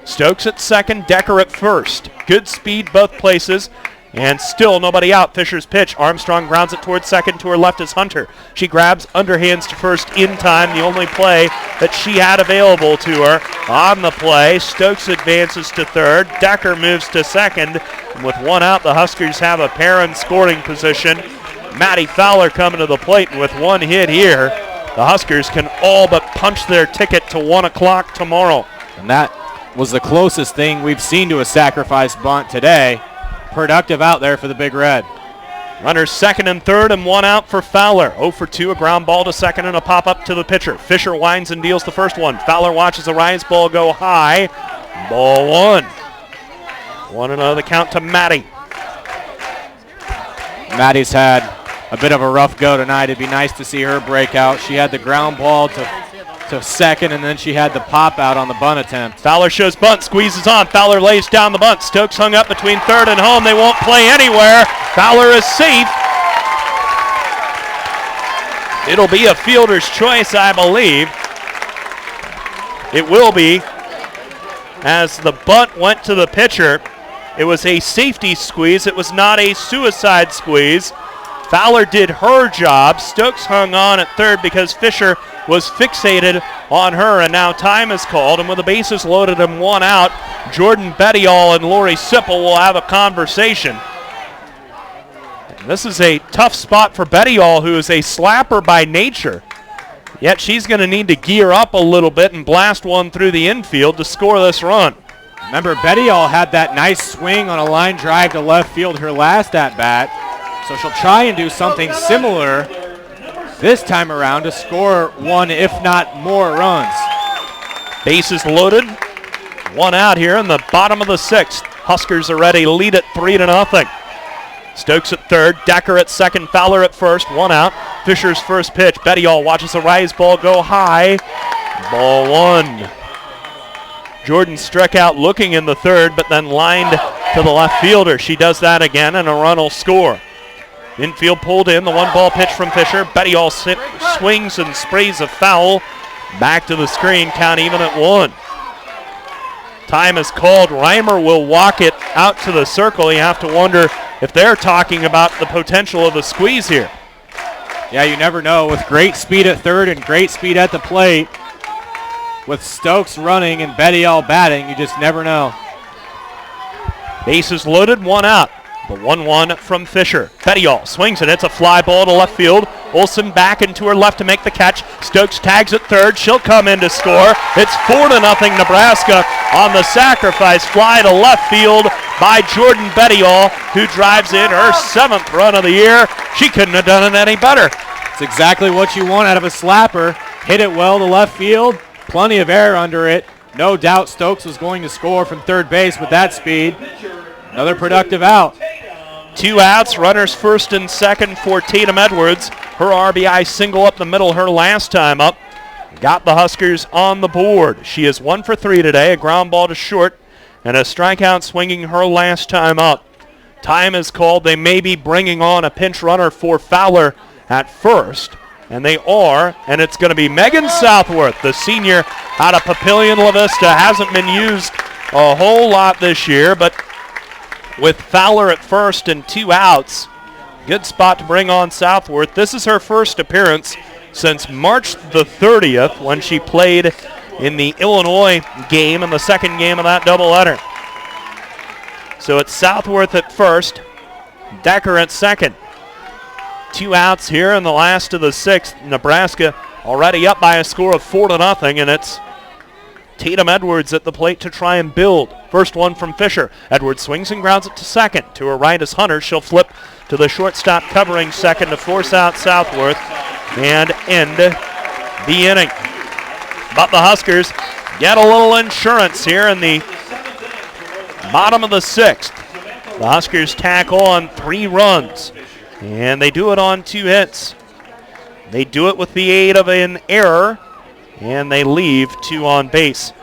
Stokes at second, Decker at first. Good speed both places, and still nobody out. Fisher's pitch. Armstrong grounds it towards second. To her left is Hunter. She grabs underhands to first in time, the only play that she had available to her. On the play, Stokes advances to third. Decker moves to second. And with 1 out, the Huskers have a pair in scoring position. Maddie Fowler coming to the plate, and with 1 hit here, the Huskers can all but punch their ticket to 1 o'clock tomorrow. And that was the closest thing we've seen to a sacrifice bunt today. Productive out there for the Big Red. Runners second and third, and 1 out for Fowler. 0 for 2, a ground ball to second and a pop-up to the pitcher. Fisher winds and deals the first one. Fowler watches a rise ball go high. Ball 1. 1-0 the count to Maddie. Maddie's had a bit of a rough go tonight. It'd be nice to see her break out. She had the ground ball to second, and then she had the pop out on the bunt attempt. Fowler shows bunt, squeezes on. Fowler lays down the bunt. Stokes hung up between third and home. They won't play anywhere. Fowler is safe. It'll be a fielder's choice, I believe. It will be, as the bunt went to the pitcher. It was a safety squeeze. It was not a suicide squeeze. Fowler did her job. Stokes hung on at third because Fisher was fixated on her, and now time is called, and with the bases loaded and one out, Jordan Bettiall and Lori Sipple will have a conversation. And this is a tough spot for Bettiall, who is a slapper by nature. Yet she's going to need to gear up a little bit and blast one through the infield to score this run. Remember, Bettiall had that nice swing on a line drive to left field her last at-bat, so she'll try and do something similar this time around to score one, if not more, runs. Bases loaded. One out here in the bottom of the sixth. Huskers are ready to lead it 3-0. Stokes at third, Decker at second, Fowler at first, one out. Fisher's first pitch. Bettiall watches the rise ball go high. Ball one. Jordan struck out looking in the third, but then lined to the left fielder. She does that again, and a run will score. Infield pulled in, the one ball pitch from Fisher. Bettiall swings and sprays a foul. Back to the screen, count even at one. Time is called. Reimer will walk it out to the circle. You have to wonder if they're talking about the potential of a squeeze here. Yeah, you never know. With great speed at third and great speed at the plate, with Stokes running and Bettiall batting, you just never know. Bases loaded, one out. The 1-1 from Fisher. Bettiall swings it. It's a fly ball to left field. Olsen back into her left to make the catch. Stokes tags at third. She'll come in to score. It's 4-0 Nebraska on the sacrifice fly to left field by Jordan Bettiall, who drives in her 7th run of the year. She couldn't have done it any better. It's exactly what you want out of a slapper. Hit it well to left field. Plenty of air under it. No doubt Stokes was going to score from third base with that speed. Another productive out. 2 outs, runners first and second for Tatum Edwards. Her RBI single up the middle her last time up. Got the Huskers on the board. She is 1 for 3 today, a ground ball to short, and a strikeout swinging her last time up. Time is called. They may be bringing on a pinch runner for Fowler at first, and they are, and it's going to be Megan Southworth, the senior out of Papillion La Vista. Hasn't been used a whole lot this year, but with Fowler at first and 2 outs, good spot to bring on Southworth. This is her first appearance since March the 30th when she played in the Illinois game in the second game of that doubleheader. So it's Southworth at first, Decker at second. 2 outs here in the last of the sixth. Nebraska already up by a score of 4-0, and it's Tatum Edwards at the plate to try and build. First one from Fisher. Edwards swings and grounds it to second. To her right is Hunter. She'll flip to the shortstop covering second to force out Southworth and end the inning. But the Huskers get a little insurance here in the bottom of the sixth. The Huskers tack on 3 runs, and they do it on 2 hits. They do it with the aid of an error, and they leave 2 on base.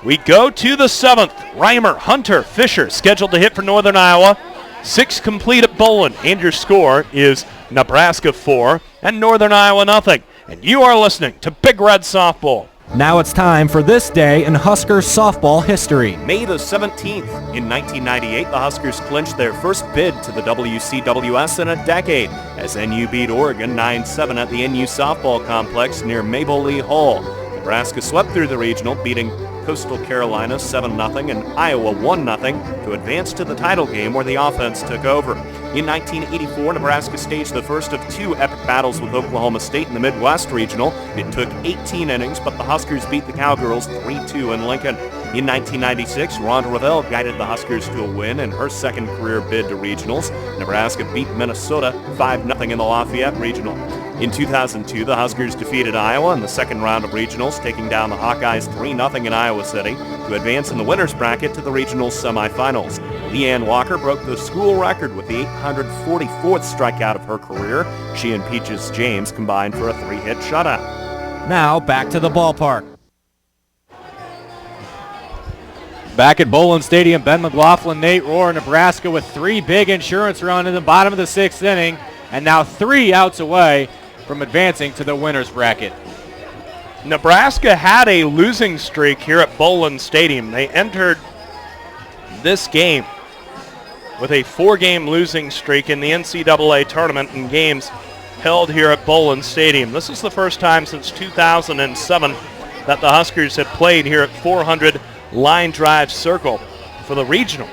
We go to the 7th. Reimer, Hunter, Fisher scheduled to hit for Northern Iowa. 6 complete at Bolin, and your score is Nebraska 4 and Northern Iowa nothing. And you are listening to Big Red Softball. Now it's time for This Day in Husker Softball History. May the 17th, in 1998, the Huskers clinched their first bid to the WCWS in a decade as NU beat Oregon 9-7 at the NU Softball Complex near Mabel Lee Hall. Nebraska swept through the regional, beating Coastal Carolina 7-0 and Iowa 1-0 to advance to the title game where the offense took over. In 1984, Nebraska staged the first of 2 epic battles with Oklahoma State in the Midwest Regional. It took 18 innings, but the Huskers beat the Cowgirls 3-2 in Lincoln. In 1996, Rhonda Revelle guided the Huskers to a win in her second career bid to regionals. Nebraska beat Minnesota 5-0 in the Lafayette Regional. In 2002, the Huskers defeated Iowa in the second round of regionals, taking down the Hawkeyes 3-0 in Iowa City to advance in the winner's bracket to the regional semifinals. Leanne Walker broke the school record with the 844th strikeout of her career. She and Peaches James combined for a 3-hit shutout. Now back to the ballpark. Back at Bolin Stadium, Ben McLaughlin, Nate Rohr, Nebraska with 3 big insurance runs in the bottom of the 6th inning, and now 3 outs away from advancing to the winner's bracket. Nebraska had a losing streak here at Bolin Stadium. They entered this game with a 4-game losing streak in the NCAA tournament in games held here at Bowlin Stadium. This is the first time since 2007 that the Huskers had played here at 400 Line Drive Circle for the regional.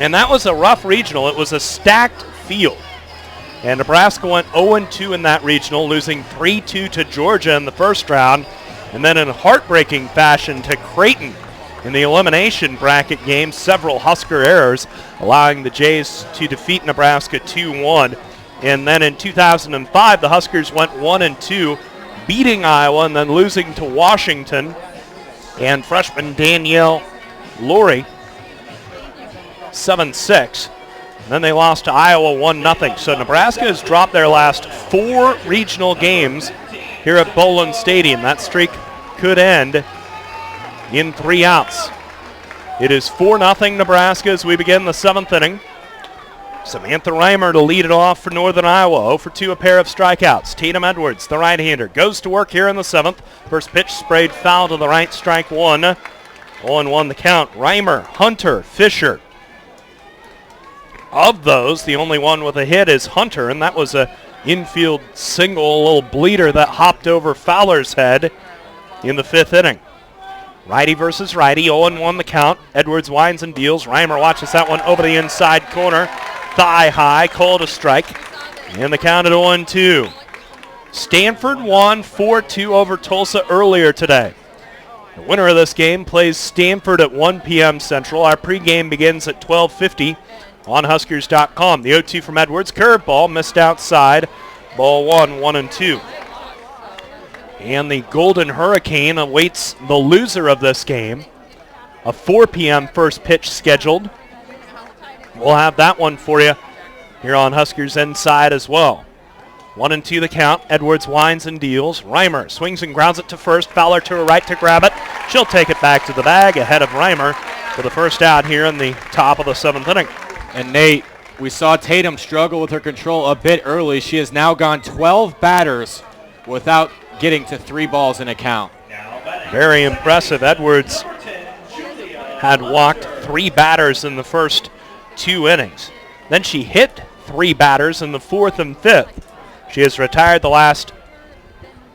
And that was a rough regional. It was a stacked field. And Nebraska went 0-2 in that regional, losing 3-2 to Georgia in the first round, and then in heartbreaking fashion to Creighton in the elimination bracket game. Several Husker errors, allowing the Jays to defeat Nebraska 2-1. And then in 2005, the Huskers went 1-2, beating Iowa and then losing to Washington. And freshman Danielle Laurie, 7-6. Then they lost to Iowa 1-0. So Nebraska has dropped their last 4 regional games here at Bowlin Stadium. That streak could end in 3 outs. It is 4-0 Nebraska as we begin the 7th inning. Samantha Reimer to lead it off for Northern Iowa. 0-for-2, a pair of strikeouts. Tatum Edwards, the right-hander, goes to work here in the 7th. First pitch sprayed foul to the right, strike 1. 0-1 the count. Reimer, Hunter, Fisher. Of those, the only one with a hit is Hunter, and that was a infield single, a little bleeder that hopped over Fowler's head in the 5th inning. Righty versus righty, 0-1 the count. Edwards winds and deals. Reimer watches that one over the inside corner. Thigh high, called a strike. And the count at 0-2. Stanford won 4-2 over Tulsa earlier today. The winner of this game plays Stanford at 1 p.m. Central. Our pregame begins at 12:50 on Huskers.com. The 0-2 from Edwards. Curveball missed outside. Ball 1-2. And the Golden Hurricane awaits the loser of this game. A 4 p.m. first pitch scheduled. We'll have that one for you here on Huskers Inside as well. 1-2 the count. Edwards winds and deals. Reimer swings and grounds it to first. Fowler to her right to grab it. She'll take it back to the bag ahead of Reimer for the first out here in the top of the 7th inning. And Nate, we saw Tatum struggle with her control a bit early. She has now gone 12 batters without getting to 3 balls in a count. Very impressive. Edwards had walked 3 batters in the first 2 innings. Then she hit 3 batters in the 4th and 5th. She has retired the last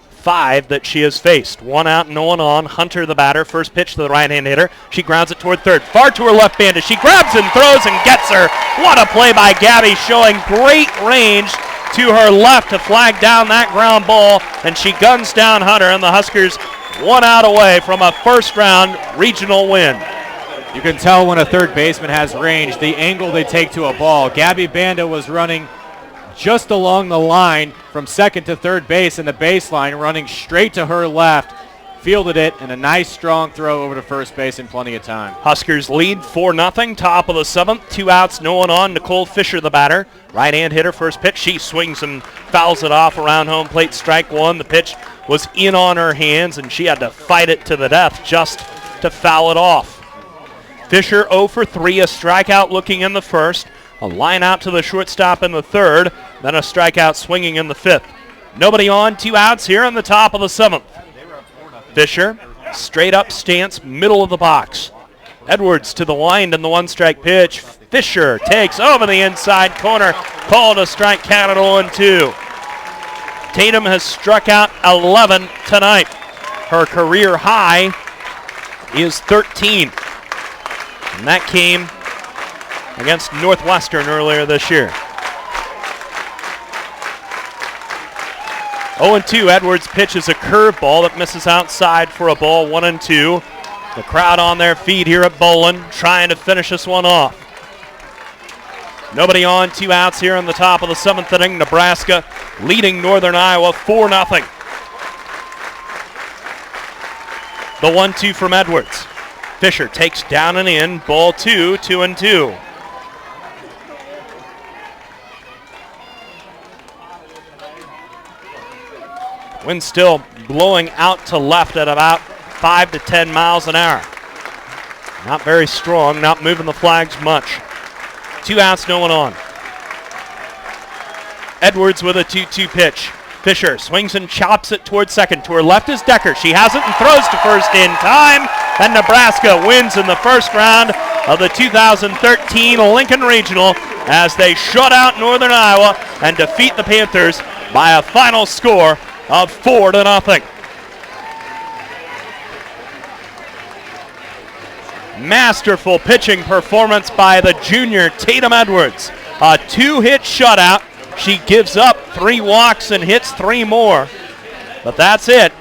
5 that she has faced. 1 out and 0 on. Hunter the batter. First pitch to the right-hand hitter. She grounds it toward third. Far to her left band as she grabs and throws and gets her. What a play by Gabby, showing great range to her left to flag down that ground ball. And she guns down Hunter, and the Huskers 1 out away from a first-round regional win. You can tell when a third baseman has range, the angle they take to a ball. Gabby Banda was running just along the line from second to third base in the baseline, running straight to her left, fielded it, and a nice strong throw over to first base in plenty of time. Huskers lead 4-0, top of the 7th, 2 outs, no one on. Nicole Fisher, the batter, right-hand hitter, first pitch. She swings and fouls it off around home plate, strike 1. The pitch was in on her hands, and she had to fight it to the death just to foul it off. Fisher 0 for 3, a strikeout looking in the first, a line out to the shortstop in the 3rd, then a strikeout swinging in the 5th. Nobody on, 2 outs here in the top of the 7th. Fisher, straight up stance, middle of the box. Edwards to the wind and the 1-strike pitch. Fisher takes over the inside corner, called a strike, count at 0-2. Tatum has struck out 11 tonight. Her career high is 13. And that came against Northwestern earlier this year. 0-2, Edwards pitches a curveball that misses outside for a ball, 1-2. The crowd on their feet here at Bowlin trying to finish this one off. Nobody on, 2 outs here in the top of the 7th inning. Nebraska leading Northern Iowa 4-0. The 1-2 from Edwards. Fisher takes down and in, ball 2, 2-2. Wind still blowing out to left at about 5 to 10 miles an hour. Not very strong, not moving the flags much. 2 outs, no one on. Edwards with a 2-2 pitch. Fisher swings and chops it towards second. To her left is Decker. She has it and throws to first in time. And Nebraska wins in the first round of the 2013 Lincoln Regional as they shut out Northern Iowa and defeat the Panthers by a final score of 4-0. Masterful pitching performance by the junior Tatum Edwards. A 2-hit shutout. She gives up 3 walks and hits 3 more. But that's it.